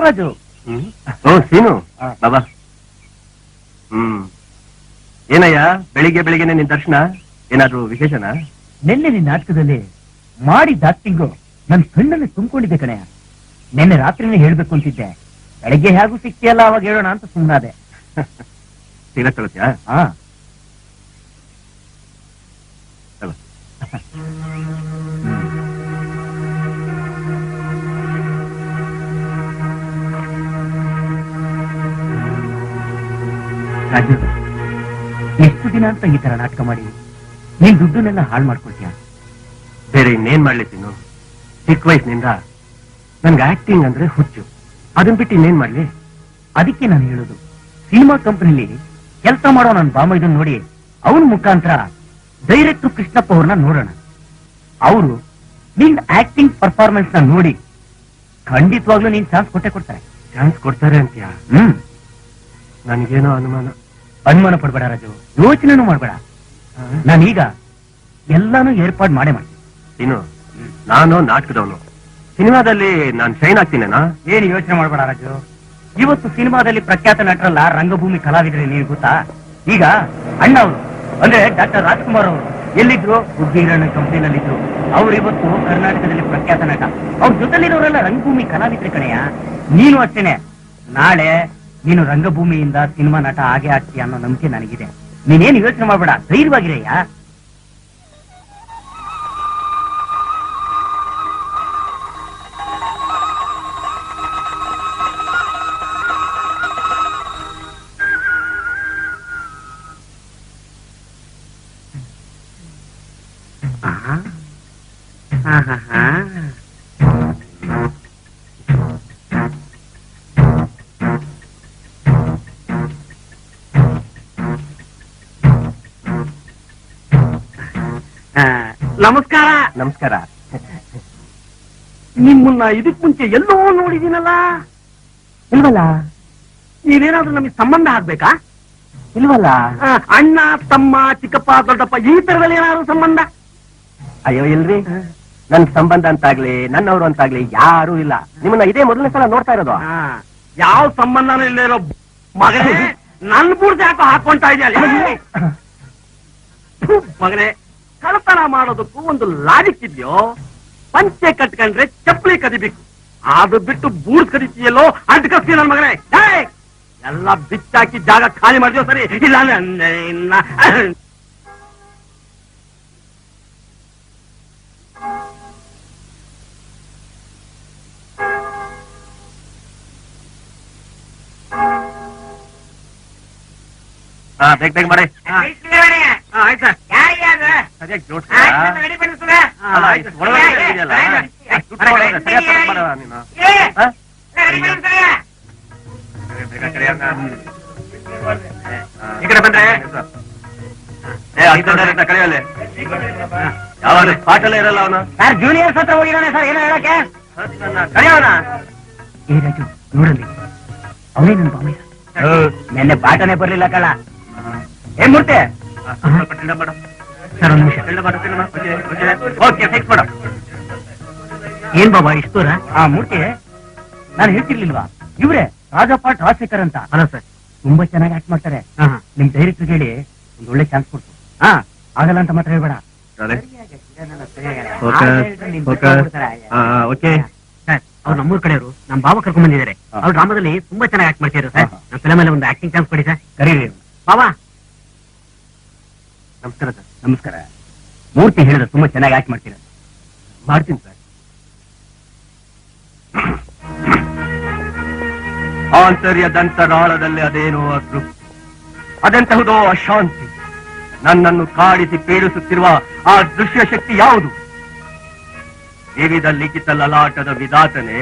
ರಾಜು. ಸೀನು ಬಾಬಾ. ಏನಯ್ಯ ಬೆಳಿಗ್ಗೆ ಬೆಳಿಗ್ಗೆನೆ ನಿನ್ ದರ್ಶನ? ಏನಾದ್ರು ವಿಶೇಷನಾ? ನಿನ್ನೆ ನಿನ್ನ ನಾಟಕದಲ್ಲಿ ಮಾಡಿದ ಆಕ್ಟಿಂಗು ನನ್ ಕಣ್ಣಲ್ಲಿ ತುಂಬಿಕೊಂಡಿದ್ದೆ ಕಣೆಯ. ನಿನ್ನೆ ರಾತ್ರಿನೇ ಹೇಳ್ಬೇಕು ಅಂತಿದ್ದೆ, ಬೆಳಿಗ್ಗೆ ಹೇಗೂ ಸಿಕ್ತಿಯಲ್ಲ ಅವಾಗ ಹೇಳೋಣ ಅಂತ ಸುಮ್ಮನಾದೆ. ಸೀರೆ ತಗೋತ್ಯಾ? ಹಾ. ರಾಜು, ಎಷ್ಟು ದಿನ ಅಂತ ಈ ತರ ನಾಟಕ ಮಾಡಿ ನೀನ್ ದುಡ್ಡನ್ನೆಲ್ಲ ಹಾಳು ಮಾಡ್ಕೊಳ್ತೀಯ? ಬೇರೆ ಇನ್ನೇನ್ ಮಾಡ್ಲಿತ್ತೀನು? ಚಿಕ್ಕ ವಯಸ್ಸಿನಿಂದ ನನ್ಗೆ ಆಕ್ಟಿಂಗ್ ಅಂದ್ರೆ ಹುಚ್ಚು. ಅದನ್ ಬಿಟ್ಟು ಇನ್ನೇನ್ ಮಾಡ್ಲಿ? ಅದಕ್ಕೆ ನಾನು ಹೇಳೋದು, ಸಿನಿಮಾ ಕಂಪನಿಲಿ ಕೆಲಸ ಮಾಡೋ ನನ್ನ ಬಾಮ ಇದನ್ನ ನೋಡಿ ಅವನ್ ಮುಖಾಂತರ ಡೈರೆಕ್ಟರ್ ಕೃಷ್ಣಪ್ಪ ಅವ್ರನ್ನ ನೋಡೋಣ. ಅವರು ನಿನ್ ಆಕ್ಟಿಂಗ್ ಪರ್ಫಾರ್ಮೆನ್ಸ್ ನ ನೋಡಿ ಖಂಡಿತವಾಗ್ಲೂ ನೀನ್ ಚಾನ್ಸ್ ಕೊಡ್ತಾರೆ. ಚಾನ್ಸ್ ಕೊಡ್ತಾರೆ ಅಂತೀಯ? ನನ್ಗೇನೋ ಅನುಮಾನ ಪಡ್ಬೇಡ ರಾಜು, ಯೋಚನೆನೂ ಮಾಡ್ಬೇಡ. ನಾನೀಗ ಎಲ್ಲಾನು ಏರ್ಪಾಡು ಮಾಡೇ ಮಾಡ್ತೀನಿ. ಇನ್ನು ನಾನು ನಾಟಕದವನು, ಸಿನಿಮಾದಲ್ಲಿ ನಾನು ಶೈನ್ ಆಗ್ತೀನೇನಾ? ಏನು ಯೋಚನೆ ಮಾಡ್ಬೇಡ ರಾಜು. ಇವತ್ತು ಸಿನಿಮಾದಲ್ಲಿ ಪ್ರಖ್ಯಾತ ನಟರಲ್ಲ ರಂಗಭೂಮಿ ಕಲಾವಿದರೆ, ನೀನು ಗೊತ್ತಾ? ಈಗ ಅಣ್ಣ ಅವರು ಅಂದ್ರೆ ಡಾಕ್ಟರ್ ರಾಜ್ಕುಮಾರ್ ಅವರು ಎಲ್ಲಿದ್ರು? ಉಗ್ಗಿರಣ್ಣ ಕಂಪನಿನಲ್ಲಿದ್ರು. ಅವ್ರು ಇವತ್ತು ಕರ್ನಾಟಕದಲ್ಲಿ ಪ್ರಖ್ಯಾತ ನಟ. ಅವ್ರ ಜೊತೆಲಿರೋರೆಲ್ಲ ರಂಗಭೂಮಿ ಕಲಾವಿದ್ರೆ ಕಣೆಯ. ನೀನು ಅಷ್ಟೇನೆ, ನಾಳೆ ನೀನು ರಂಗಭೂಮಿಯಿಂದ ಸಿನಿಮಾ ನಟ ಆಗೇ ಆಗ್ತೀಯ ಅನ್ನೋ ನಂಬಿಕೆ ನನಗಿದೆ. ನೀನೇನು ಯೋಚನೆ ಮಾಡ್ಬೇಡ, ಧೈರ್ಯವಾಗಿರಯ್ಯ. ನಮಸ್ಕಾರ. ನಮಸ್ಕಾರ. ನಿಮ್ಮನ್ನ ಇದಕ್ ಮುಂಚೆ ಎಲ್ಲೋ ನೋಡಿದೀನಲ್ಲ? ಇಲ್ವಲ್ಲ. ನೀವೇನಾದ್ರೂ ನಮಗೆ ಸಂಬಂಧ ಆಗ್ಬೇಕಾ? ಇಲ್ವಲ್ಲ. ಅಣ್ಣ ತಮ್ಮ ಚಿಕ್ಕಪ್ಪ ದೊಡ್ಡಪ್ಪ ಈ ತರದಲ್ಲಿ ಏನಾದ್ರು ಸಂಬಂಧ? ಅಯ್ಯೋ ಇಲ್ರಿ, ನನ್ ಸಂಬಂಧ ಅಂತಾಗ್ಲಿ ನನ್ನವರು ಅಂತಾಗ್ಲಿ ಯಾರು ಇಲ್ಲ. ನಿಮ್ಮನ್ನ ಇದೇ ಮೊದಲನೇ ಸಲ ನೋಡ್ತಾ ಇರೋದು. ಯಾವ ಸಂಬಂಧನೂ ಇಲ್ಲ ಇರೋ ಮಗನೇ, ನನ್ ಬೂರ್ದು ಯಾಕೋ ಹಾಕೊಂತಾ ಇದೆಯಲ್ಲ ಮಗನೇ. ಕಳತನ ಮಾಡೋದಕ್ಕೂ ಒಂದು ಲಾಜಿಕ್ ಇದೆಯೋ? ಪಂಚೆ ಕಟ್ಕೊಂಡ್ರೆ ಚಪ್ಪಲಿ ಕದಿಬೇಕು, ಅದು ಬಿಟ್ಟು ಬೂರ್ದ್ ಕದಿತೀಯಲ್ಲೋ ಅಂಟ್ ಕಸ್ತಿ ನನ್ ಮಗನೇ. ಎಲ್ಲ ಬಿಚ್ಚಾಕಿ ಜಾಗ ಖಾಲಿ ಮಾಡಿದ್ಯೋ ಸರಿ, ಇಲ್ಲ ಬೇಗ ಬೇಗ ಮಾಡಿ. ಆಯ್ತಾ? ಸರಿಯಾಗಿ ಜೋಡ್ಸ. ಈ ಕಡೆ ಬಂದ್ರೆ ಕಳೆಯಲ್ಲೇ ಯಾವಾಗ ಪಾಠಲ್ಲೇ ಇರಲ್ಲ ಅವನು. ಸರ್ ಜೂನಿಯರ್ಸ್ ಹತ್ರ ಹೋಗಿರೋಣ ಸರ್, ಏನೋ ಹೇಳಕ್ಕೆ. ಕರೆಯೋಣ. ಏ ರಾಜು ನೋಡಲಿ, ಅವನೇ ನನ್ನ ಬಾಮಯ್ಯ. ನೆನ್ನೆ ಪಾಠನೇ ಬರ್ಲಿಲ್ಲ ಕಳ. ಏನ್ ಮೂರ್ತಿ ಸರ್, ಒಂದು ನಿಮಿಷ. ಓಕೆ ಫಿಕ್ಸ್ ಮಾಡ. ಏನ್ ಬಾಬಾ ಇಷ್ಟು ದೂರ? ಮೂರ್ತಿ, ನಾನು ಹೇಳ್ತಿರ್ಲಿಲ್ವಾ ಇವ್ರೆ ರಾಜಪ್ಪ ರಾಜಶೇಖರ್ ಅಂತ? ಅಲ್ಲ ಸರ್, ತುಂಬಾ ಚೆನ್ನಾಗಿ ಆಕ್ಟ್ ಮಾಡ್ತಾರೆ. ನಿಮ್ ಡೈರೆಕ್ಟರ್ ಹೇಳಿ ಒಂದು ಒಳ್ಳೆ ಚಾನ್ಸ್ ಕೊಡ್ತು. ಆಗಲ್ಲ ಅಂತ ಮಾತ್ರ ಹೇಳ್ಬೇಡ. ಓಕೆ ಸರ್, ಅವ್ರು ನಮ್ಮೂರ್ ಕಡೆಯವರು ನಮ್ ಬಾಬಾ ಕರ್ಕೊಂಡ್ ಬಂದಿದ್ದಾರೆ. ಅವ್ರು ಡ್ರಾಮಾದಲ್ಲಿ ತುಂಬಾ ಚೆನ್ನಾಗಿ ಆಕ್ಟ್ ಮಾಡ್ತಿದ್ರು ಸರ್. ನಮ್ಮ ಫಿಲಮ್ ಅಲ್ಲಿ ಒಂದು ಆಕ್ಟಿಂಗ್ ಚಾನ್ಸ್ ಕೊಡಿ ಸರ್. ಕರೀರಿ ಬಾಬಾ. ನಮಸ್ಕಾರ ಸರ್. ನಮಸ್ಕಾರ. ಮೂರ್ತಿ ಹೇಳಿದ್ರೆ ತುಂಬಾ ಚೆನ್ನಾಗಿ ಆಕ್ಟ್ ಮಾಡ್ತೀರ. ಮಾಡ್ತೀನಿ ಸರ್. ಆಂತರ್ಯದಂತರಾಳದಲ್ಲಿ ಅದೇನೋ ಅದೃಪ್ತಿ, ಅದೆಂತಹುದೋ ಅಶಾಂತಿ ನನ್ನನ್ನು ಕಾಡಿಸಿ ಪೀಡಿಸುತ್ತಿರುವ ಆ ದೃಶ್ಯ ಶಕ್ತಿ ಯಾವುದು? ವಿವಿಧ ಲಿಖಿತ ಲಲಾಟದ ವಿಧಾತನೆ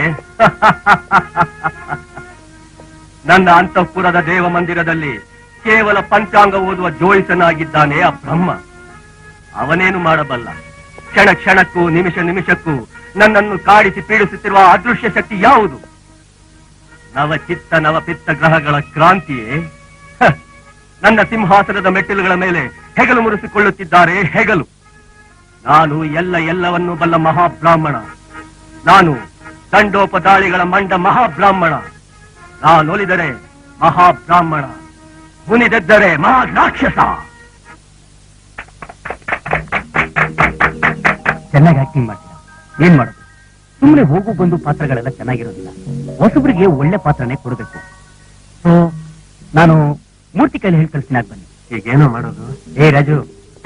ನನ್ನ ಅಂತಃಪುರದ ದೇವ ಮಂದಿರದಲ್ಲಿ ಕೇವಲ ಪಂಚಾಂಗ ಓದುವ ಜೋಯಿಸನಾಗಿದ್ದಾನೆ ಆ ಬ್ರಹ್ಮ. ಅವನೇನು ಮಾಡಬಲ್ಲ? ಕ್ಷಣ ಕ್ಷಣಕ್ಕೂ ನಿಮಿಷ ನಿಮಿಷಕ್ಕೂ ನನ್ನನ್ನು ಕಾಡಿಸಿ ಪೀಡಿಸುತ್ತಿರುವ ಅದೃಶ್ಯ ಶಕ್ತಿ ಯಾವುದು? ನವಚಿತ್ತ ನವಪಿತ್ತ ಗ್ರಹಗಳ ಕ್ರಾಂತಿಯೇ? ನನ್ನ ಸಿಂಹಾಸನದ ಮೆಟ್ಟಿಲುಗಳ ಮೇಲೆ ಹೆಗಲು ಮುರಿಸಿಕೊಳ್ಳುತ್ತಿದ್ದಾರೆ ಹೆಗಲು. ನಾನು ಎಲ್ಲವನ್ನೂ ಬಲ್ಲ ಮಹಾಬ್ರಾಹ್ಮಣ. ನಾನು ದಂಡೋಪದಾಳಿಗಳ ಮಂಡ ಮಹಾಬ್ರಾಹ್ಮಣ. ನಾನೊಲಿದರೆ ಮಹಾಬ್ರಾಹ್ಮಣ, ಮುನಿದೆದ್ದರೆ ಮಹಾ ರಾಕ್ಷಸ. ಚೆನ್ನಾಗಿ ಆಕ್ಟಿಂಗ್ ಮಾಡ್ತೀರಾ, ಏನ್ ಮಾಡೋದು? ಸುಮ್ಮನೆ ಹೋಗು ಬಂದು ಪಾತ್ರಗಳೆಲ್ಲ ಚೆನ್ನಾಗಿರೋದಿಲ್ಲ. ಹೊಸಬ್ರಿಗೆ ಒಳ್ಳೆ ಪಾತ್ರನೇ ಕೊಡಬೇಕು. ಸೊ ನಾನು ಮೂರ್ತಿ ಕೈಲಿ ಹೇಳಿ ಕಳಿಸ್ತೀನಿ, ಆಗ್ ಬನ್ನಿ. ಈಗೇನೋ ಮಾಡೋದು? ಏ ರಾಜು,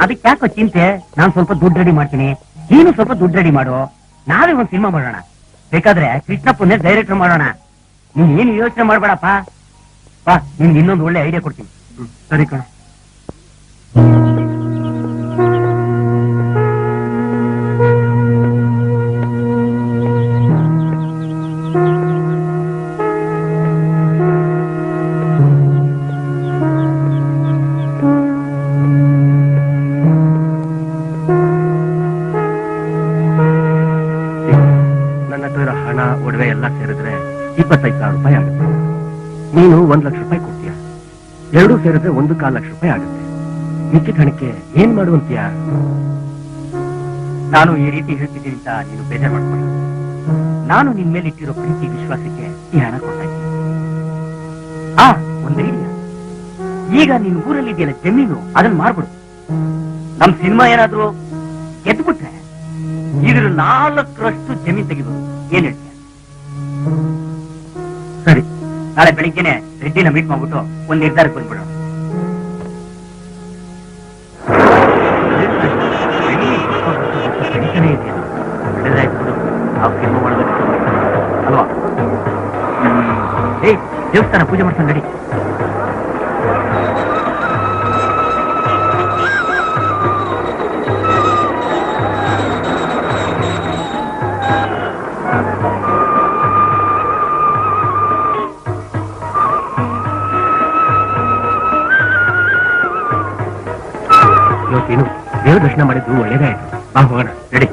ಅದಕ್ಕೆ ಯಾಕೋ ಚಿಂತೆ? ನಾನು ಸ್ವಲ್ಪ ದುಡ್ಡು ರೆಡಿ ಮಾಡ್ತೀನಿ, ನೀನು ಸ್ವಲ್ಪ ದುಡ್ಡು ರೆಡಿ ಮಾಡು. ನಾವೇ ಒಂದು ಸಿನಿಮಾ ಮಾಡೋಣ. ಬೇಕಾದ್ರೆ ಕೃಷ್ಣಪ್ಪನ್ನೇ ಡೈರೆಕ್ಟರ್ ಮಾಡೋಣ. ನೀನ್ ಏನು ಯೋಚನೆ ಮಾಡ್ಬೇಡಪ್ಪ. ಬಾ, ನಿನ್ಗೆ ಇನ್ನೊಂದು ಒಳ್ಳೆ ಐಡಿಯಾ ಕೊಡ್ತೀನಿ. ಸರಿ ಕಣ. ಹಣ ಒಡವೆ ಎಲ್ಲ ಸೇರಿದ್ರೆ 25,000 ರೂಪಾಯಿ ಆಗುತ್ತೆ. ನೀನು 1 ಲಕ್ಷ ರೂಪಾಯಿ ಕೊಡ್ತೀಯ. ಎರಡೂ ಸೇರಿದ್ರೆ 1.25 ಲಕ್ಷ ರೂಪಾಯಿ ಆಗುತ್ತೆ. ಮಿಕ್ಕಿದ ಹಣಕ್ಕೆ ಏನ್ ಮಾಡುವಂತೀಯ? ನಾನು ಈ ರೀತಿ ಹೇಳ್ತಿದ್ದೀನಿ ಅಂತ ನೀನು ಬೇಜಾರು ಮಾಡ್ಕೊಳ್ಳ. ನಾನು ನಿನ್ ಮೇಲೆ ಇಟ್ಟಿರೋ ಪ್ರೀತಿ ವಿಶ್ವಾಸಕ್ಕೆ ಈ ಹಣ ಕೊಡ್ತಾ ಇದ್ದೀನಿ. ಒಂದು ಐಡಿಯಾ. ಈಗ ನಿನ್ ಊರಲ್ಲಿ ಇದೆಯಲ್ಲ ಜಮೀನು, ಅದನ್ನ ಮಾರ್ಬಿಡು. ನಮ್ ಸಿನಿಮಾ ಏನಾದ್ರು ಗೆದ್ಬಿಟ್ರೆ ಇದ್ರ 4ರಷ್ಟು ಜಮೀನ್ ತೆಗಿಬಹುದು. ಏನ್ ಹೇಳ್ತೀಯ? ಸರಿ, ನಾಳೆ ಬೆಳಿಗ್ಗೆನೆ ರೆಡ್ಡಿನ ಮೀಟ್ ಮಾಡ್ಬಿಟ್ಟು ಒಂದ್ ನಿರ್ಧಾರಕ್ಕೆ ಬಂದ್ಬಿಡೋಣ. ಅಲ್ವಾ? ದೇವಸ್ಥಾನ ಪೂಜೆ ಮಾಡ್ಕೊಂಡು ನಡಿ. ಇವತ್ತೇನು ದೇವ್ರ ದರ್ಶನ ಮಾಡಿದ್ದು ಒಳ್ಳೇದೇ ಆಯ್ತು. ಬಾ ಹೋಗೋಣ, ರೆಡಿ.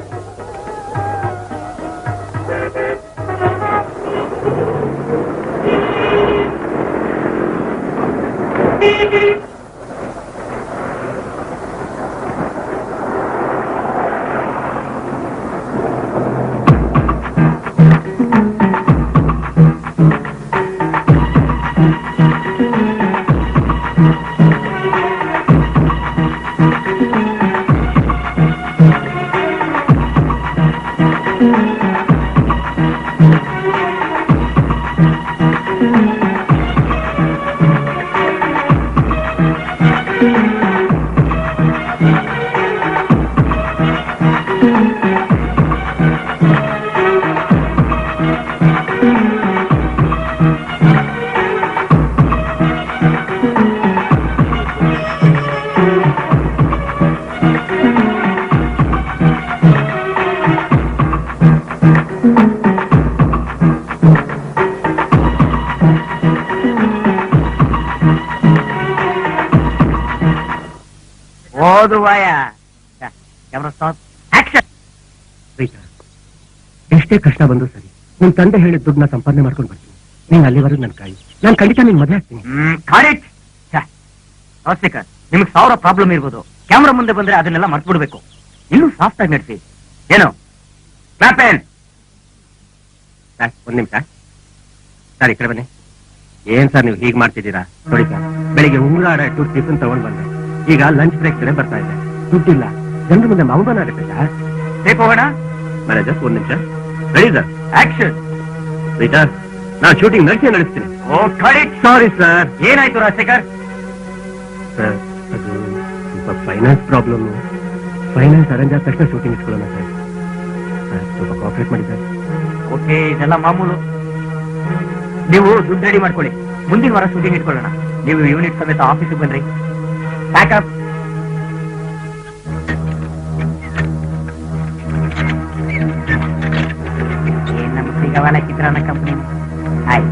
ಎಷ್ಟೇ ಕಷ್ಟ ಬಂದು ಸರಿ, ನಿಮ್ ತಂದೆ ಹೇಳಿದ ದುಡ್ಡನ್ನ ಸಂಪಾದನೆ ಮಾಡ್ಕೊಂಡು ಬರ್ತೀನಿ. ನೀನ್ ಅಲ್ಲಿವರೆಗೂ ನನ್ ಕಾಯಿ. ನಾನು ಖಂಡಿತ ನಿನ್ ಮದುವೆ ಆಗ್ತೀನಿ. ರಾಜಶೇಖರ್, ನಿಮ್ಗೆ 1000 ಪ್ರಾಬ್ಲಮ್ ಇರ್ಬೋದು. ಕ್ಯಾಮ್ರಾ ಮುಂದೆ ಬಂದ್ರೆ ಅದನ್ನೆಲ್ಲ ಮರ್ತು ಬಿಡ್ಬೇಕು. ಇನ್ನೂ ಸಾಫ್ಟ್ ಆಗಿ ನಡೆಸಿ. ಏನು ಒಂದ್ ನಿಮಿಷ ಸರ್, ಈ ಕಡೆ ಬನ್ನಿ. ಏನ್ ಸರ್ ನೀವು ಹೀಗ್ ಮಾಡ್ತಿದ್ದೀರಾ? ನೋಡಿ ಸರ್, ಬೆಳಿಗ್ಗೆ ಉಂಗ್ಲಾಡ ಇಟ್ಟು ಟಿಫನ್ ತಗೊಂಡ್ ಬಂದೆ. ಈಗ ಲಂಚ್ ಬ್ರೇಕ್ ಕಡೆ ಬರ್ತಾ ಇದೆ. ದುಡ್ಡಿಲ್ಲ, ಜನರ ಮುಂದೆ ಅವಮಾನ ಆಗುತ್ತೆ ಸರ್. ಟೇಕ್ ಹೋಗೋಣ. ಮ್ಯಾನೇಜರ್, ಒಂದ್ ನಿಮಿಷ. Ready sir, action. ಸರ್, ನಾನು ಶೂಟಿಂಗ್ ನಡೆಸ್ತೀನಿ. Sorry sir. ಏನಾಯ್ತು ರಾಜಶೇಖರ್? ಸರ್, ಅದು ಸ್ವಲ್ಪ ಫೈನಾನ್ಸ್ ಪ್ರಾಬ್ಲಮ್. ಫೈನಾನ್ಸ್ ಅರೇಂಜ್ ಆದ ತಕ್ಷಣ ಶೂಟಿಂಗ್ ಇಟ್ಕೊಳ್ಳೋಣ ಸರ್. ಸ್ವಲ್ಪ ಕೋಆಪರೇಟ್ ಮಾಡಿ ಸರ್. ಓಕೆ, ಇದೆಲ್ಲ ಮಾಮೂಲು. ನೀವು ದುಡ್ಡು ರೆಡಿ ಮಾಡ್ಕೊಳ್ಳಿ. ಮುಂದಿನ ವಾರ ಶೂಟಿಂಗ್ ಇಟ್ಕೊಳ್ಳೋಣ. ನೀವು ಯೂನಿಟ್ ಸಮೇತ ಆಫೀಸಿಗೆ ಬನ್ರಿ. ಪ್ಯಾಕಪ್. ನಮ್ಮ ಸಿಗವಾಲ ಚಿತ್ರಾನ್ನ ಕಂಪನಿ. ಹಾಯ್.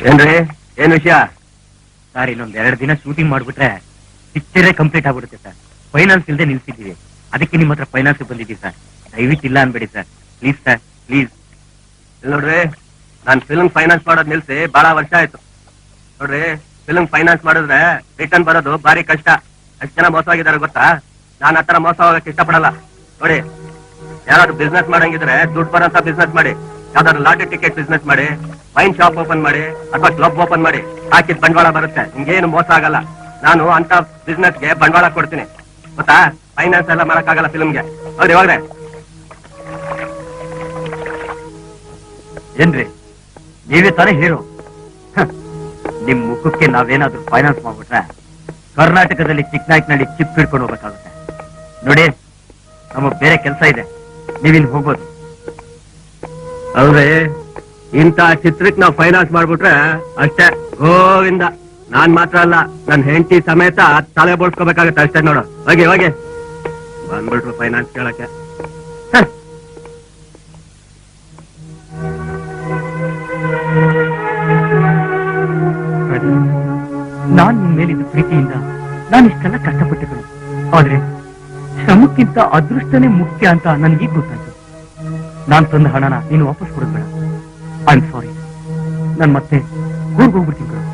ಏನ್ರಿ, ಏನ್ ವಿಷಯ? ಸರ್, ಇನ್ನೊಂದ್ 2 ದಿನ ಶೂಟಿಂಗ್ ಮಾಡ್ಬಿಟ್ರೆ ಪಿಕ್ಚರೇ ಕಂಪ್ಲೀಟ್ ಆಗ್ಬಿಡುತ್ತೆ ಸರ್. ಫೈನಾನ್ಸ್ ಇಲ್ಲದೆ ನಿಲ್ಸಿದ್ದೀವಿ. ಅದಕ್ಕೆ ನಿಮ್ಮ ಹತ್ರ ಫೈನಾನ್ಸ್ ಬಂದಿದ್ದೀವಿ ಸರ್. ದಯವಿಟ್ಟು ಇಲ್ಲ ಅನ್ಬೇಡಿ ಸರ್. Please sir, please. ನೋಡ್ರಿ, ನಾನ್ ಫಿಲ್ಮ್ ಫೈನಾನ್ಸ್ ಮಾಡೋದ್ ನಿಲ್ಸಿ ಬಹಳ ವರ್ಷ ಆಯ್ತು ನೋಡ್ರಿ. ಫಿಲ್ಮ್ ಫೈನಾನ್ಸ್ ಮಾಡಿದ್ರೆ ರಿಟರ್ನ್ ಬರೋದು ಬಾರಿ ಕಷ್ಟ. ಎಷ್ಟು ಜನ ಮೋಸವಾಗಿದ್ದಾರೆ ಗೊತ್ತಾ? ನಾನ್ ಆತರ ಮೋಸ ಹೋಗಕ್ಕೆ ಇಷ್ಟಪಡಲ್ಲ. ನೋಡಿ, ಯಾರಾದ್ರು ಬಿಸ್ನೆಸ್ ಮಾಡಂಗಿದ್ರೆ ದುಡ್ಡು ಬರೋಂತ ಬಿಸ್ನೆಸ್ ಮಾಡಿ. ಯಾವ್ದಾದ್ರು ಲಾಟರಿ ಟಿಕೆಟ್ ಬಿಸ್ನೆಸ್ ಮಾಡಿ, ವೈನ್ ಶಾಪ್ ಓಪನ್ ಮಾಡಿ, ಅಥವಾ ಕ್ಲಬ್ ಓಪನ್ ಮಾಡಿ. ಹಾಕಿದ್ ಬಂಡವಾಳ ಬರುತ್ತೆ, ನಿಮ್ಗೇನು ಮೋಸ ಆಗಲ್ಲ. ನಾನು ಅಂತ ಬಿಸ್ನೆಸ್ಗೆ ಬಂಡವಾಳ ಕೊಡ್ತೀನಿ ಗೊತ್ತಾ. ಫೈನಾನ್ಸ್ ಎಲ್ಲ ಮಾಡಕ್ಕಾಗಲ್ಲ ಫಿಲ್ಮ್ಗೆ. ಹೌದು ಇವಾಗ್ರೆ ಏನ್ರಿ ನೀವೇ ತಾನೇ ಹೀರೋ? ನಿಮ್ ಮುಖಕ್ಕೆ ನಾವೇನಾದ್ರೂ ಫೈನಾನ್ಸ್ ಮಾಡ್ಬಿಟ್ರೆ ಕರ್ನಾಟಕದಲ್ಲಿ ಚಿಕ್ಕನಾಯ್ಕನಲ್ಲಿ ಚಿಪ್ ಹಿಡ್ಕೊಂಡು ಹೋಗ್ಬೇಕಾಗುತ್ತೆ. ನೋಡಿ, ನಮಗ್ ಬೇರೆ ಕೆಲಸ ಇದೆ, ನೀವಿಲ್ಲಿ ಹೋಗ್ಬೋದು. ಅವ್ರೆ ಇಂತ ಚಿತ್ರಕ್ಕೆ ನಾವು ಫೈನಾನ್ಸ್ ಮಾಡ್ಬಿಟ್ರೆ ಅಷ್ಟೇ ಗೋವಿಂದ. ನಾನ್ ಮಾತ್ರ ಅಲ್ಲ, ನನ್ ಹೆಂಡತಿ ಸಮೇತ ತಲೆ ಬೋಳ್ಸ್ಕೋಬೇಕಾಗತ್ತೆ ಅಷ್ಟೇ. ನೋಡು, ಹೋಗಿ ಹೋಗಿ ಬಂದ್ಬಿಟ್ರು ಫೈನಾನ್ಸ್ ಕೇಳಕ್ಕೆ. ನಾನ್ ನಿಮ್ ಮೇಲಿದ್ದ ಪ್ರೀತಿಯಿಂದ ನಾನು ಇಷ್ಟೆಲ್ಲ ಕಷ್ಟಪಟ್ಟುಗಳು. ಆದ್ರೆ ಶ್ರಮಕ್ಕಿಂತ ಅದೃಷ್ಟನೇ ಮುಖ್ಯ ಅಂತ ನನ್ಗೀಗ ಗೊತ್ತಾಯ್ತು. ನಾನ್ ತಂದ ಹಣನ ನೀನು ವಾಪಸ್ ಕೊಡೋದ್ಬೇಡ. I am sorry. ನಾನ್ ಮತ್ತೆ ಊರ್ಗ್ ಹೋಗ್ಬಿಡ್ತೀನಿ ಕಣೋ.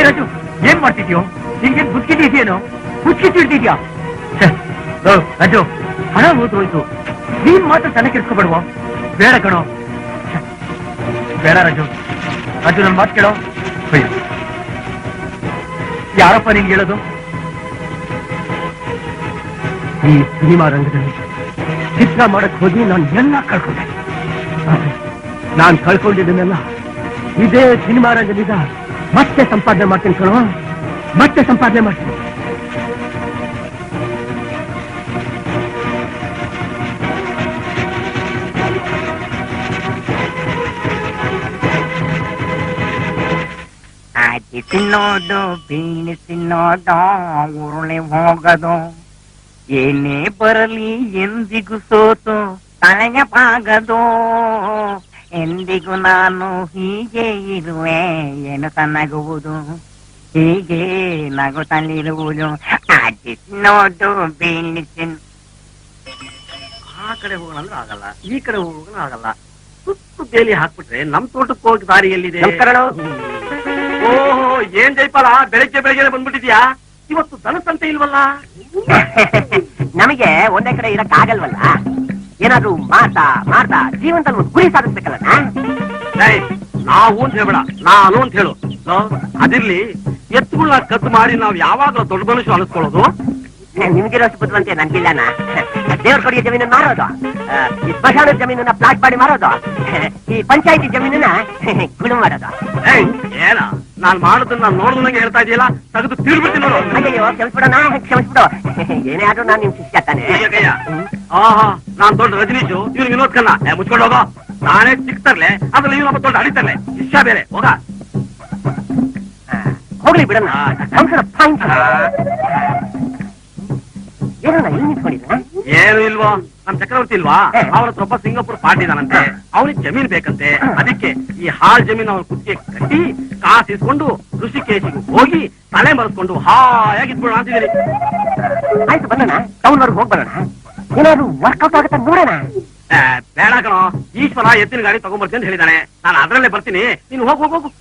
ರಾಜು, ಏನ್ ಮಾಡ್ತಿದ್ಯೋ? ನಿನ್ಗೆ ಬುದ್ಧಿದೆಯೇನೋ? ಬುದ್ಧಿ ತಿಳಿದಿದ್ಯಾ? ರಾಜು, ಹಣ ಹೋಯ್ತು, ನೀನ್ ಮಾತ್ರ ತಲೆ ಕೆಡ್ಸ್ಕೊಬೇಡುವ. ಬೇಡ ಕಣೋ, ಬೇಡ ರಾಜು. ರಾಜು, ನನ್ ಮಾತು ಕೇಳೋ. ಯಾರಪ್ಪ ನಿನ್ಗೆ ಹೇಳೋದು? ಈ ಸಿನಿಮಾ ರಂಗದಲ್ಲಿ ಚಿತ್ರ ಮಾಡಕ್ ಹೋಗಿ ನಾನು ಎಲ್ಲ ಕಳ್ಕೊಂಡೆ. ನಾನ್ ಕಳ್ಕೊಂಡಿದ್ದನ್ನೆಲ್ಲ ಇದೇ ಸಿನಿಮಾ ರಂಗದಿಂದ ಮತ್ತೆ ಸಂಪಾದನೆ ಮಾಡ್ತೀನಿ ಕಣೋ, ಮತ್ತೆ ಸಂಪಾದನೆ ಮಾಡ್ತೀನಿ. ಆಚೆ ತಿನ್ನೋದು ಬೀಳಿಸಿ ನೋಡೋ ಉರುಳಿ ಹೋಗದು, ಏನೇ ಬರಲಿ ಎಂದಿಗೂ ಸೋತು ತಲೆಯ ಬಾಗದು. ಎಂದಿಗೂ ನಾನು ಹೀಗೆ ಇರುವೆ ಏನು ತನ್ನಗುವುದು, ಹೀಗೆ ನಗುತ್ತಲಿರುವುದು. ಆಚೆ ನೋಡು ಬೀಳಿಸಿ. ಆ ಕಡೆ ಹೋಗೋಣ ಅಂದ್ರೆ ಆಗಲ್ಲ, ಈ ಕಡೆ ಹೋಗೋಣ ಆಗಲ್ಲ. ಸುತ್ತು ಬೇಲಿ ಹಾಕ್ಬಿಟ್ರೆ ನಮ್ ತೋಟಕ್ಕೆ ಹೋಗಿ ದಾರಿ ಎಲ್ಲಿದೆ? ಓಹೋ, ಏನ್ ಜೈಪಾಲ ಬೆಳಗ್ಗೆ ಬೆಳಗ್ಗೆ ಬಂದ್ಬಿಟ್ಟಿದ್ಯಾ? ಇವತ್ತು ದನಸಂತೆ ಇಲ್ವಲ್ಲ? ನಮಗೆ ಒಂದೇ ಕಡೆ ಇರಕ್ ಆಗಲ್ವಲ್ಲ, ಏನಾದ್ರು ಮಾಡ್ತಾ ಮಾಡ್ತಾ ಜೀವನದಲ್ಲಿ ಒಂದು ಗುರಿ ಸಾಧಿಸ್ಬೇಕಲ್ಲ. ನಾವು ಅಂತ ಹೇಳ್ಬೇಡ, ನಾನು ಅಂತ ಹೇಳು. ಅದಿರ್ಲಿ, ಎತ್ತುಗಳನ್ನ ಕದ್ದು ಮಾಡಿ ನಾವ್ ಯಾವಾಗ್ಲೂ ದೊಡ್ಡ ಮನುಷ್ಯ ಅನಿಸ್ಕೊಳ್ಳೋದು? ನಿಮ್ಗಿರೋಷ್ಟು ಬುದ್ಧಿವಂತೆ ನನ್ಗಿಲ್ಲನ. ದೇವ್ರ ಕೊಡಿಯ ಜಮೀನನ್ನ ಮಾರೋದು, ಈ ಸ್ಮಶಾನದ ಜಮೀನನ್ನ ಪ್ಲಾಟ್ ಮಾಡಿ ಮಾರೋದು, ಈ ಪಂಚಾಯತಿ ಜಮೀನನ್ನ ಗುಣ ಮಾಡೋದು. ಏನ ನಾನ್ ಮಾಡೋದನ್ನ ನೋಡಿದಂಗೆ ಹೇಳ್ತಾ ಇದೆಯಲ್ಲ, ತೆಗೆದು ತೀರ್ಬಿಡ್ತೀನಿ ನೋಡು. ಅಯ್ಯೋ, ಕ್ಷಮಿಸ್ಬಿಡೋಣ, ಕ್ಷಮಿಸ್ಬಿಡು. ಏನೇ ಆದ್ರೂ ನಾನ್ ನಿಮ್ ಶಿಷ್ಯ ತಾನೆ. ಆಹಾ, ನಾನ್ ದೊಡ್ಡ ರಜನೀಶು, ಇವ್ರು ವಿನೋದ್ ಖನ್ನಾ. ಮುಚ್ಕೊಂಡು ಹೋಗೋ. ನಾನೇ ಚಿಕ್ತರ್ಲೆ, ಅದ್ರಲ್ಲಿ ಇವನೊಬ್ಬ ದೊಡ್ಡ ಅಡಿತರ್ಲೆ. ಶಿಷ್ಯ ಬೇರೆ, ಹೋಗ. ಹೋಗ್ಲಿ ಬಿಡೋಣ. ಏನೋ ಇಲ್ಲಿ ನಿಂತ್ಕೊಂಡಿದ್ದ? ಏನು ಇಲ್ವೋ, ನಮ್ ಚಕ್ರವರ್ತಿ ಇಲ್ವಾ, ಅವ್ರ ಹತ್ರ ಒಬ್ಬ ಸಿಂಗಾಪುರ್ ಪಾರ್ಟಿ ಇದಾನಂತೆ. ಅವನಿಗೆ ಜಮೀನ್ ಬೇಕಂತೆ. ಅದಕ್ಕೆ ಈ ಹಾಳ್ ಜಮೀನ್ ಅವ್ರ ಕುತ್ತಿಗೆ ಕಟ್ಟಿ ಕಾಸು ಇಸ್ಕೊಂಡು ಋಷಿಕೇಶಿಗೆ ಹೋಗಿ ತಲೆ ಮರೆಸ್ಕೊಂಡು ಹಾಯಾಗಿದ್ಬಿಡೋಣ ಅಂತಿದ್ದೀರಿ. ಆಯ್ತು, ಬರೋಣ. ಟೌನ್ವರೆಗೆ ಹೋಗಿ ಬರೋಣ. ಏನಾದ್ರು ವರ್ಕೌಟ್ ಆಗುತ್ತೆ ನೋಡೋಣ. ಬೇಡ ಕಣೋ, ಈಶ್ವರ ಎತ್ತಿನ ಗಾಡಿ ತಗೊಂಡ್ಬರ್ತೀನಿ ಅಂತ ಹೇಳಿದಾನೆ. ನಾನು ಅದ್ರಲ್ಲೇ ಬರ್ತೀನಿ, ನೀನು ಹೋಗು ಹೋಗು.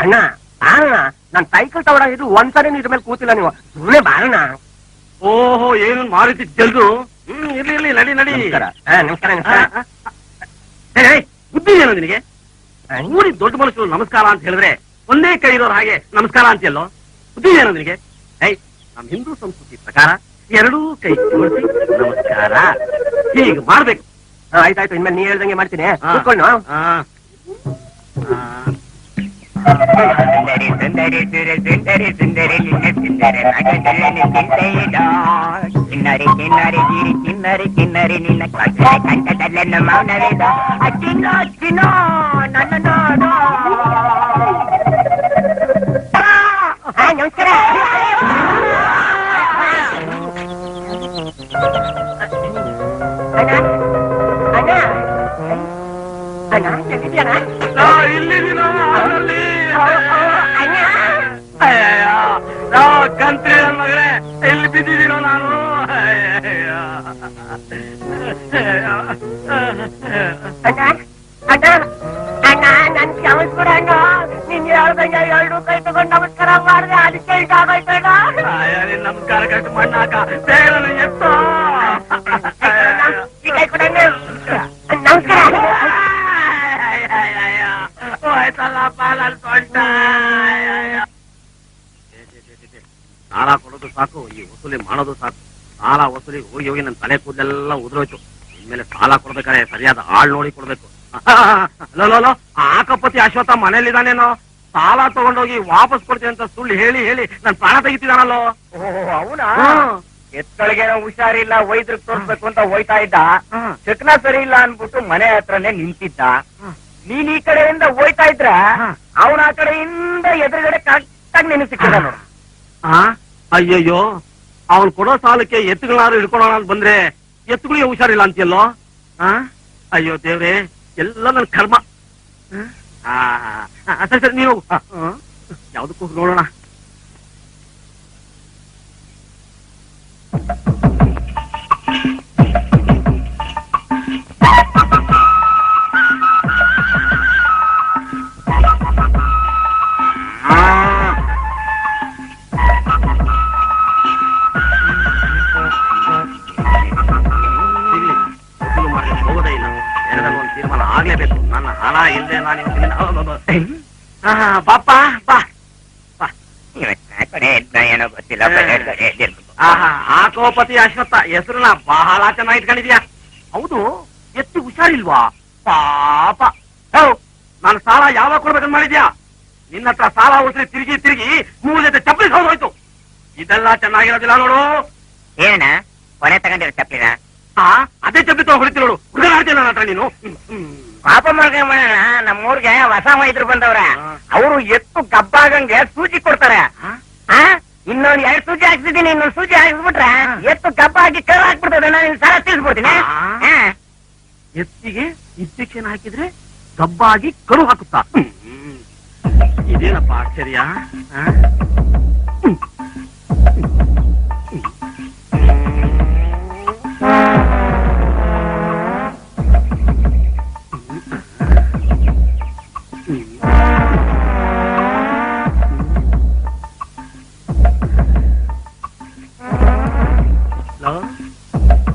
ಅಣ್ಣ ಬಾರೋಣ. ನಾನ್ ಸೈಕಲ್ ತಗೊಳ ಇದು ಒಂದ್ಸರಿ ಇದ್ರ ಮೇಲೆ ಕೂತಿಲ್ಲ, ನೀವು ಸುಮ್ಮನೆ ಬಾರೋಣ. ಓಹೋ, ಏನು ಮಾರುತಿ ಜಲ್ದು. ಇರ್ಲಿ ಇರ್ಲಿ, ನಡಿ ನಡಿ. ನಮಸ್ಕಾರ ನಮಸ್ಕಾರ. ಬುದ್ಧಿ ಏನು ನಿನಗೆ? ಊರಿ ದೊಡ್ಡ ಮನುಷ್ಯರು ನಮಸ್ಕಾರ ಅಂತ ಹೇಳಿದ್ರೆ ಒಂದೇ ಕೈ ಇರೋರು ಹಾಗೆ ನಮಸ್ಕಾರ ಅಂತೆಲ್ಲೋ. ಬುದ್ಧಿ ಏನು ನಿನಗೆ? ನಮ್ ಹಿಂದೂ ಸಂಸ್ಕೃತಿ ಪ್ರಕಾರ ಎರಡೂ ಕೈ ಜೋಡಿಸಿ ನಮಸ್ಕಾರ ಹೀಗೆ ಮಾಡ್ಬೇಕು. ಆಯ್ತಾಯ್ತು, ಇನ್ಮೇಲೆ ನೀ ಹೇಳ್ದಂಗೆ ಮಾಡ್ತೀನಿ. ಕೂತ್ಕೊಂಡು. ಸುಂದರಿ ಸುಂದರಿ ಸುಂದರಿ ಸುಂದರಿ ನಿನ್ನ ಸುಂದರ ನಗಗಳನ್ನು ಚಿಂತೆಯಿಡ ಕಿನ್ನರಿ ಕಿನ್ನರಿ ಗಿರಿ ಕಿನ್ನರಿ ಕಿನ್ನರಿ ನಿನ್ನ ಕಂಠದಲ್ಲೆನ್ನ ಮೌನವೇದ ಚಿನ್ನ ಚಿನ್ನ ನನ್ನ ನೋಡು. ನಮಸ್ಕಾರ. ಅಣ್ಣ ಅಣ್ಣ ಅಣ್ಣ ಎಲ್ಲಿದ್ಯಾನ? ಕಂತ್ರಿ ನನ್ ಮಗಳೇ, ಎಲ್ಲಿ ಬಿದ್ದಿದ್ದೀನೋ ನಾನು. ಅಣ್ಣ ಅಣ್ಣ ಅಣ್ಣ ನನ್ ಕ್ಷಮಿಸ್ಬಿಡ ಅಣ್ಣ. ನಿನ್ ಹೇಳ್ದಂಗೆ 2 ಕೈ ತಗೊಂಡು ನಮಸ್ಕಾರ ಮಾಡಿದೆ, ಅದಕ್ಕೆ ಇದಾಗೋಯ್ತಣ್ಣ. ನಮಸ್ಕಾರ ಕಟ್ಟು ಮಣ್ಣಾಕ ಬೇಡ ಎತ್ತ ಈ ಕೈ ಕೊಡಣ್ಣ. ನಮಸ್ಕಾರ. ಹೋಯ್ತಲ್ಲ ಪಾಲಲ್ ಸೊಂಟ. ಸಾಲ ಕೊಡೋದು ಸಾಕು, ಈ ವಸೂಲಿ ಮಾಡೋದು ಸಾಕು. ಸಾಲ ವಸೂಲಿ ಹೋಗಿ ಹೋಗಿ ನನ್ನ ತಲೆ ಕೂದಲೆಲ್ಲ ಉದುರೋಯ್ತು. ಇನ್ಮೇಲೆ ಸಾಲ ಕೊಡ್ಬೇಕಾದ್ರೆ ಸರಿಯಾದ ಆಳ್ ನೋಡಿ ಕೊಡ್ಬೇಕು. ಲೋ ಆಕಪತಿ ಅಶ್ವತ್ಥ ಮನೇಲಿದ್ದಾನೇನೋ. ಸಾಲ ತಗೊಂಡೋಗಿ ವಾಪಸ್ ಕೊಡ್ತೀನಿ ಅಂತ ಸುಳ್ಳು ಹೇಳಿ ಹೇಳಿ ನನ್ ಪ್ರಾಣ ತೆಗಿತಿದಾನಲ್ಲೋ. ಅವನಾ ಎತ್ತೊಳಗೆ ಹುಷಾರಿಲ್ಲ, ವೈದ್ಯರಿಗೆ ತೋರ್ಸ್ಬೇಕು ಅಂತ ಹೋಯ್ತಾ ಇದ್ದ. ಚಕ್ನ ಸರಿ ಇಲ್ಲ ಅನ್ಬಿಟ್ಟು ಮನೆ ಹತ್ರನೇ ನಿಂತಿದ್ದ. ನೀನ್ ಈ ಕಡೆಯಿಂದ ಹೋಯ್ತಾ ಇದ್ರ ಅವನ ಆ ಕಡೆಯಿಂದ ಎದುರುಗಡೆ ಕರೆಕ್ಟಾಗಿ ನೀನು ಸಿಕ್ಕಿದ ನೋಡು. ಅಯ್ಯಯ್ಯೋ, ಅವನ್ ಕೊಡೋ ಸಾಲಕ್ಕೆ ಎತ್ತುಗಳಾರು ಹಿಡ್ಕೊಳ್ಳೋಣ ಅಂತ ಬಂದ್ರೆ ಎತ್ತುಗಳಿಗೆ ಹುಷಾರಿಲ್ಲ ಅಂತೀಯಲ್ಲೋ. ಅಯ್ಯೋ ದೇವ್ರೆ, ಎಲ್ಲ ನನ್ ಕರ್ಮ. ಸರಿ ಸರಿ, ನೀವು ಯಾವ್ದಕ್ಕೂ ನೋಡೋಣ. ಹೋಗೋದೇ ಇಲ್ಲ, ಎರಡಲ್ಲಿ ಒಂದು ತೀರ್ಮಾನ ಆಗ್ಲೇಬೇಕು. ನನ್ನ ಹಣ ಇಲ್ಲದೆ ನಾನು ಪಾಪ ಬಾ ಏನೋ ಗೊತ್ತಿಲ್ಲ. ಆಕೋಪತಿ ಅಶ್ವತ್ಥ ಹೆಸರನ್ನ ಬಹಳ ಚೆನ್ನಾಗಿ ಇಟ್ಕೊಂಡಿದ್ಯಾ. ಹೌದು, ಎತ್ತಿ ಹುಷಾರಿಲ್ವಾ ಪಾಪ. ನಾನು ಸಾಲ ಯಾವಾಗ ಕೊಡ್ಬೇಕಂತ ಮಾಡಿದ್ಯಾ? ನಿನ್ನ ಹತ್ರ ಸಾಲ ಉಳಿಸಿ ತಿರುಗಿ ತಿರುಗಿ 3 ಜೊತೆ ಚಪ್ಪಲಿ ಹೋಯ್ತು. ಇದೆಲ್ಲ ಚೆನ್ನಾಗಿರೋದಿಲ್ಲ ನೋಡು. ಏನಣ್ಣ ಕೊನೆ ತಗೊಂಡಿರೋ ಚಪ್ಲಿನ? ಅದೇ ಚಪ್ಪಲಿ ತಗೊಂಡು ಹೊಡಿತೀವಿ ನೋಡು. ಹುಡುಗಾಡ್ತೀಯ ನನ್ನ ಹತ್ರ ನೀನು. ಪಾಪ ಮಾಡ್ಕೊಂಡ ನಮ್ಮೂರ್ಗೆ ಹೊಸ ವೈದ್ಯರು ಬಂದವ್ರ. ಅವರು ಎತ್ತು ಗಬ್ಬಾಗಂಗೆ ಸೂಜಿ ಕೊಡ್ತಾರೆ. ಇನ್ನೊಂದು 2 ಸೂಜಿ ಹಾಕ್ಸಿದೀನಿ, ಇನ್ನೊಂದು ಸೂಜಿ ಹಾಕ್ಸ್ಬಿಟ್ರೆ ಎತ್ತು ಗಬ್ಬಾಗಿ ಕರು ಹಾಕ್ಬಿಡ್ತದೆ. ನಾನು ಸಾಲ ತಿಳಿಸ್ಬಿಡ್ತೀನಿ. ಎತ್ತಿಗೆ ಇಂಜೆಕ್ಷನ್ ಹಾಕಿದ್ರೆ ಗಬ್ಬಾಗಿ ಕರು ಹಾಕುತ್ತಾ? ಇದೇನಪ್ಪ ಆಶ್ಚರ್ಯ.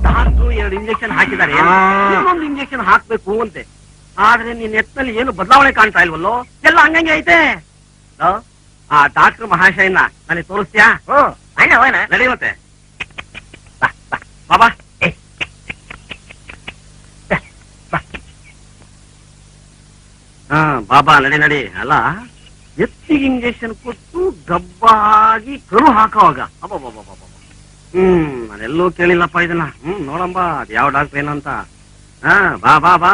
ಡಾಕ್ಟ್ರು 2 ಇಂಜೆಕ್ಷನ್ ಹಾಕಿದ್ದಾರೆ, ಇನ್ನೊಂದು ಇಂಜೆಕ್ಷನ್ ಹಾಕ್ಬೇಕು ಅಂತೆ. ಆದ್ರೆ ನಿನ್ನ ಎತ್ತಲ್ಲಿ ಏನು ಬದಲಾವಣೆ ಕಾಣ್ತಾ ಇಲ್ವಲ್ಲೋ, ಎಲ್ಲ ಹಂಗಂಗೆ ಐತೆ. ಆ ಡಾಕ್ಟರ್ ಮಹಾಶಯನ ನನಗೆ ತೋರಿಸ್ತೀಯಾ? ಅಣ್ಣ ಹೋಣ ನಡಿ ಮತ್ತೆ. ಬಾಬಾ ಬಾಬಾ ನಡಿ ನಡಿ. ಅಲ್ಲ, ಎತ್ತಿಗೆ ಇಂಜೆಕ್ಷನ್ ಕೊಟ್ಟು ಗಬ್ಬಾಗಿ ಕರು ಹಾಕೋವಾಗ ನಾನೆಲ್ಲೂ ಕೇಳಿಲ್ಲಪ್ಪ ಇದನ್ನ. ನೋಡಂಬ ಅದ್ ಯಾವ ಡಾಕ್ಟರ್ ಏನಂತ. ಬಾ ಬಾ ಬಾ.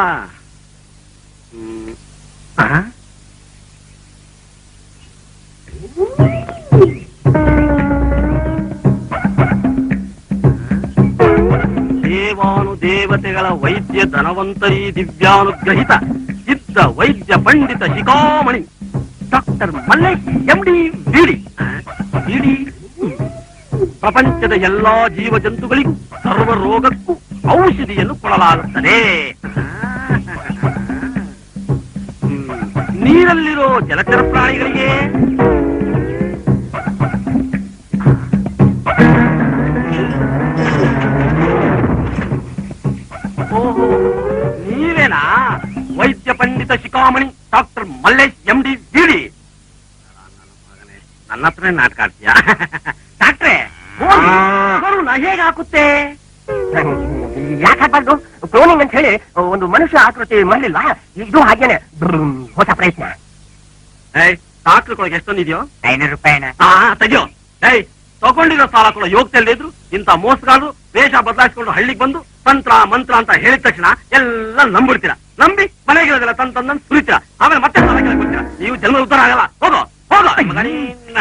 ದೇವಾನು ದೇವತೆಗಳ ವೈದ್ಯ ಧನವಂತರಿ ದಿವ್ಯಾನುಗ್ರಹಿತ ಸಿದ್ಧ ವೈದ್ಯ ಪಂಡಿತ ಶಿಖಾಮಣಿ ಡಾಕ್ಟರ್ ಮಲ್ಲೇಶ್ MD ಬಿಡಿ. ಪ್ರಪಂಚದ ಎಲ್ಲಾ ಜೀವ ಜಂತುಗಳಿಗೂ ಸರ್ವ ರೋಗಕ್ಕೂ ಔಷಧಿಯನ್ನು ಕೊಡಲಾಗುತ್ತದೆ. ನೀರಲ್ಲಿರೋ ಜಲಚರ ಪ್ರಾಣಿಗಳಿಗೆ, ಓಹೋ ನೀವೇನಾ ವೈದ್ಯ ಪಂಡಿತ ಶಿಖಾಮಣಿ ಡಾಕ್ಟರ್ ಮಲ್ಲೇಶ್ MD ಬಿಡಿ. ನನ್ನ ಹತ್ರನೇ ನಾಟಕ ಆಡ್ತೀಯಾ? ಡಾಕ್ಟ್ರೇ, ನಾ ಹೇಗೆ ಹಾಕುತ್ತೆ? ಯಾಕೆ ಆಗ್ಬಾರ್ದು? ಕ್ಲೋನಿಂಗ್ ಅಂತ ಹೇಳಿ ಒಂದು ಮನುಷ್ಯ ಆಕೃತಿ ಮಾಡಲಿಲ್ಲ, ಇದು ಹಾಗೇನೆ ಹೊಸ ಪ್ರಯತ್ನ. ಡಾಕ್ಟರ್ಗಳಿಗೆ ಎಷ್ಟೊಂದಿದೆಯೋ? 500 ರೂಪಾಯಿ. ತೆಗಿಯೋ. ತಗೊಂಡಿರೋ ಸಾಲ ಕೂಡ ಯೋಗ್ತಲ್ಲೇ ಇದ್ರು ಇಂತ ಮೋಸಗಾರರು ವೇಷ ಬದಲಾಯಿಸಿಕೊಂಡು ಹಳ್ಳಿಗೆ ಬಂದು ತಂತ್ರ ಮಂತ್ರ ಅಂತ ಹೇಳಿದ ತಕ್ಷಣ ಎಲ್ಲ ನಂಬಿಡ್ತೀರಾ. ನಂಬಿ ಮನೆಗಿರೋದಿಲ್ಲ ತಂದು ಸುರಿತೀರಾ. ಆಮೇಲೆ ಮತ್ತೆ ಸಾಲ ಕೇಳ್ಕೊಡ್ತೀರಾ. ನೀವು ಜನ್ಮ ಉದ್ಧಾರ ಆಗಲ್ಲ. ಹೋಗೋ ಹೋಗೋ ಮಗನಿನ್ನ.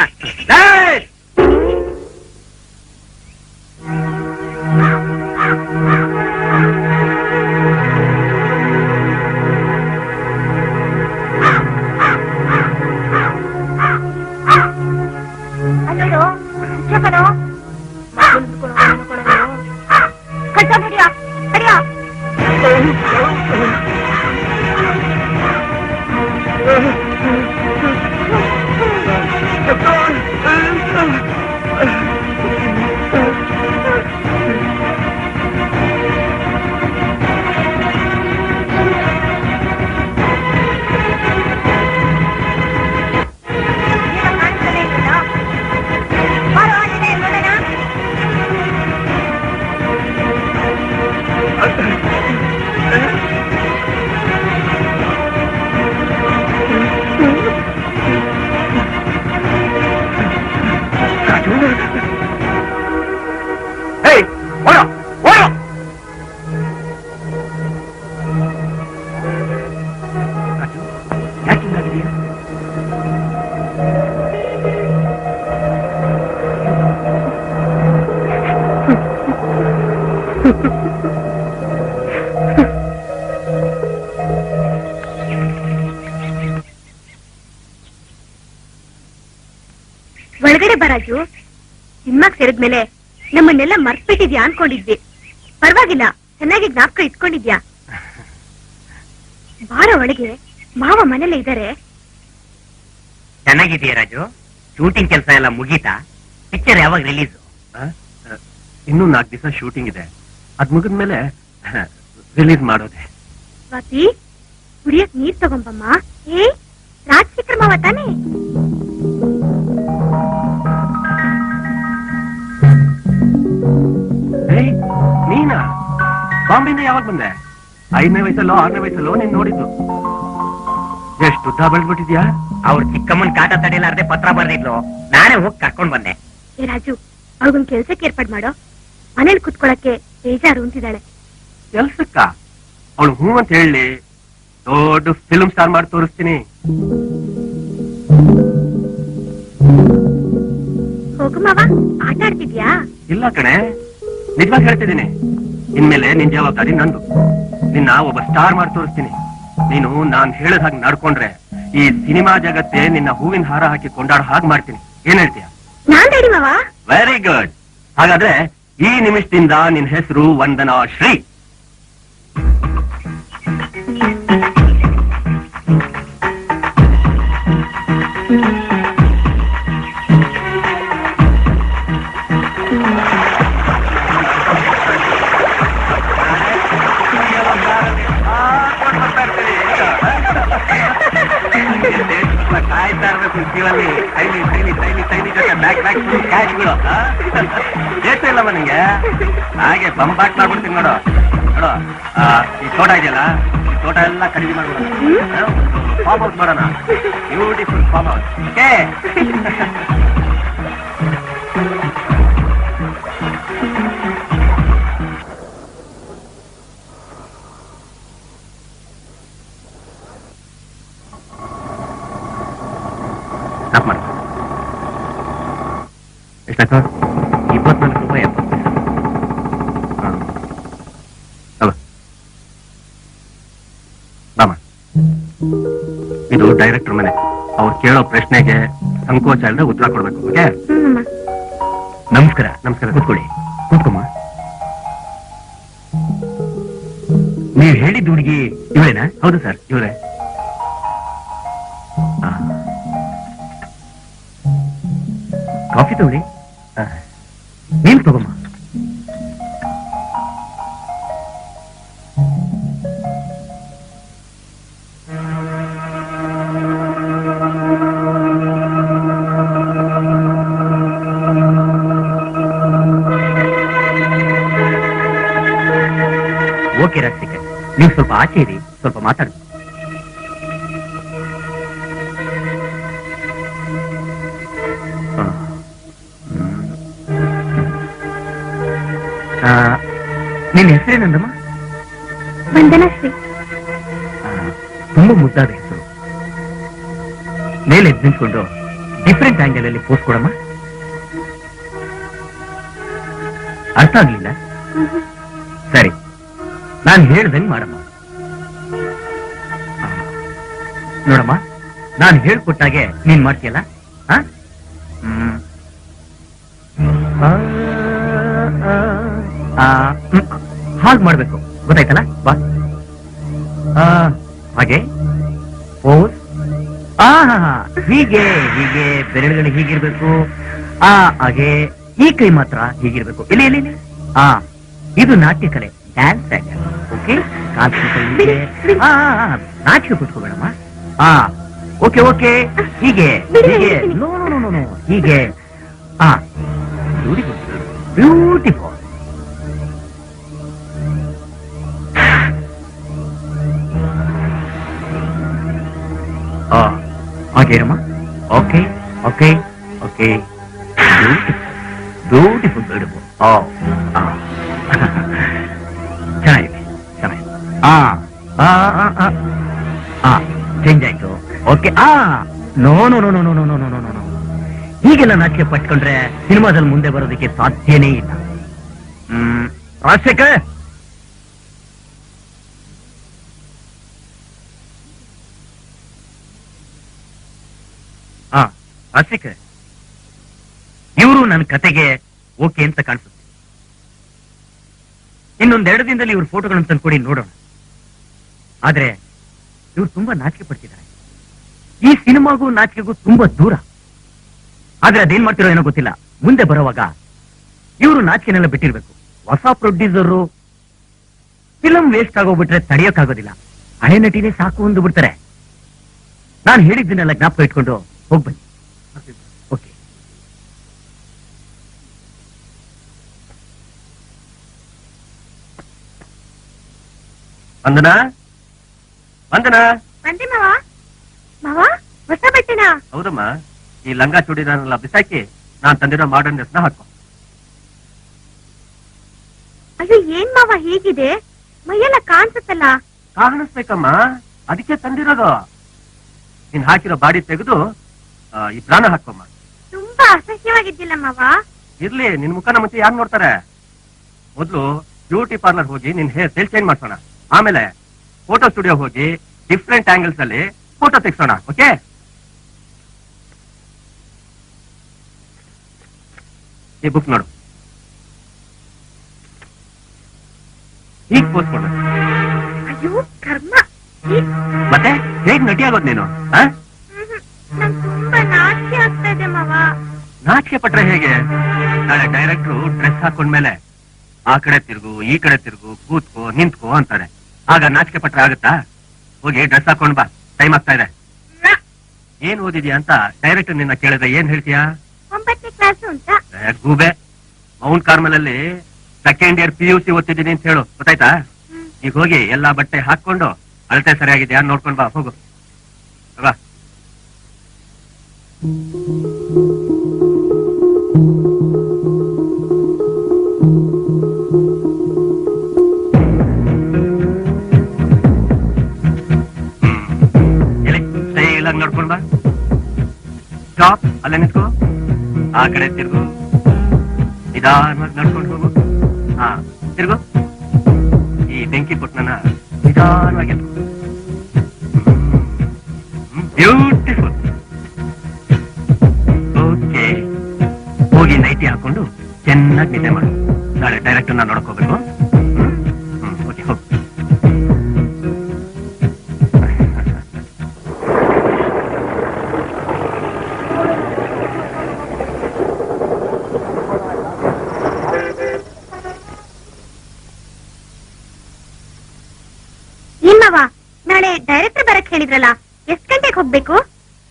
ಒಳಗಡೆ ಬರಾಜು. ಸಿನಿಮಾಗ್ ಸೇರಿದ್ಮೇಲೆ ನಮ್ಮನ್ನೆಲ್ಲ ಮರ್ತ್ಬಿಟ್ಟಿದ್ಯಾ ಅನ್ಕೊಂಡಿದ್ವಿ. ಪರವಾಗಿಲ್ಲ, ಚೆನ್ನಾಗಿ ಜ್ಞಾಪಕ ಇಟ್ಕೊಂಡಿದ್ಯಾ. ಬಾರ ಒಳಗೆ, ಮಾವ ಮನೇಲೆ ಇದ್ದಾರೆ. ಚೆನ್ನಾಗಿದೆಯಾ ರಾಜು? ಶೂಟಿಂಗ್ ಕೆಲಸ ಎಲ್ಲ ಮುಗೀತಾ? ಪಿಕ್ಚರ್ ಯಾವಾಗ ರಿಲೀಸ್? ಇನ್ನೂ 4 ದಿವಸ ಶೂಟಿಂಗ್ ಇದೆ. ಅದ್ ಮುಗಿದ್ಮೇಲೆ ರಿಲೀಸ್ ಮಾಡೋದೆ. ಸ್ವಾತಿ, ಕುಡಿಯಕ್ ನೀರ್ ತಗೊಂಬಮ್ಮ. ರಾಜಶೇಖರ್ ಮಾವ ತಾನೇ? ನೀನಾ? ಬಾಂಬೆಯಿಂದ ಯಾವಾಗ ಬಂದೆ? 5ನೇ ವಯಸ್ಸಲ್ಲೋ 6ನೇ ವಯಸ್ಸಲ್ಲೋ ನೀನ್ ನೋಡಿದ್ದು. ಎಷ್ಟು ಉದ್ದ ಬೆಳೆದ್ಬಿಟ್ಟಿದ್ಯಾ? ಅವ್ರ ಚಿಕ್ಕಮ್ಮನ್ ಕಾಟ ತಡೆಯಲಾರ್ದೆ ಪತ್ರ ಬರ್ದಿದ್ಲು, ನಾನೇ ಹೋಗಿ ಕರ್ಕೊಂಡ್ ಬಂದೆ. ರಾಜು, ಅವ್ರಿಗೊಂದ್ ಕೆಲ್ಸಕ್ಕೆ ಏರ್ಪಾಡ್ ಮಾಡೋ. ಮನೇಲಿ ಕುತ್ಕೊಳಕ್ಕೆ ಬೇಜಾರು ಅಂತಿದ್ದಾಳೆ. ಕೆಲ್ಸಕ್ಕ? ಅವಳು ಹೂ ಅಂತ ಹೇಳಿ ದೊಡ್ಡ ಫಿಲ್ಮ್ ಸ್ಟಾರ್ ಮಾಡಿ ತೋರಿಸ್ತೀನಿ. ಹೋಗು ಮಾವ, ಆಟ ಆಡ್ತಿದ್ಯಾ? ಇಲ್ಲ ಕಣೆ, ನಿಜವಾಗಿ ಹೇಳ್ತಿದ್ದೀನಿ. ಇನ್ಮೇಲೆ ನಿನ್ ಜವಾಬ್ದಾರಿ ನಂದು. ನಿನ್ನ ಒಬ್ಬ ಸ್ಟಾರ್ ಮಾಡಿ ತೋರಿಸ್ತೀನಿ. ನೀನು ನಾನ್ ಹೇಳದ ಹಾಗೆ ನಡ್ಕೊಂಡ್ರೆ ಈ ಸಿನಿಮಾ ಜಗತ್ತೇ ನಿನ್ನ ಹೂವಿನ ಹಾರ ಹಾಕಿ ಕೊಂಡಾಡೋ ಹಾಗೆ ಮಾಡ್ತೀನಿ. ಏನ್ ಹೇಳ್ತೀಯ? ನಾನ್ ರೆಡಿ ಮಾವ. Very good. ಹಾಗಾದ್ರೆ ಈ ನಿಮಿಷದಿಂದ ನಿನ್ ಹೆಸರು ವಂದನಾ ಶ್ರೀ. ಕಾಯ್ತಾ ಇರ್ಬೇಕು ಜೀವಲ್ಲಿ. ಎಷ್ಟು ಇಲ್ಲಮ್ಮ ನಿಂಗೆ? ಹಾಗೆ ಬಂಬಾಟ್ ಮಾಡ್ಬಿಡ್ತೀನಿ ನೋಡು. ನೋಡು, ಈ ತೋಟ ಇದೆಯಲ್ಲ, ಈ ತೋಟ ಎಲ್ಲ ಖರೀದಿ ಮಾಡ್ಬಿಡೋಣ. ಫಾರ್ಮ್ ಹೌಸ್ ಮಾಡೋಣ. Beautiful farm house. ಓಕೆ? ಎಷ್ಟಾಯ್ತು? 24 ರೂಪಾಯಿ 70 ಪೈಸೆ. ಬಾಮ, ಇದು ಡೈರೆಕ್ಟರ್ ಮನೆ. ಅವ್ರು ಕೇಳೋ ಪ್ರಶ್ನೆಗೆ ಸಂಕೋಚ ಇಲ್ಲದೆ ಉತ್ತರ ಕೊಡ್ಬೇಕು. ಓಕೆ? ನಮಸ್ಕಾರ. ನಮಸ್ಕಾರ. ಕೂತ್ಕೊಳ್ಳಿ. ಕೂತ್ಕೊಮ್ಮ. ನೀವು ಹೇಳಿದ ಹುಡುಗಿ ಇವಳೇನಾ? ಹೌದು ಸರ್, ಇವರೇ. ಕಾಫಿ ತಗೊಳ್ಳಿ. ನೀನ್ ತಗೊಮ್ಮ. ಓಕೆ ರಾಜಶೇಖರ್, ನೀವು ಸ್ವಲ್ಪ ಆಚೆ ಇರಿ, ಸ್ವಲ್ಪ ಮಾತಾಡಿ. ನಿನ್ನ ಹೆಸರೇನಂದಮ್ಮ? ವಂದನಾಶ್ರೀ. ತುಂಬಾ ಮುದ್ದಾದ ಹೆಸರು. ಮೇಲೆ ಎದ್ದು ನಿಂತ್ಕೊಂಡು ಡಿಫ್ರೆಂಟ್ ಆಂಗಲ್ ಅಲ್ಲಿ ಪೋಸ್ಟ್ ಕೊಡಮ್ಮ. ಅರ್ಥ ಆಗ್ಲಿಲ್ಲ? ಸರಿ, ನಾನು ಹೇಳ್ದಂಗೆ ಮಾಡಮ್ಮ. ನೋಡಮ್ಮ, ನಾನು ಹೇಳ್ಕೊಟ್ಟಾಗೆ ನೀನ್ ಮಾಡ್ತೀಯಲ್ಲ? ಹಾಗೆ ಮಾಡ್ಬೇಕು, ಗೊತ್ತಾಯ್ತಲ್ಲ? ಬಾ. ಹಾಗೆ ಪೋಸ್. ಹೀಗೆ ಹೀಗೆ ಬೆರಳುಗಳು ಹೀಗಿರ್ಬೇಕು. ಹಾಗೆ ಈ ಕೈ ಮಾತ್ರ ಹೀಗಿರ್ಬೇಕು. ಇಲ್ಲಿ ಇಲ್ಲಿ ಇಲ್ಲಿ. ಇದು ನಾಟ್ಯ ಕಲೆ, ಡ್ಯಾನ್ಸ್ ಆಂಗಲ್. ಓಕೆ, ನಾಟ್ಯ ಕೂತ್ಕೋಬೇಡಮ್ಮ. ಓಕೆ ಓಕೆ, ಹೀಗೆ ಹೀಗೆ. ನೋ ನೋ ನೋ ನೋ, ಹೀಗೆ. Beautiful beautiful. ಹಾಗೆ ಇರಮ್ಮ. Okay okay okay, beautiful beautiful. ಚೆನ್ನಾಗಿದೆ ಚೆನ್ನಾಗಿದೆ. ಚೇಂಜ್ ಆಯ್ತು. Okay. No no no no no no no no no. ಹೀಗೆಲ್ಲ ನಾಟ್ಯ ಪಟ್ಕೊಂಡ್ರೆ ಸಿನಿಮಾದಲ್ಲಿ ಮುಂದೆ ಬರೋದಕ್ಕೆ ಸಾಧ್ಯನೇ ಇಲ್ಲ. ರಾಜಶೇಖರ್, ರಾಜಶೇಖರ್, ಇವರು ನನ್ನ ಕತೆಗೆ ಓಕೆ ಅಂತ ಕಾಣಿಸುತ್ತೆ. ಇನ್ನೊಂದೆರಡು ದಿನದಲ್ಲಿ ಇವ್ರ ಫೋಟೋಗಳನ್ನು ತಂದ್ಕೊಡಿ, ನೋಡೋಣ. ಆದ್ರೆ ಇವ್ರು ತುಂಬಾ ನಾಚಿಕೆ ಪಡ್ತಿದ್ದಾರೆ. ಈ ಸಿನಿಮಾಗೂ ನಾಚಿಕೆಗೂ ತುಂಬಾ ದೂರ. ಆದ್ರೆ ಅದೇನ್ ಮಾಡ್ತಿರೋ ಏನೋ ಗೊತ್ತಿಲ್ಲ. ಮುಂದೆ ಬರೋವಾಗ ಇವರು ನಾಚಿಕೆನೆಲ್ಲ ಬಿಟ್ಟಿರ್ಬೇಕು. ಹೊಸ ಪ್ರೊಡ್ಯೂಸರು ಫಿಲಂ ವೇಸ್ಟ್ ಆಗೋಗ್ಬಿಟ್ರೆ ತಡೆಯೋಕ್ಕಾಗೋದಿಲ್ಲ. ಹಳೆ ನಟಿನೇ ಸಾಕು ಅಂದು ಬಿಡ್ತಾರೆ. ನಾನು ಹೇಳಿದ್ದನ್ನೆಲ್ಲ ಜ್ಞಾಪಕ ಇಟ್ಕೊಂಡು ಹೋಗ್ಬನ್ನಿ. ಓಕೆ. ವಂದನಾ, ವಂದನಾ. ಬಂದೆ ಮಾವ. ಮಾವ, ಹೊಸ ಬಟ್ಟೆನಾ? ಹೌದಮ್ಮ, ಈ ಲಂಗ ಚೂಡಿದಾರನೆಲ್ಲ ಬಿಸಾಕಿ ನಾನ್ ತಂದಿರೋ ಮಾಡರ್ನ್ ಡ್ರೆಸ್ನ ಹಾಕೋ. ಅಯ್ಯೋ, ಏನ್ ಮಾವ ಹೀಗಿದೆ? ಮೈಯೆಲ್ಲ ಕಾಣಿಸುತ್ತಲ್ಲ. ಕಾಣಿಸ್ಬೇಕಮ್ಮ, ಅದಕ್ಕೆ ತಂದಿರೋದು. ನೀನ್ ಹಾಕಿರೋ ಬಾಡಿ ತೆಗೆದು ಈ ಪ್ರಾಣ ಹಾಕೋಮ್ಮ. ತುಂಬಾ ಅಸಹ್ಯವಾಗಿದ್ದಿಲ್ಲ ಮಾವ. ಇರ್ಲಿ, ನಿನ್ ಮುಖನ ಮುಂಚೆ ಯಾರು ನೋಡ್ತಾರೆ? ಮೊದ್ಲು ಬ್ಯೂಟಿ ಪಾರ್ಲರ್ ಹೋಗಿ ನಿನ್ ಹೇರ್ ಸ್ಟೈಲ್ ಚೇಂಜ್ ಮಾಡ್ಸೋಣ. ಆಮೇಲೆ ಫೋಟೋ ಸ್ಟುಡಿಯೋ ಹೋಗಿ ಡಿಫ್ರೆಂಟ್ ಆಂಗಲ್ಸ್ ಅಲ್ಲಿ ಫೋಟೋ ತೆಗ್ಸೋಣ. ಓಕೆ? ಈ ಬುಕ್ ನೋಡು, ಹೀಗ್ ಪೋಸ್ಟ್ ಕೊಡು. ಅಯ್ಯೋ ಕರ್ಮ. ಮತ್ತೆ ಹೇಗ್ ನಟಿ ಆಗೋದ್ ನೀನು? ನಂಗ್ ತುಂಬಾ ನಾಚಿಕೆ ಆಗ್ತಾ ಇದೆ ಮಾವ. ನಾಚಿಕೆ ಪಟ್ರೆ ಹೇಗೆ? ನಾಳೆ ಡೈರೆಕ್ಟ್ರು ಡ್ರೆಸ್ ಹಾಕೊಂಡ್ಮೇಲೆ ಆ ಕಡೆ ತಿರುಗು, ಈ ಕಡೆ ತಿರುಗು, ಕೂತ್ಕೋ, ನಿಂತ್ಕೋ ಅಂತಾರೆ. ಆಗ ನಾಚಿಕೆ ಪಟ್ರೆ ಆಗುತ್ತಾ? ಹೋಗಿ ಡ್ರೆಸ್ ಹಾಕೊಂಡ್ ಬಾ, ಟೈಮ್ ಆಗ್ತಾ ಇದೆ. ಏನ್ ಓದಿದ್ಯಾ ಅಂತ ಡೈರೆಕ್ಟರ್ ನಿನ್ನ ಕೇಳಿದ್ರೆ ಏನ್ ಹೇಳ್ತೀಯಾ? 9ನೇ ಕ್ಲಾಸು ಅಂತ. ಗೂಬೆ, ಮೌಂಟ್ ಕಾರ್ಮಲ್ ಅಲ್ಲಿ ಸೆಕೆಂಡ್ ಇಯರ್ PUC ಓದ್ತಿದ್ದೀನಿ ಅಂತ ಹೇಳು, ಗೊತ್ತಾಯ್ತಾ? ಈಗ ಹೋಗಿ ಎಲ್ಲಾ ಬಟ್ಟೆ ಹಾಕೊಂಡು ಅಳತೆ ಸರಿಯಾಗಿದ್ಯಾ ನೋಡ್ಕೊಂಡ್ ಬಾ, ಹೋಗು ಬಾ. ಸ್ಟೈಲಾಗಿ ನೋಡ್ಕೊಂಡ್ ಬಾ. ಸ್ಟಾಪ್, ಅಲ್ಲೇ ನಿಂತ್ಕೋ. ಆ ಕಡೆ ತಿರುಗು, ನಿಧಾನವಾಗಿ ನಡ್ಕೊಂಡು ಹೋಗು. ತಿರುಗು. ಈ ಬೆಂಕಿ ಪುಟ್ನನ್ನ ನಿಧಾನವಾಗಿ ಬ್ಯೂಟಿಫುಲ್. ಓಕೆ, ಹೋಗಿ ನೈಟಿ ಹಾಕೊಂಡು ಚೆನ್ನಾಗಿ ನಿದ್ದೆ ಮಾಡು. ನಾಳೆ ಡೈರೆಕ್ಟರ್ ನಾನು ನೋಡ್ಕೋಬೇಕು. ಓಕೆ, ಹೋಗು. ನಾಳೆ ಡೈರೆಕ್ಟರ್ ಬರಕ್ ಹೇಳಿದ್ರಲ್ಲ, ಎಷ್ಟ್ ಗಂಟೆಗೆ ಹೋಗ್ಬೇಕು?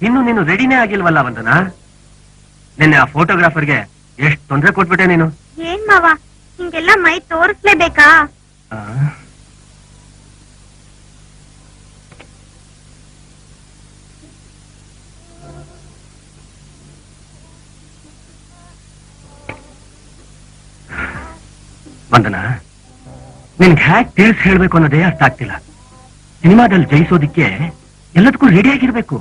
ಇನ್ನು ನೀನು ರೆಡಿನೇ ಆಗಿಲ್ವಲ್ಲ ವಂದನಾ. ನಿನ್ನೆ ಆ ಫೋಟೋಗ್ರಾಫರ್ಗೆ ಎಷ್ಟು ತೊಂದರೆ ಕೊಟ್ಬಿಟ್ಟೆ ನೀನು. ಏನ್ ಮಾವ, ಹಿಂಗೆಲ್ಲ ಮೈ ತೋರಿಸ್ಲೇಬೇಕಾ? ವಂದನಾ, ನಿನ್ಗೆ ಹ್ಯಾಕ್ ತಿಳಿಸಿ ಹೇಳ್ಬೇಕು ಅನ್ನೋದೇ ಅರ್ಥ ಆಗ್ತಿಲ್ಲ. ಸಿನಿಮಾದಲ್ಲಿ ಜಯಿಸೋದಿಕ್ಕೆ ಎಲ್ಲದಕ್ಕೂ ರೆಡಿ ಆಗಿರ್ಬೇಕು.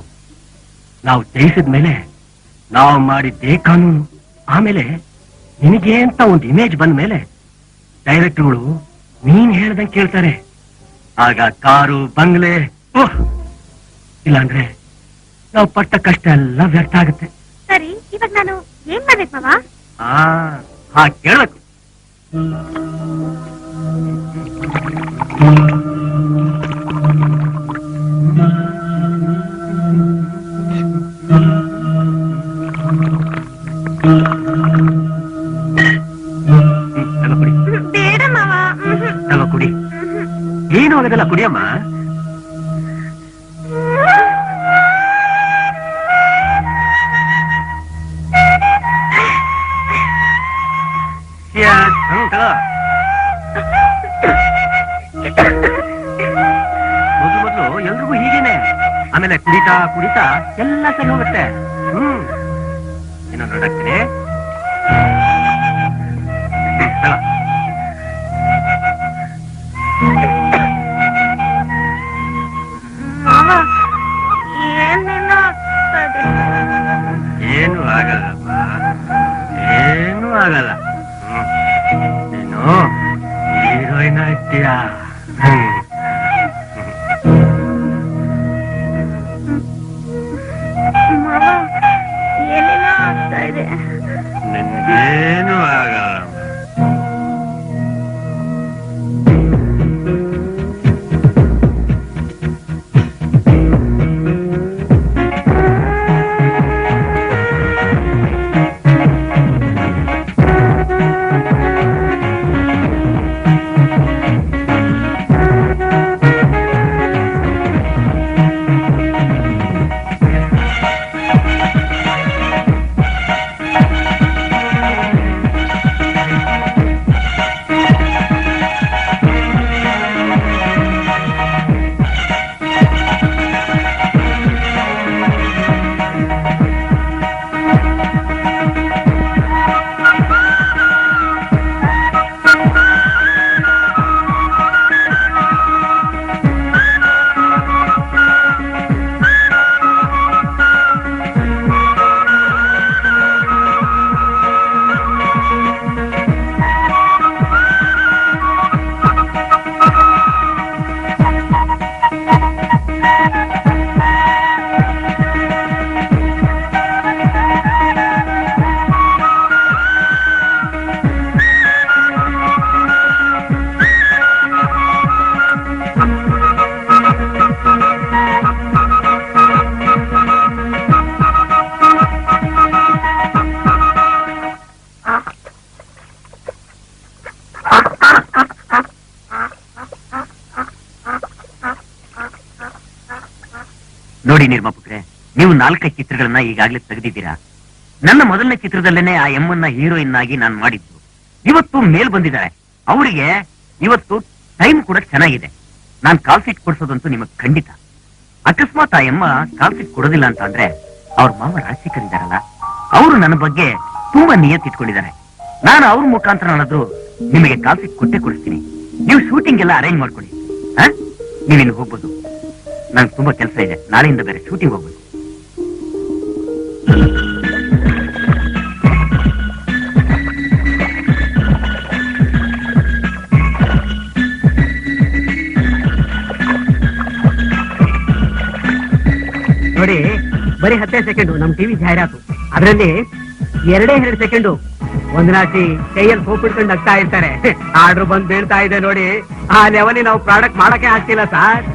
ನಾವು ಜಯಿಸಿದ ಮೇಲೆ ನಾವು ಮಾಡಿದ್ದೇ ಕಾನೂನು. ಆಮೇಲೆ ನಿನಗೆ ಅಂತ ಒಂದು ಇಮೇಜ್ ಬಂದ ಮೇಲೆ ಡೈರೆಕ್ಟರ್ಗಳು ನೀನ್ ಹೇಳ್ದಂಗೆ ಕೇಳ್ತಾರೆ. ಆಗ ಕಾರು ಬಂಗ್ಲೆ ಓಹ್, ಇಲ್ಲಾಂದ್ರೆ ನಾವು ಪಟ್ಟ ಕಷ್ಟ ಎಲ್ಲ ವ್ಯರ್ಥ ಆಗುತ್ತೆ. ಸರಿ, ಇವಾಗ ನಾನು ಏನ್ ಮಾಡ್ಬೇಕು ಮಾವ? ಹಾ ಕೇಳ್ಬೇಕು. ಬೇಡ ಮಾವ. ತಗೋ ಕುಡಿ. ಏನು ಆಗೋದಲ್ಲ, ಕುಡಿಯಮ್ಮ. ಮೊದಲು ಎಲ್ರಿಗೂ ಹೀಗೇನೆ, ಆಮೇಲೆ ಕುಡಿತಾ ಕುಡಿತಾ ಎಲ್ಲ ಸರಿ ಹೋಗುತ್ತೆ. ಏನೋ ನೋಡಾಕ್ತೀನಿ. ಏನು ಆಗಲ್ಲಮ್ಮ, ಏನು ಆಗಲ್ಲ. ನೀನು ಹೀರೋಯಿನ್ ಆಗ್ತೀಯಾ? ನಿನ್ಗೇನು ಆಗಲ್ಲ. ನೋಡಿ ನಿರ್ಮಾಪಕರೇ, ನೀವು 4 ಚಿತ್ರಗಳನ್ನ ಈಗಾಗಲೇ ತೆಗೆದಿದ್ದೀರಾ. ನನ್ನ ಮೊದಲನೇ ಚಿತ್ರದಲ್ಲೇನೆ ಆ ಎಮ್ಮನ್ನ ಹೀರೋಯಿನ್ ಆಗಿ ನಾನು ಮಾಡಿದ್ದು. ಇವತ್ತು ಮೇಲ್ ಬಂದಿದ್ದಾರೆ. ಅವರಿಗೆ ಇವತ್ತು ಟೈಮ್ ಕೂಡ ಚೆನ್ನಾಗಿದೆ. ನಾನು ಕಾಲ್ ಶೀಟ್ ಕೊಡ್ಸೋದಂತೂ ನಿಮಗ್ ಖಂಡಿತ. ಅಕಸ್ಮಾತ್ ಆ ಎಮ್ಮ ಕಾಲ್ ಶೀಟ್ ಕೊಡೋದಿಲ್ಲ ಅಂತ ಅಂದ್ರೆ ಅವ್ರ ಮಾವ ರಾಜಶೇಖರ್ ಇದ್ದಾರಲ್ಲ, ಅವರು ನನ್ನ ಬಗ್ಗೆ ತುಂಬಾ ನಿಯತ್ತಿಟ್ಕೊಂಡಿದ್ದಾರೆ. ನಾನು ಅವ್ರ ಮುಖಾಂತರ ಅನ್ನೋದು ನಿಮಗೆ ಕಾಲ್ ಶೀಟ್ ಕೊಟ್ಟೆ ಕೊಡಿಸ್ತೀನಿ. ನೀವು ಶೂಟಿಂಗ್ ಎಲ್ಲ ಅರೇಂಜ್ ಮಾಡ್ಕೊಳ್ಳಿ. ನೀವಿನ್ನು ಹೋಗ್ಬೋದು. ನಂಗೆ ತುಂಬಾ ಕೆಲಸ ಇದೆ. ನಾಳೆಯಿಂದ ಬೇರೆ ಶೂಟಿಂಗ್ ಹೋಗ್ಬೇಕು. ನೋಡಿ, ಬರೀ 10 ಸೆಕೆಂಡು ನಮ್ ಟಿವಿ ಜಾಹೀರಾತು. ಅದರಲ್ಲಿ 2 ಸೆಕೆಂಡು ಒಂದನಾಟಿ ಕೈಯಲ್ಲಿ ಸೋಪ್ ಹಿಡ್ಕೊಂಡು ಆಗ್ತಾ ಇರ್ತಾರೆ. ಆರ್ಡರ್ ಬಂದ್ ಬೀಳ್ತಾ ಇದೆ ನೋಡಿ. ಆ ಲೆವೆಲಿ ನಾವು ಪ್ರಾಡಕ್ಟ್ ಮಾಡಕ್ಕೆ ಆಗ್ತಿಲ್ಲ ಸರ್.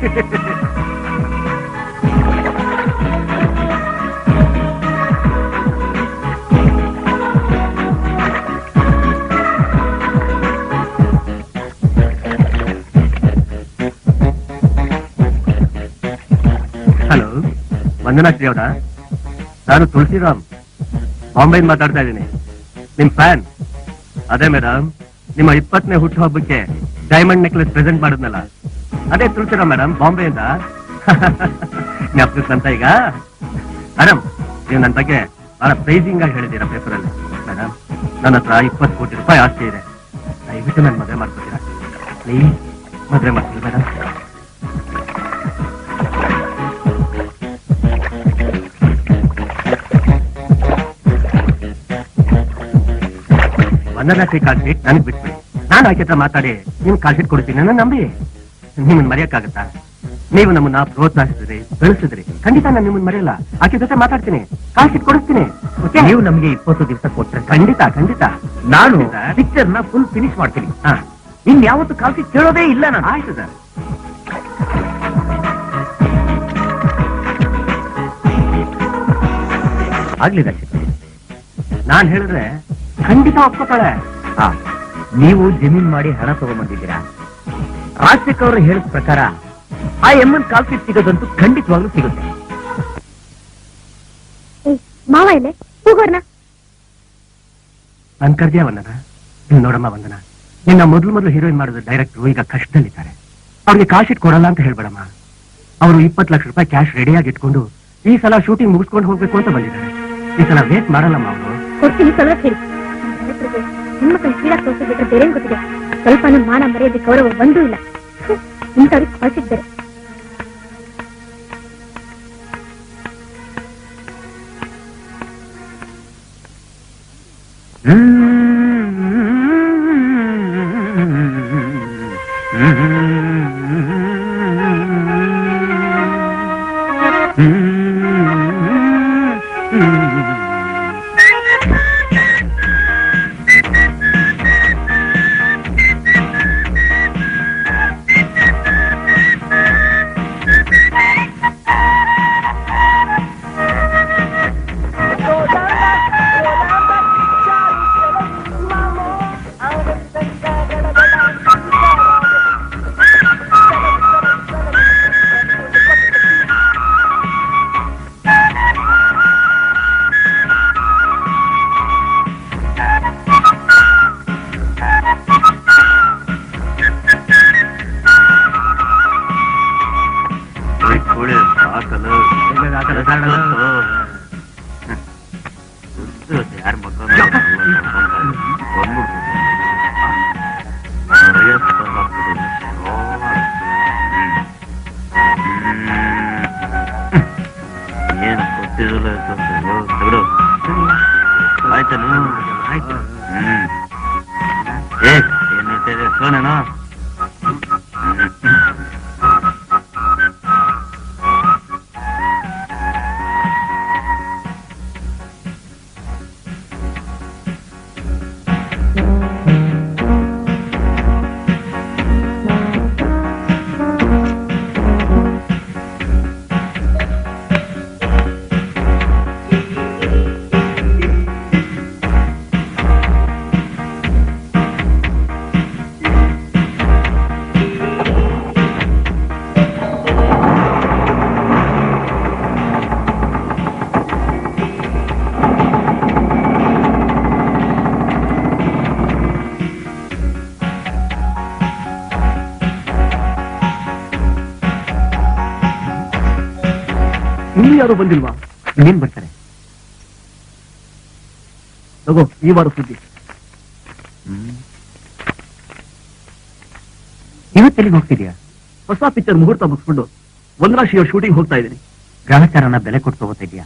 ಹಲೋ, ವಂದನಾ ಶ್ರೀ ಅವರ? ನಾನು ತುಳಸಿರಾಮ್, ಬಾಂಬೆಯಿಂದ ಮಾತಾಡ್ತಾ ಇದ್ದೀನಿ. ನಿಮ್ ಫ್ಯಾನ್. ಅದೇ ಮೇಡಮ್, ನಿಮ್ಮ 20ನೇ ಹುಟ್ಟು ಹಬ್ಬಕ್ಕೆ ಡೈಮಂಡ್ ನೆಕ್ಲೆಸ್ ಪ್ರೆಸೆಂಟ್ ಮಾಡಿದ್ನಲ್ಲ, ಅದೇ ತುಳಸಿರಾಮ್ ಮೇಡಮ್, ಬಾಂಬೆಯಿಂದ. ಜ್ಞಾಪಕ ಅಂತ ಈಗ ಮೇಡಮ್, ನೀವು ನನ್ನ ಬಗ್ಗೆ ಬಹಳ ಪ್ರೈಸಿಂಗ್ ಆಗಿ ಹೇಳಿದ್ದೀರಾ ಪೇಪರಲ್ಲಿ. ಮೇಡಮ್, ನನ್ನ ಹತ್ರ 20 ಕೋಟಿ ರೂಪಾಯಿ ಆಸ್ತಿ ಇದೆ. ದಯವಿಟ್ಟು ನಾನು ಮದುವೆ ಮಾಡ್ಕೊತೀರಾ ಪ್ಲೀಸ್ ಮದುವೆ ಮಾಡ್ಕೊಳ್ಳಿ ಮೇಡಮ್. ವಂದನಾಶ್ರೀ ಕಾಲ್ ಶೀಟ್ ನನಗೆ ಬಿಟ್ಬಿಡಿ. ನಾನು ಆಕೆ ಹತ್ರ ಮಾತಾಡಿ ನಿಮ್ ಕಾಲ್ ಶೀಟ್ ಕೊಡ್ತೀನಿ. ನನ್ನ ನಂಬಿ ನಿಮ್ಮನ್ನ ಮರೆಯಕ್ಕಾಗತ್ತಾ? ನೀವು ನಮ್ಮನ್ನ ಪ್ರೋತ್ಸಾಹಿಸಿದ್ರಿ, ಬೆಳೆಸಿದ್ರಿ, ಖಂಡಿತ ನಾನು ನಿಮ್ಮನ್ನ ಮರೆಯಲ್ಲ. ಆಕೆ ಜೊತೆ ಮಾತಾಡ್ತೀನಿ, ಕಾಲ್ ಶೀಟ್ ಕೊಡಿಸ್ತೀನಿ. ನೀವು ನಮ್ಗೆ 20 ದಿವಸ ಕೊಟ್ರೆ ಖಂಡಿತ ಖಂಡಿತ ನಾನು ಪಿಕ್ಚರ್ ನ ಫುಲ್ ಫಿನಿಶ್ ಮಾಡ್ತೀನಿ. ಇನ್ ಯಾವತ್ತು ಕಾಲ್ಸಿ ಕೇಳೋದೇ ಇಲ್ಲ ನಾನು. ಆಯ್ತು ಸರ್. ಆಗ್ಲಿ ದರ್ಶಕ್, ನಾನ್ ಹೇಳಿದ್ರೆ ಖಂಡಿತ ಒಪ್ಕೋತಾಳೆ. ನೀವು ಜಮೀನ್ ಮಾಡಿ ಹಣ ತಗೊಂಡ್ಬಂದಿದ್ದೀರಾ. ರಾಜಶೇಖರ್ ಅವರು ಹೇಳಿದ ಪ್ರಕಾರ ಆ ಎಮ್ಮನ್ ಕಾಲ್ಸಿ ಸಿಗೋದಂತೂ ಖಂಡಿತವಾಗ್ಲೂ ಸಿಗುತ್ತೆ. ಮಾವ ಇಲ್ಲೇ ಹೋಗೋರ್ನ. ನನ್ ಕರ್ದ್ಯಾ ವಂದನ? ನೀನ್ ನೋಡಮ್ಮ ವಂದನ, ನಿನ್ನ ಮೊದಲು ಹೀರೋಯಿನ್ ಮಾಡಿದ ಡೈರೆಕ್ಟರ್ ಈಗ ಕಷ್ಟದಲ್ಲಿದ್ದಾರೆ. ಅವ್ರಿಗೆ ಕಾಲ್ ಶೀಟ್ ಕೊಡಲ್ಲ ಅಂತ ಹೇಳ್ಬೇಡಮ್ಮ. ಅವರು 20 ಲಕ್ಷ ರೂಪಾಯಿ ಕ್ಯಾಶ್ ರೆಡಿಯಾಗಿ ಇಟ್ಕೊಂಡು ಈ ಸಲ ಶೂಟಿಂಗ್ ಮುಗಿಸ್ಕೊಂಡು ಹೋಗ್ಬೇಕು ಅಂತ ಬಂದಿದ್ದಾರೆ. ಈ ಸಲ ವೇಟ್ ಮಾಡಲ್ಲಮ್ಮ ಅವರು. ಕೊಡ್ತೀನಿ ಸ್ವಲ್ಪ ಹೇಳಿ. ನಿಮ್ಮ ಕೈ ಕೀಳಾಕ್ ತೋರಿಸಿದ್ರೆ ಬೇರೆ ಗೊತ್ತಿದೆ. ಸ್ವಲ್ಪ ಮಾನ ಮರ್ಯಾದೆ ಗೌರವ ಬಂದೂ ಇಲ್ಲ. ಇಂಥವ್ರಿಗೆ ಕಳ್ಸಿದ್ದಾರೆ. ಇಲ್ಲಿ ಯಾರು ಬಂದಿಲ್ವಾ? ಇನ್ನೇನ್ ಬರ್ತಾರೆ? ತಗೋ ಈ ವಾರ ಸುದ್ದಿ. ಇವತ್ತೆಲ್ಲಿಗೆ ಹೋಗ್ತಿದ್ಯಾ? ಹೊಸ ಪಿಕ್ಚರ್ ಮುಹೂರ್ತ ಮುಗಿಸ್ಕೊಂಡು ವಂದನಾಶ್ರೀ ಶೂಟಿಂಗ್ ಹೋಗ್ತಾ ಇದ್ದೀನಿ. ಗ್ರಹಚಾರನ ಬೆಲೆ ಕೊಟ್ಟು ತಗೋತಿದ್ಯಾ?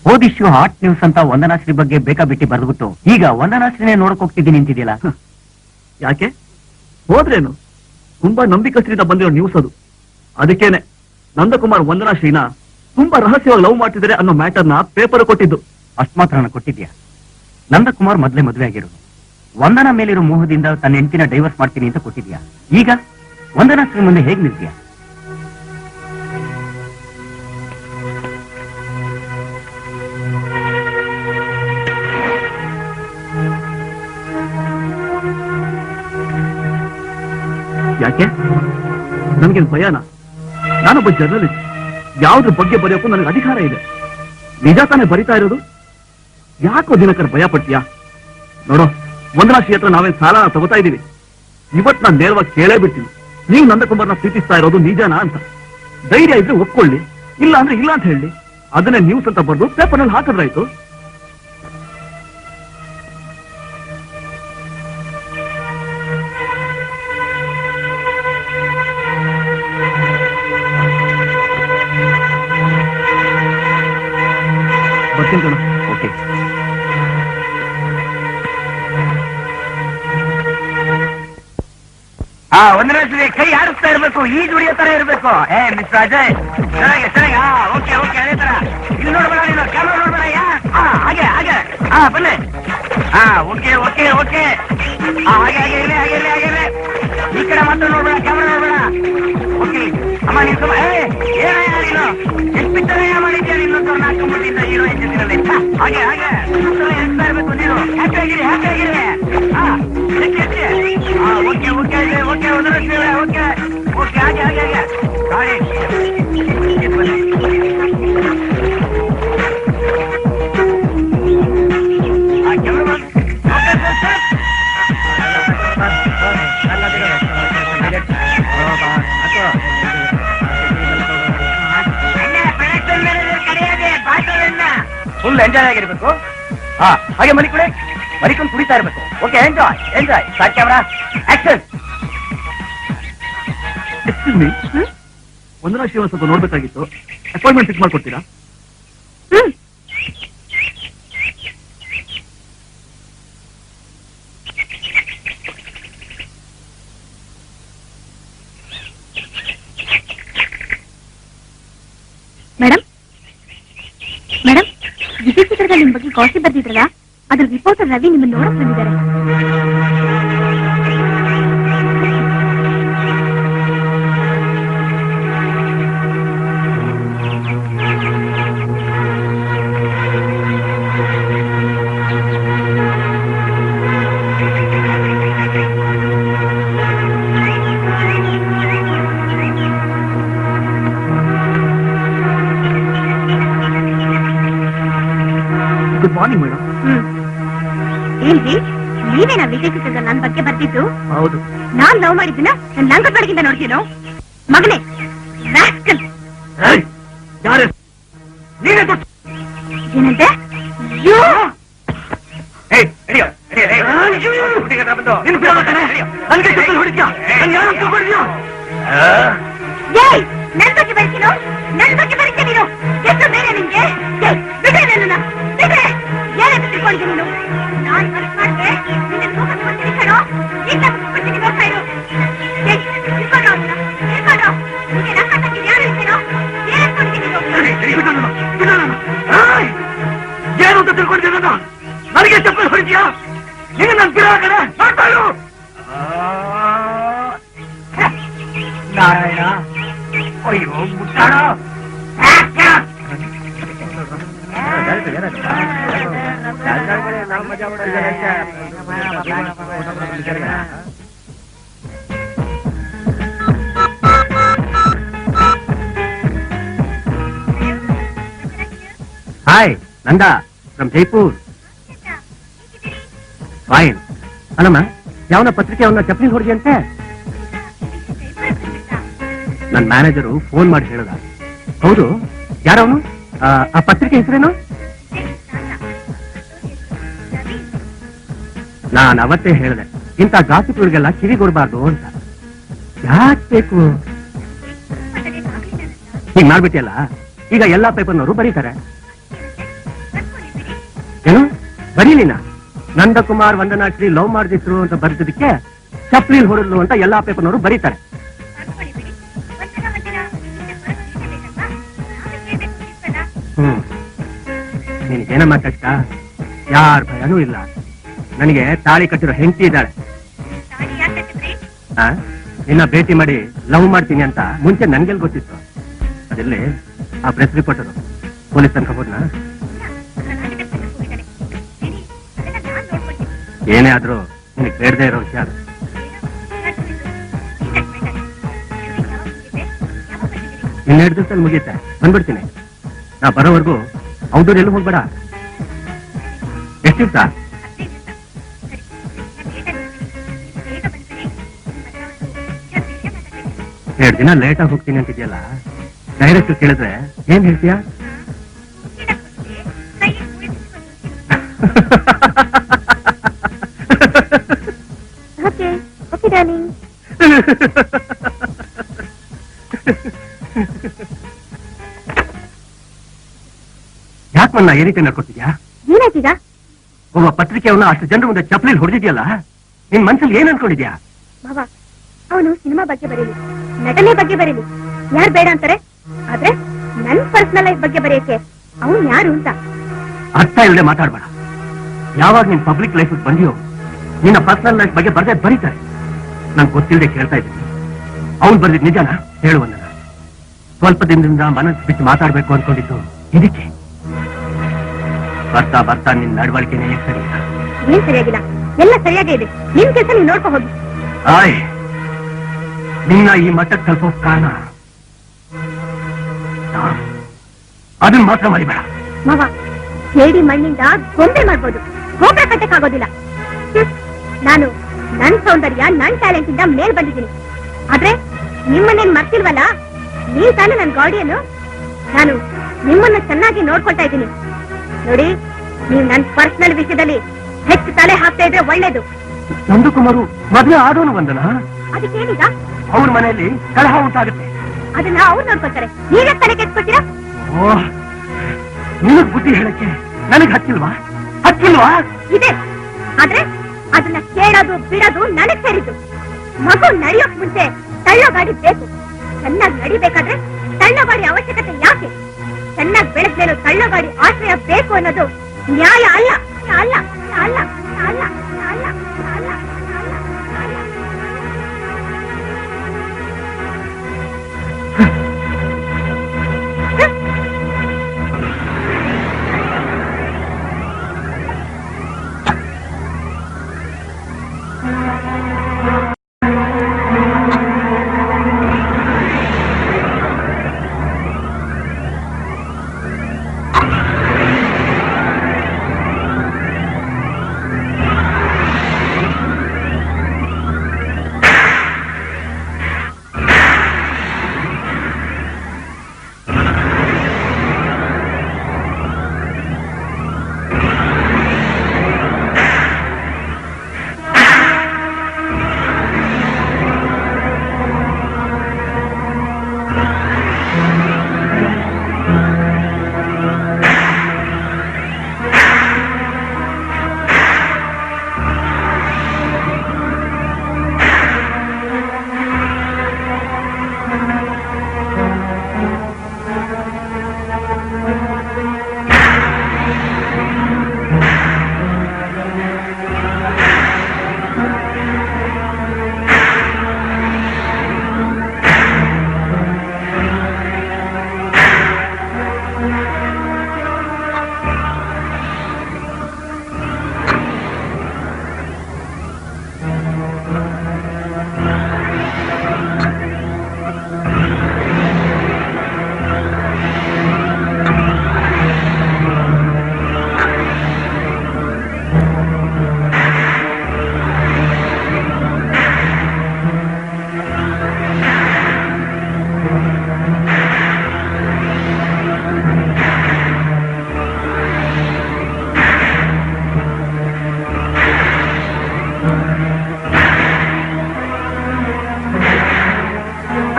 ಹೋದ ಇಶ್ಯೂ ಹಾಟ್ ನ್ಯೂಸ್ ಅಂತ ವಂದನಾಶ್ರೀ ಬಗ್ಗೆ ಬೇಕಾಬಿಟ್ಟಿ ಬರ್ದ್ಬಿಟ್ಟು ಈಗ ವಂದನಾಶ್ರೀನೇ ನೋಡಕ್ ಹೋಗ್ತಿದ್ದೀನಿ ನಿಂತಿದ್ಯಲ್ಲ. ಯಾಕೆ ಹೋದ್ರೇನು? ತುಂಬಾ ನಂಬಿಕಸ್ಥರಿಂದ ಬಂದಿರೋ ನ್ಯೂಸ್ ಅದು. ಅದಕ್ಕೇನೆ ನಂದಕುಮಾರ್ ವಂದನಾಶ್ರೀನ ತುಂಬಾ ರಹಸ್ಯವಾಗಿ ಲವ್ ಮಾಡ್ತಿದ್ದಾರೆ ಅನ್ನೋ ಮ್ಯಾಟರ್ನ ಪೇಪರ್ ಕೊಟ್ಟಿದ್ದು. ಅಷ್ಟ್ ಮಾತ್ರನ ಕೊಟ್ಟಿದ್ಯಾ? ನಂದಕುಮಾರ್ ಮೊದ್ಲೇ ಮದುವೆ ಆಗಿರೋದು. ವಂದನಾ ಮೇಲಿರೋ ಮೋಹದಿಂದ ತನ್ನ ಹೆಂಡತಿನ ಡೈವರ್ಸ್ ಮಾಡ್ತೀನಿ ಅಂತ ಕೊಟ್ಟಿದ್ಯಾ. ಈಗ ವಂದನಾಶ್ರೀ ಮುಂದೆ ಹೇಗ್ ನಿಲ್ತೀಯಾ? ಯಾಕೆ ನನ್ಗೆ ಭಯನ? ನಾನೊಬ್ಬ ಜರ್ನಲಿಸ್ಟ್. ಯಾವ್ದ್ರ ಬಗ್ಗೆ ಬರೆಯೋಕ್ಕೂ ನನಗೆ ಅಧಿಕಾರ ಇದೆ. ನಿಜ ತಾನೇ ಬರಿತಾ ಇರೋದು. ಯಾಕೋ ದಿನಕರ್ ಭಯ ಪಡ್ತೀಯಾ? ನೋಡೋ, ವಂದನಾಶ್ರೀ ಹತ್ರ ನಾವೇನ್ ಸಾಲ ತಗೋತಾ ಇದೀವಿ. ಇವತ್ ನಾನು ನೇರವಾಗಿ ಕೇಳೇ ಬಿಡ್ತೀನಿ, ನೀವು ನಂದಕುಮಾರ್ನ ಪ್ರೀತಿಸ್ತಾ ಇರೋದು ನಿಜನಾ ಅಂತ. ಧೈರ್ಯ ಇದ್ರೆ ಒಪ್ಕೊಳ್ಳಿ, ಇಲ್ಲ ಅಂದ್ರೆ ಇಲ್ಲ ಅಂತ ಹೇಳಿ. ಅದನ್ನೇ ನ್ಯೂಸ್ ಅಂತ ಬರ್ದು ಪೇಪರ್ನಲ್ಲಿ ಹಾಕಿದ್ರಾಯ್ತು. ಬರ್ತೀನಿ ಕಣೋ. ಓಕೆ. ಒಂದನೇ ಕೈ ಆಡಿಸ್ತಾ ಇರ್ಬೇಕು, ಈ ದುಡಿಯೋ ತರ ಇರ್ಬೇಕು. ಮಿಸ್ಟರ್ ಅಜಯ್, ಚೆನ್ನಾಗಿ ಓಕೆ ಓಕೆ, ಅದೇ ತರ. ಇಲ್ಲಿ ನೋಡ್ಬೇಡ, ನೀನು ಕ್ಯಾಮ್ರಾ ನೋಡ್ಬೇಡ. ಹಾಗೆ ಹಾಗೆ, ಬನ್ನಿ. ಓಕೆ ಓಕೆ ಓಕೆ, ಹಾಗೆ ಹಾಗೆ ಇಲ್ಲೇ ಹಾಗೆ ಇಲ್ಲೇ ಹಾಗೆ ಇಲ್ಲೇ. ಈ ಕಡೆ ಮಾತ್ರ ನೋಡ್ಬೇಡ, ಕ್ಯಾಮ್ರಾ ನೋಡ್ಬೇಡ. ಓಕೆ ಅಮ್ಮ, ನೀನು ನೀನು ಎಷ್ಟು ಪಿಕ್ಚರ್ ಮಾಡಿದ್ಯಾ ನೀನು? ನಾಲ್ಕು ಹೀರೋಯಿನ್ ಜೊತೆಯಲ್ಲಿ ಹಾಗೆ ಹಾಗೆ ಎಣಿಸ್ತಾ ಇರ್ಬೇಕು. ನೀನು ಹ್ಯಾಪಿ ಆಗಿರಿ, ಹ್ಯಾಪಿ ಆಗಿರಿ. ಓಕೆ ಓಕೆ ಓಕೆ, ಒಂದರಷ್ಟು ಓಕೆ ಓಕೆ, ಹಾಗೆ ಹಾಗೆ ಹಾಗೆ. ಗಾಡಿ cameraman, okay sir. Full enjoy ಆಗಿರ್ಬೇಕು. ಹಾಗೆ ಮಲಿಕೊಂಡು ಕುಡಿತಾ ಇರ್ಬೇಕು. Okay, enjoy enjoy. Start camera, action. Excuse me, Vandana Shri ಸ್ವಲ್ಪ ನೋಡ್ಬೇಕಾಗಿತ್ತು. ಅಪಾಯಿಂಟ್ಮೆಂಟ್ ಫಿಕ್ಸ್ ಮಾಡ್ಕೊಡ್ತೀರಾ? ಮೇಡಮ್ ಮೇಡಮ್, ವಿಜಯ್ ಚಿತ್ರದಲ್ಲಿ ನಿಮ್ ಬಗ್ಗೆ ಗಾಸಿಪ್ ಬರ್ದಿದ್ರಲ್ಲ, ಅದ್ರ ರಿಪೋರ್ಟರ್ ರವಿ ನಿಮ್ಮನ್ನ ನೋಡಕ್ ಬಂದಿದ್ದಾರೆ. Good morning madam. ಏನ್ರಿ, ನೀವೇನಾ ವಿಜಯ್ ಚಿತ್ರದಲ್ಲಿ ನನ್ ಬಗ್ಗೆ ಬರ್ತಿದ್ದು? ಹೌದು. ನಾನ್ ಲವ್ ಮಾಡಿದ್ದೀನ ನನ್ ಲಂಗ ಬೆಳಗಿಂದ ನೋಡ್ತೀನೋ ಮಗನೇ, ರಾಸ್ಕಲ್. ಯಾರೇ ನೀನೇ ದೊಡ್ಡ ಏನಂತೆ? ನನ್ ಬಗ್ಗೆ ಬರ್ತೀನೋ, ನನ್ ಬಗ್ಗೆ ಬರೀತೀಯ ನೀನು? ಎಷ್ಟು ಬೇರೆ ನಿಮ್ಗೆ? ಬಿಡ್ರೆ ನನ್ನ ಬಿಡ್ರೆ, ಏನಾದ್ರು ತಿಳ್ಕೊಂಡಿದ್ದೆ ನೀನು? ನಾನ್ ವರ್ಕ್ ಮಾಡ್ದೆ, ನಿನ್ನ ತೂಕ ತಗೊಂತೀನಿ ಕಣೋ. ಈಗ ಬರ್ತೀನಿ, ನೋಡ್ತಾ ಇರು. ತಿಳ್ಕೊಂಡ್ರು ನಿಮಗೆ ನನ್ನ ತಗ್ಗಿ ಯಾರು ಇರ್ತೀನೋ? ಏನ್ ಅನ್ಕೊಂಡಿದ್ದೀನಿ ನೀನು? ಏನು ಅಂತ ತಿಳ್ಕೊಂಡಿದ್ದೆ ನಾನು? ನನಗೆ ಚಪ್ಪಲ್ ಹೊಡಿತೀಯಾ? ನೀನು ನನ್ನ ಬಿಡಾಕಡೆ ನೋಡ್ತಾ ಇರು. ನಾರಾಯಣ, ಅಯ್ಯೋ ಮುಟ್ಟಾಡ. Hi, Nanda from Jaipur. Fine. ಅಲ್ಲಮ್ಮ, ಯಾವನ ಪತ್ರಿಕೆ ಅವನ್ನ ಚಪ್ಪಲಿ ಹೊಡೆದಿ ಅಂತೆ? ನನ್ನ ಮ್ಯಾನೇಜರು ಫೋನ್ ಮಾಡಿ ಹೇಳದ. ಹೌದು, ಯಾರವನು? ಆ ಪತ್ರಿಕೆ ಹೆಸರೇನು? ನಾನು ಅವತ್ತೇ ಹೇಳಿದೆ, ಇಂಥ ಗಾಸಿಪ್ಗಳಿಗೆಲ್ಲ ಕಿವಿಗೊಡ್ಬಾರ್ದು ಅಂತ. ಯಾಕೆ ಬೇಕು ಹೀಗ್ ಮಾಡ್ಬಿಟ್ಟಿಯಲ್ಲ? ಈಗ ಎಲ್ಲಾ ಪೇಪರ್ನವರು ಬರೀತಾರೆ. ಏನು ಬರೀಲಿನ? ನಂದಕುಮಾರ್ ವಂದನಾಶ್ರೀ ಲವ್ ಮಾಡಿದ್ರು ಅಂತ ಬರೆದಿದ್ದಕ್ಕೆ ಚಪ್ಲಿ ಹೊಡೆದ್ಲು ಅಂತ ಎಲ್ಲಾ ಪೇಪರ್ನವರು ಬರೀತಾರೆ. ನಿನಗೇನಮ್ಮ ಕಷ್ಟ? ಯಾರ ಭಯನೂ ಇಲ್ಲ. ನನಗೆ ತಾಳಿ ಕಟ್ಟಿರೋ ಹೆಂಡತಿ ಇದ್ದಾಳೆ. ನಿನ್ನ ಭೇಟಿ ಮಾಡಿ ಲವ್ ಮಾಡ್ತೀನಿ ಅಂತ ಮುಂಚೆ ನನ್ಗೆಲ್ ಗೊತ್ತಿತ್ತು? ಅದೆಲ್ಲಿ ಆ ಪ್ರೆಸ್ ರಿಪೋರ್ಟರು ಪೊಲೀಸ್ ತನಕ ಹೋದ್ನ? ಏನೇ ಆದ್ರೂ ನಿನಗೆ ಬೇಡದೇ ಇರೋ ವಿಷಯ ಅದು. ಇನ್ನೆರಡು ದಿವಸದಲ್ಲಿ ಮುಗಿಯುತ್ತೆ, ಬಂದ್ಬಿಡ್ತೀನಿ. ನಾ ಬರೋವರೆಗೂ ಔಟ್ಡೋರ್ ಎಲ್ಲೂ ಹೋಗ್ಬೇಡ. ಎಷ್ಟು ದಿವಸ? 2 ದಿನ ಲೇಟಾಗಿ ಹೋಗ್ತೀನಿ ಅಂತಿದ್ಯಲ್ಲ, ಡೈರೆಕ್ಟ್ ಕೇಳಿದ್ರೆ ಏನ್ ಹೇಳ್ತೀಯ? Okay okay darling. ಯಾಕೆ ನನ್ನ ಈ ರೀತಿ ನಡ್ಕೊತಿದ್ಯಾ? ಏನಾಯ್ತೀಗ? ಒಬ್ಬ ಪತ್ರಿಕೆಯವನ್ನ ಅಷ್ಟು ಜನರ ಮುಂದೆ ಚಪ್ಪಲಿ ಹೊಡೆದಿದ್ಯಲ್ಲ, ನಿನ್ ಮನ್ಸಲ್ಲಿ ಏನ್ ಅನ್ಕೊಂಡಿದ್ಯಾ? ಭಾವ, ಅವನು ಸಿನಿಮಾ ಬಗ್ಗೆ ಬರೀಲಿ, ನಟನೆ ಬಗ್ಗೆ ಬರೀಲಿ, ಯಾರು ಬೇಡ ಅಂತಾರೆ. ಆದ್ರೆ ನನ್ ಪರ್ಸನಲ್ ಲೈಫ್ ಬಗ್ಗೆ ಬರೆಯಕ್ಕೆ ಅವನು ಯಾರು ಅಂತ ಅರ್ಥ ಇಲ್ಲದೆ ಮಾತಾಡ್ಬೇಡ. ಯಾವಾಗ ನೀನ್ ಪಬ್ಲಿಕ್ ಲೈಫ್ ಬಂದಿಯೋ ನಿನ್ನ ಪರ್ಸನಲ್ ಲೈಫ್ ಬಗ್ಗೆ ಬರ್ದೇ ಬರೀತಾರೆ. ನನ್ ಗೊತ್ತಿಲ್ಲದೆ ಕೇಳ್ತಾ ಇದ್ದೀನಿ, ಅವ್ನು ಬರ್ದಿದ್ ನಿಜನಾ ಹೇಳುವಂದ. ಸ್ವಲ್ಪ ದಿನದಿಂದ ಮನಸ್ಸು ಬಿಟ್ಟು ಮಾತಾಡ್ಬೇಕು ಅನ್ಕೊಂಡಿದ್ದು ಇದಕ್ಕೆ. ಬರ್ತಾ ಬರ್ತಾ ನಿನ್ ನಡವಳಿಕೆನೇ ಸರಿ ಇಲ್ಲ. ಏನ್ ಸರಿಯಾಗಿಲ್ಲ, ಎಲ್ಲ ಸರಿಯಾಗೇ ಇದೆ. ನಿಮ್ ಕೆಲಸ ನೀವು ನೋಡ್ಕೊ ಹೋಗಿ. ಆಯ್, ನಿನ್ನ ಈ ಮಟ್ಟಕ್ಕೆ ತಲುಪೋ ಕಾರಣ ಅದನ್ನ ಮಾತ್ರ ಮರಿಬೇಡ. ಮಾವ, ಜೇಡಿ ಮಣ್ಣಿಂದ ಗೊಂಬೆ ಮಾಡ್ಬೋದು, ಗೋಪುರ ಕಟ್ಟಕ್ಕಾಗೋದಿಲ್ಲ. ನಾನು ನನ್ ಸೌಂದರ್ಯ, ನನ್ ಟ್ಯಾಲೆಂಟ್ ಇಂದ ಮೇಲ್ ಬಂದಿದ್ದೀನಿ. ಆದ್ರೆ ನಿಮ್ಮನ್ನೇನ್ ಮರ್ತಿಲ್ವಲ್ಲ, ನೀವ್ ತಾನೇ ನನ್ ಗಾಡಿಯನ್ನು. ನಾನು ನಿಮ್ಮನ್ನ ಚೆನ್ನಾಗಿ ನೋಡ್ಕೊಳ್ತಾ ಇದ್ದೀನಿ ನೋಡಿ. ನೀವು ನನ್ ಪರ್ಸನಲ್ ವಿಷಯದಲ್ಲಿ ಹೆಚ್ಚು ತಲೆ ಹಾಕ್ತಾ ಇದ್ರೆ ಒಳ್ಳೇದು. ನಂದಕುಮಾರು ಮದುವೆ ಆದೋನು ಬಂದನ, ಅದಕ್ಕೇನೀಗ? ಅವ್ರ ಮನೆಯಲ್ಲಿ ಕಲಹ ಉಂಟಾಗುತ್ತೆ. ಅದನ್ನ ಅವ್ರು ನೋಡ್ಕೊಳ್ತಾರೆ, ನೀವೇ ತಲೆ ಕೆಟ್ಕೊತೀರಾ? ಓಹ್, ನಿನಗ್ ಬುದ್ಧಿ ಹೇಳಕ್ಕೆ ನನಗ್ ಹಚ್ಚಿಲ್ವಾ? ಇದೆ, ಆದ್ರೆ ಅದನ್ನ ಕೇಳೋದು ಬಿಡೋದು ನನಗ್ ಸೇರಿದ್ದು. ಮಗು ನಡೆಯೋಕ್ ಮುಂಚೆ ತಳ್ಳೋ ಗಾಡಿ ಬೇಕು. ಚೆನ್ನಾಗಿ ನಡಿಬೇಕಾದ್ರೆ ತಳ್ಳೋ ಗಾಡಿ ಅವಶ್ಯಕತೆ ಯಾಕೆ? ಚೆನ್ನಾಗಿ ಬೆಳೆದ್ಮೇಲೆ ತಳ್ಳೋ ಗಾಡಿ ಆಶ್ರಯ ಬೇಕು ಅನ್ನೋದು ನ್ಯಾಯ ಅಲ್ಲ. ಅಲ್ಲ ಅಲ್ಲ ಅಲ್ಲ ಅಲ್ಲ ಅಲ್ಲ.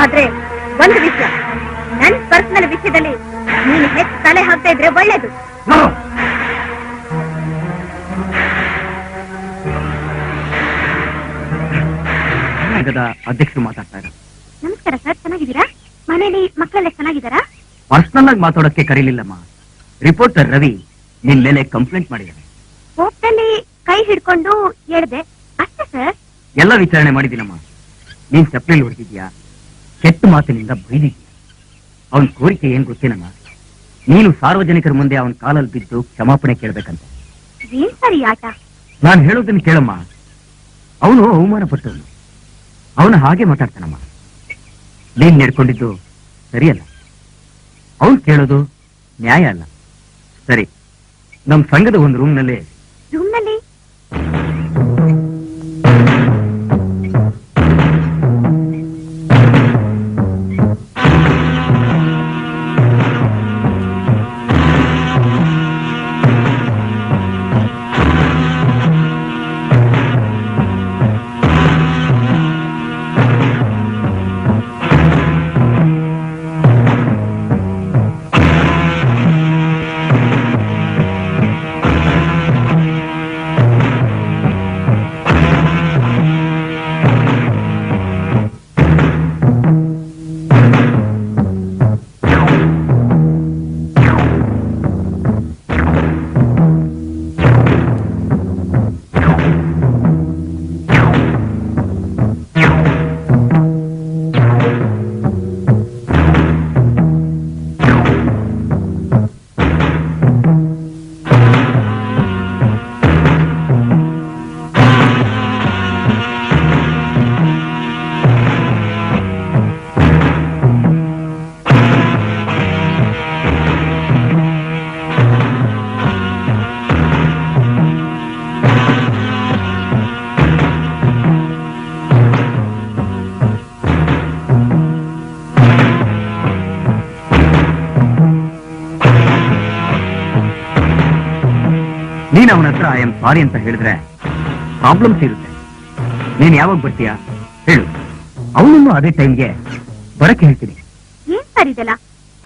ಆದ್ರೆ ಒಂದು ವಿಷಯ, ನನ್ ಪರ್ಸನಲ್ ವಿಷಯದಲ್ಲಿ ನೀನು ಹೆಚ್ಚು ತಲೆ ಹಾಕ್ತಾ ಇದ್ರೆ ಒಳ್ಳೇದು. ಅಧ್ಯಕ್ಷರು ಮಾತಾಡ್ತಾ ಇದ್ದಾರೆ. ನಮಸ್ಕಾರ ಸರ್, ಚೆನ್ನಾಗಿದ್ದೀರಾ? ಮನೇಲಿ ಮಕ್ಕಳೆಲ್ಲ ಚೆನ್ನಾಗಿದ್ದಾರಾ? ಪರ್ಸನಲ್ ಆಗಿ ಮಾತಾಡೋಕ್ಕೆ ಕರೀಲಿಲ್ಲಮ್ಮ. ರಿಪೋರ್ಟರ್ ರವಿ ನಿನ್ ಮೇಲೆ ಕಂಪ್ಲೇಂಟ್ ಮಾಡಿದ್ದಾರೆ. ಹೋಗ್ದಲ್ಲಿ ಕೈ ಹಿಡ್ಕೊಂಡು ಹೇಳ್ದೆ ಅಷ್ಟೇ ಸರ್. ಎಲ್ಲ ವಿಚಾರಣೆ ಮಾಡಿದ್ದೀನಮ್ಮ. ನೀನ್ ಚಪ್ಪಲಿ ಹೊಡೆದಿದ್ಯಾ, ಕೆಟ್ಟ ಮಾತಿನಿಂದ ಬೈದಿದ್ಯಾ. ಅವನ್ ಕೋರಿಕೆ ಏನ್ ಗೊತ್ತೇನಮ್ಮ? ನೀನು ಸಾರ್ವಜನಿಕರ ಮುಂದೆ ಅವನ ಕಾಲಲ್ಲಿ ಬಿದ್ದು ಕ್ಷಮಾಪಣೆ ಕೇಳ್ಬೇಕಂತ. ಏನ್ ಸರಿ ಆಟ? ನಾನು ಹೇಳೋದನ್ನ ಕೇಳಮ್ಮ. ಅವನು ಅವಮಾನ ಪಟ್ಟವನು, ಅವನು ಹಾಗೆ ಮಾತಾಡ್ತಾನಮ್ಮ. ನೀನ್ ನಡ್ಕೊಂಡಿದ್ದು ಸರಿಯಲ್ಲ, ಅವನು ಕೇಳೋದು ನ್ಯಾಯ ಅಲ್ಲ. ಸರಿ, ನಮ್ ಸಂಘದ ಒಂದು ರೂಮ್ನಲ್ಲಿ ನೀನ್ ಅವನ ಹತ್ರ ಐ ಆಮ್ ಸಾರಿ ಅಂತ ಹೇಳಿದ್ರೆ ಪ್ರಾಬ್ಲಮ್ಸ್ ಇರುತ್ತೆ. ನೀನ್ ಯಾವಾಗ ಬರ್ತೀಯಾ ಹೇಳು, ಅವನನ್ನು ಅದೇ ಟೈಮ್ಗೆ ಬರಕ್ಕೆ ಹೇಳ್ತೀನಿ. ಏನ್ ಸರ್ ಇದೆಲ್ಲ?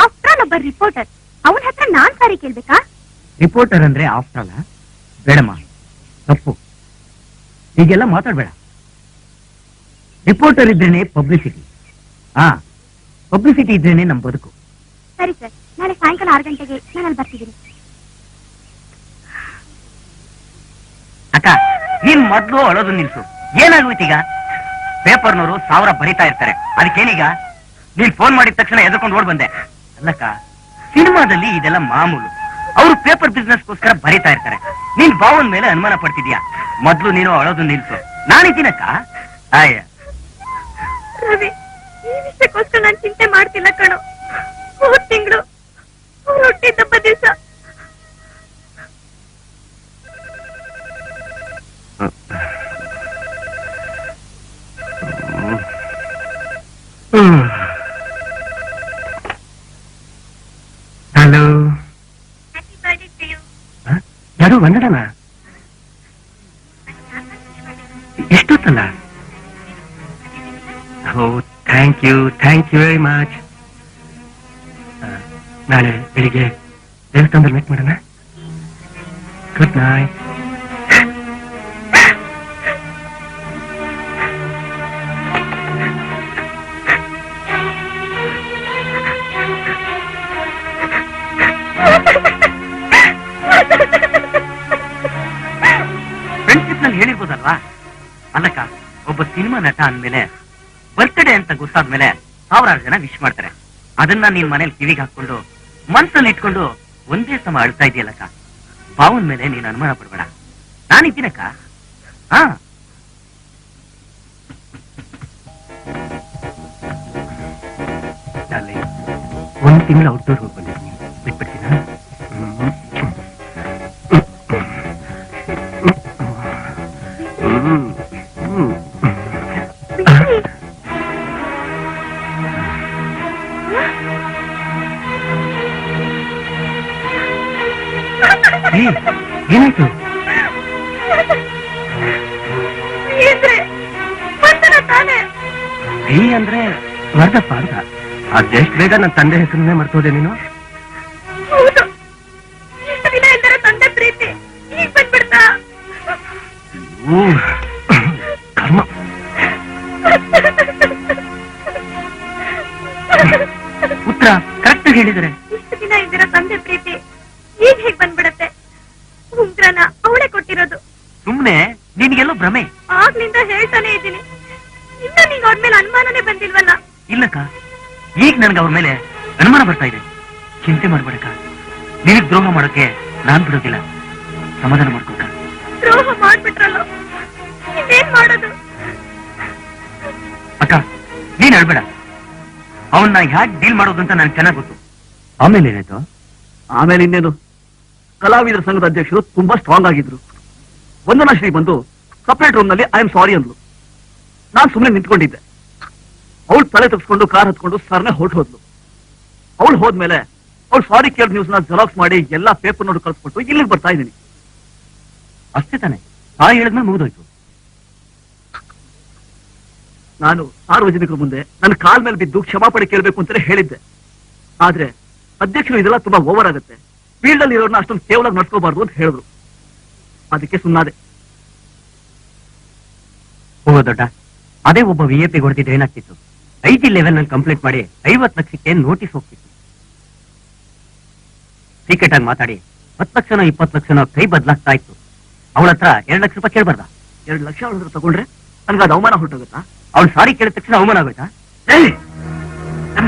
ಆಫ್ಟರ್ ಒಬ್ಬ ರಿಪೋರ್ಟರ್, ಅವನ ಹತ್ರ ನಾನ್ ಸಾರಿ ಕೇಳ್ಬೇಕಾ? ರಿಪೋರ್ಟರ್ ಅಂದ್ರೆ ಆಫ್ಟರ್ ಅಲ್ಲ. ಬೇಡಮ್ಮ, ತಪ್ಪು. ಹೀಗೆಲ್ಲ ಮಾತಾಡ್ಬೇಡ. ರಿಪೋರ್ಟರ್ ಇದ್ರೇನೆ ಪಬ್ಲಿಸಿಟಿ. ಪಬ್ಲಿಸಿಟಿ ಇದ್ರೇನೆ ನಮ್ ಬದುಕು. ಸರಿ ಸರ್, ನಾಳೆ ಸಾಯಂಕಾಲ 6 ಗಂಟೆಗೆ ನಾನು ಅಲ್ಲಿ ಬರ್ತಿದ್ದೀನಿ. ಅಕ್ಕ, ನೀನ್ ಮೊದ್ಲು ಅಳೋದು ನಿಲ್ಸು. ಏನಾಗೋಯ್ತೀಗ? ಪೇಪರ್ನವರು 1000 ಬರೀತಾ ಇರ್ತಾರೆ, ಅದಕ್ಕೇನೀಗ? ನೀನ್ ಫೋನ್ ಮಾಡಿದ ತಕ್ಷಣ ಎದ್ಕೊಂಡು ಓಡ್ ಬಂದೆ. ಅಲ್ಲಕ್ಕ, ಸಿನಿಮಾದಲ್ಲಿ ಇದೆಲ್ಲ ಮಾಮೂಲು. ಅವರು ಪೇಪರ್ ಬಿಸ್ನೆಸ್ಗೋಸ್ಕರ ಬರೀತಾ ಇರ್ತಾರೆ. ನೀನ್ ಭಾವನ್ ಮೇಲೆ ಅನುಮಾನ ಪಡ್ತಿದ್ಯಾ. ಮೊದ್ಲು ನೀನು ಅಳೋದು ನಿಲ್ಸು. ನಾನಿದ್ದೀನಕ್ಕ. ಆಯ್ಯ ರವಿ, ಈ ವಿಷಯಕ್ಕೋಸ್ಕರ ನಾನು ಚಿಂತೆ ಮಾಡ್ತಿಲ್ಲ ಕಣೋ. ಹೋದ ತಿಂಗಳು ಹುಟ್ಟಿದಬ್ಬ ದಿವಸ hello, happy birthday to you. ಯಾರು ವಂದನಾ? ಎಷ್ಟೊತ್ತಲ್ಲ? ಓ, ಥ್ಯಾಂಕ್ ಯು ವೆರಿ ಮಚ್. ನಾಳೆ ಬೆಳಿಗ್ಗೆ ದೇವಸ್ಥಾನದಲ್ಲಿ ಮೀಟ್ ಮಾಡೋಣ. Good night. ಫ್ರೆಂಡ್ಶಿಪ್ ನಲ್ಲಿ ಹೇಳಿರ್ಬೋದಲ್ವಾ? ಅಲ್ಲಕ್ಕ, ಒಬ್ಬ ಸಿನಿಮಾ ನಟ ಅಂದ್ಮೇಲೆ ಬರ್ತ್ಡೇ ಅಂತ ಗೊತ್ತಾದ್ಮೇಲೆ 1000 ಜನ ವಿಶ್ ಮಾಡ್ತಾರೆ. ಅದನ್ನ ನೀನ್ ಮನೇಲಿ ಕಿವಿಗೆ ಹಾಕೊಂಡು ಮನ್ಸಲ್ಲಿ ಇಟ್ಕೊಂಡು ಒಂದೇ ಸಮ ಅಳ್ತಾ ಇದೆಯಲ್ಲಕ್ಕ. ಭಾವನ್ ಮೇಲೆ ನೀನ್ ಅನುಮಾನ ಪಡ್ಬೇಡ, ನಾನಿದ್ದೀನಕ್ಕ. ಒಂದು ತಿಂಗಳು ಔಟ್ಡೋರ್ ಹೋಗಿ ಬಂದಿದ್ದೀನಿ, ಬಿಟ್ಬಿಡ್ತೀನ? ಏನಾಯ್ತು? ಈ ಅಂದ್ರೆ ವರ್ಧಪ್ಪ ಅಂತ. ಅದೆಷ್ಟು ಬೇಗ ನನ್ನ ತಂದೆ ಹೆಸರನ್ನೇ ಮರ್ತೋದೆ ನೀನು? ತಂದೆ ಪ್ರೀತಿ ಈಗ ಬಂದ್ಬಿಡ್ತಾ? ಕರ್ಮ. ಉತ್ತರ ಕರೆಕ್ಟ್ ಹೇಳಿದರೆ. ಇಷ್ಟು ದಿನ ಇದ್ದಿರೋ ತಂದೆ ಪ್ರೀತಿ ಈಗ ಹೇಗ್ ಬಂದ್ಬಿಡತ್ತೆ? ಉಂಗ್ರನ ಅವಳೇ ಕೊಟ್ಟಿರೋದು. ಸುಮ್ನೆ ನಿನ್ಗೆಲ್ಲೋ ಭ್ರಮೆ. ಆಗ್ಲಿಂದ ಹೇಳ್ತಾನೆ ಇದ್ದೀನಿ, ಇನ್ನ ನಿಂಗೆ ಅವ್ರ ಮೇಲೆ ಅನುಮಾನನೇ ಬಂದಿಲ್ವಲ್ಲ? ಇಲ್ಲಕ್ಕ, ಈಗ ನನ್ಗೆ ಅವ್ರ ಮೇಲೆ ಅನುಮಾನ ಬರ್ತಾ ಇದೆ. ಚಿಂತೆ ಮಾಡ್ಬೇಡಕ್ಕ, ನಿನಗ್ ದ್ರೋಹ ಮಾಡೋಕೆ ನಾನ್ ಬಿಡೋದಿಲ್ಲ. ಸಮಾಧಾನ ಮಾಡ್ಕೊಕ. ದ್ರೋಹ ಮಾಡ್ಬಿಟ್ರಲ್ಲ, ಇನ್ನೇನ್ ಮಾಡೋದು? ಅಕ್ಕ, ನೀನ್ ಹೇಳ್ಬೇಡ. ಅವನ್ನ ಹ್ಯಾಕ್ ಡೀಲ್ ಮಾಡೋದು ಅಂತ ನನ್ಗೆ ಚೆನ್ನಾಗ್ ಗೊತ್ತು. ಆಮೇಲೆ ಏನಾಯ್ತು? ಆಮೇಲೆ ಇನ್ನೇನು, ಕಲಾವಿದರ ಸಂಘದ ಅಧ್ಯಕ್ಷರು ತುಂಬಾ ಸ್ಟ್ರಾಂಗ್ ಆಗಿದ್ರು. ವಂದನಾ ಶ್ರೀ ಬಂದು ಸಪರೇಟ್ ರೂಮ್ ನಲ್ಲಿ ಐ ಆಮ್ ಸಾರಿ ಅಂದ್ಲು. ನಾನ್ ಸುಮ್ಮನೆ ನಿಂತ್ಕೊಂಡಿದ್ದೆ. ಅವಳು ತಲೆ ತಪ್ಪಿಸ್ಕೊಂಡು ಕಾರ್ ಹತ್ಕೊಂಡು ಸರ್ನೆ ಹೊರಟು ಹೋದ್ಲು. ಅವಳು ಹೋದ್ಮೇಲೆ ಅವಳು ಸಾರಿ ಕೇಳ್ ನ್ಯೂಸ್ ನ ಜೆರಾಕ್ಸ್ ಮಾಡಿ ಎಲ್ಲಾ ಪೇಪರ್ ನೋಡಿ ಕಳ್ಸ್ಬಿಟ್ಟು ಇಲ್ಲಿಗೆ ಬರ್ತಾ ಇದ್ದೀನಿ. ಅಷ್ಟೇ ತಾನೆ? ಹೇಳಿದ್ಮೇಲೆ ಮುಗಿದೋಯ್ತು. ನಾನು ಸಾರ್ವಜನಿಕರ ಮುಂದೆ ನನ್ನ ಕಾಲ್ ಮೇಲೆ ಬಿದ್ದು ಕ್ಷಮಾಪಣೆ ಕೇಳಬೇಕು ಅಂತಾನೆ ಹೇಳಿದ್ದೆ. ಆದ್ರೆ ಅಧ್ಯಕ್ಷರು ಇದೆಲ್ಲ ತುಂಬಾ ಓವರ್ ಆಗುತ್ತೆ, ಫೀಲ್ಡ್ ಅಲ್ಲಿ ಇರೋರ್ನ ಅಷ್ಟೊಂದು ಕೇವಲ ನಡ್ಕೋಬಾರ್ದು ಅಂತ ಹೇಳಿದ್ರು. ಅದಕ್ಕೆ ಸುಮ್ಮನಾದೆ. ಹೋಗೋ ದೊಡ್ಡ, ಅದೇ ಒಬ್ಬ VIP ಹೊಡೆದಿದ್ರೆ ಏನಾಗ್ತಿತ್ತು? IT ಲೆವೆಲ್ ನಲ್ಲಿ ಕಂಪ್ಲೇಂಟ್ ಮಾಡಿ 50 ಲಕ್ಷಕ್ಕೆ ನೋಟಿಸ್ ಹೋಗ್ತಿತ್ತು. ಸೀಕ್ರೆಟ್ ಆಗಿ ಮಾತಾಡಿ 10 ಲಕ್ಷನೋ 20 ಲಕ್ಷನೋ ಕೈ ಬದಲಾಗ್ತಾ ಇತ್ತು. ಅವಳ ಹತ್ರ 2 ಲಕ್ಷ ರೂಪಾಯಿ ಕೇಳ್ಬಾರ್ದ? 2 ಲಕ್ಷ ಅವಳ ಹತ್ರ ತಗೊಂಡ್ರೆ ನನ್ಗೆ ಅದು ಅವಮಾನ ಹೊರಟೋಗುತ್ತಾ? ಅವ್ಳು ಸಾರಿ ಕೇಳಿದ ತಕ್ಷಣ ಅವಮಾನ ಆಗೋಯ್ತಾ? ನನಗೆ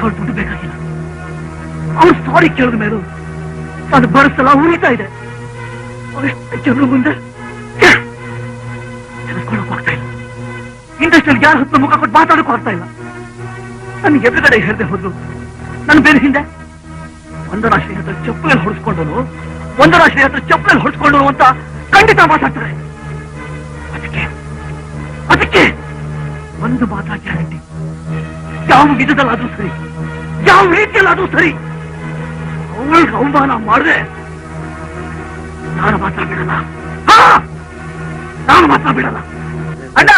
ಅವ್ಳು ದುಡ್ಡು ಬೇಕಾಗಿಲ್ಲ. ಅವ್ರು ಸಾರಿ ಕೇಳಿದ ಮೇಲೂ ಅದು ಬರಸಲ್ಲ ಉಳಿತಾ ಇದೆ. ಎಷ್ಟು ಜನರ ಮುಂದೆ ನೆನೆಸ್ಕೊಳ್ಳೋಕೆ ಆಗ್ತಾ ಇಲ್ಲ. ಇಂಡಸ್ಟ್ರಿಯಲ್ಲಿ ಯಾರ ಹತ್ರ ಮುಖ ಕೊಟ್ಟು ಮಾತಾಡೋಕ್ಕೂ ಆಗ್ತಾ ಇಲ್ಲ. ನನ್ನ ಎದುರುಗಡೆ ಹೇಳ್ದೆ ಹೋದ್ರು, ನನ್ನ ಬೇರೆ ಹಿಂದೆ ವಂದನಾ ಶ್ರೀ ಹತ್ರ ಚಪ್ಪಲಿ ಹೊಡಿಸ್ಕೊಂಡನು, ವಂದನಾ ಶ್ರೀ ಹತ್ರ ಚಪ್ಪಲಿ ಹೊಡಿಸ್ಕೊಂಡನು ಅಂತ ಖಂಡಿತ ಮಾತಾಡ್ತಾರೆ. ಅದಕ್ಕೆ ಒಂದು ಮಾತಾ ಗ್ಯಾರಂಟಿ, ಯಾವ ವಿಧದಲ್ಲಾದ್ರೂ ಸರಿ, ಯಾವ ರೀತಿಯಲ್ಲಾದ್ರೂ ಸರಿ, ಅವಳಿಗೆ ಅವಮಾನ ಮಾಡಿದ್ರೆ ನಾನು ಮಾತಾಡ್ಬಿಡಲ್ಲ. ನಾನು ಮಾತ್ರ ಬಿಡಲ್ಲ. ಅಣ್ಣ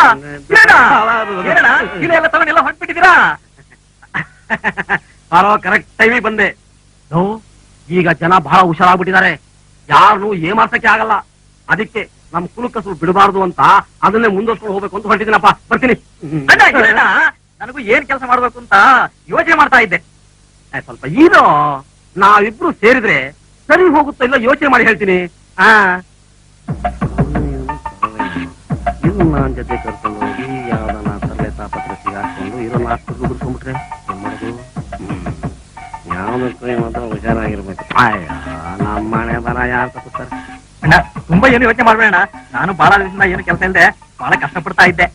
ಏನಣ್ಣ ಇಲ್ಲ ಎಲ್ಲ ತಗೊಂಡೆಲ್ಲ ಹೊಂಟ್ಬಿಟ್ಟಿದ್ದೀರಾ? ಬಾರೋ ಕರೆಕ್ಟ್ ಟೈಮಿಗೆ ಬಂದೆ. ಈಗ ಜನ ಬಹಳ ಹುಷಾರಾಗ್ಬಿಟ್ಟಿದ್ದಾರೆ, ಯಾರನ್ನೂ ಏಮಾರ್ಸಕ್ಕೆ ಆಗಲ್ಲ. ಅದಕ್ಕೆ ನಮ್ ಕುಲಕಸು ಬಿಡಬಾರ್ದು ಅಂತ ಅದನ್ನೇ ಮುಂದುವರ್ಸ್ಕೊಂಡು ಹೋಗ್ಬೇಕು ಅಂತ ಹೊರಟಿದ್ದೀನಪ್ಪ. ಬರ್ತೀನಿ. ಅಣ್ಣ ಏನಣ್ಣ, ನನಗೂ ಏನ್ ಕೆಲಸ ಮಾಡ್ಬೇಕು ಅಂತ ಯೋಚನೆ ಮಾಡ್ತಾ ಇದ್ದೆ. ಸ್ವಲ್ಪ ಏನೋ ನಾವಿಬ್ರು ಸೇರಿದ್ರೆ ಸರಿ ಹೋಗುತ್ತೋ ಇಲ್ಲ ಯೋಚನೆ ಮಾಡಿ ಹೇಳ್ತೀನಿ. ನಾನ್ ಜೊತೆ ಕರ್ಕೊಂಡು ಹೋಗಿ ಯಾವ್ದನ್ನ ತರಲೆ ತಾಪತ್ರ ಸಿಗಾಕೊಂಡು ಇರೋ ನಾಲ್ಕು ಬಿಡ್ಕೊಂಡ್ಬಿಟ್ರೆ ಏನ್ ಮಾಡೋದು? ಯಾವ್ದಕ್ಕೂ ಮಾತ್ರ ಹುಷಾರಾಗಿರ್ಬೇಕು. ನಮ್ಮ ಮನೆ ಬರ ಯಾರು ತಗೋತಾರೆ? ಅಣ್ಣ ತುಂಬಾ ಏನು ಯೋಚನೆ ಮಾಡ್ಬೇಡ. ನಾನು ಬಹಳ ದಿವಸದಿಂದ ಏನು ಕೆಲಸ ಇಲ್ಲದೆ ಬಹಳ ಕಷ್ಟಪಡ್ತಾ ಇದ್ದೆ.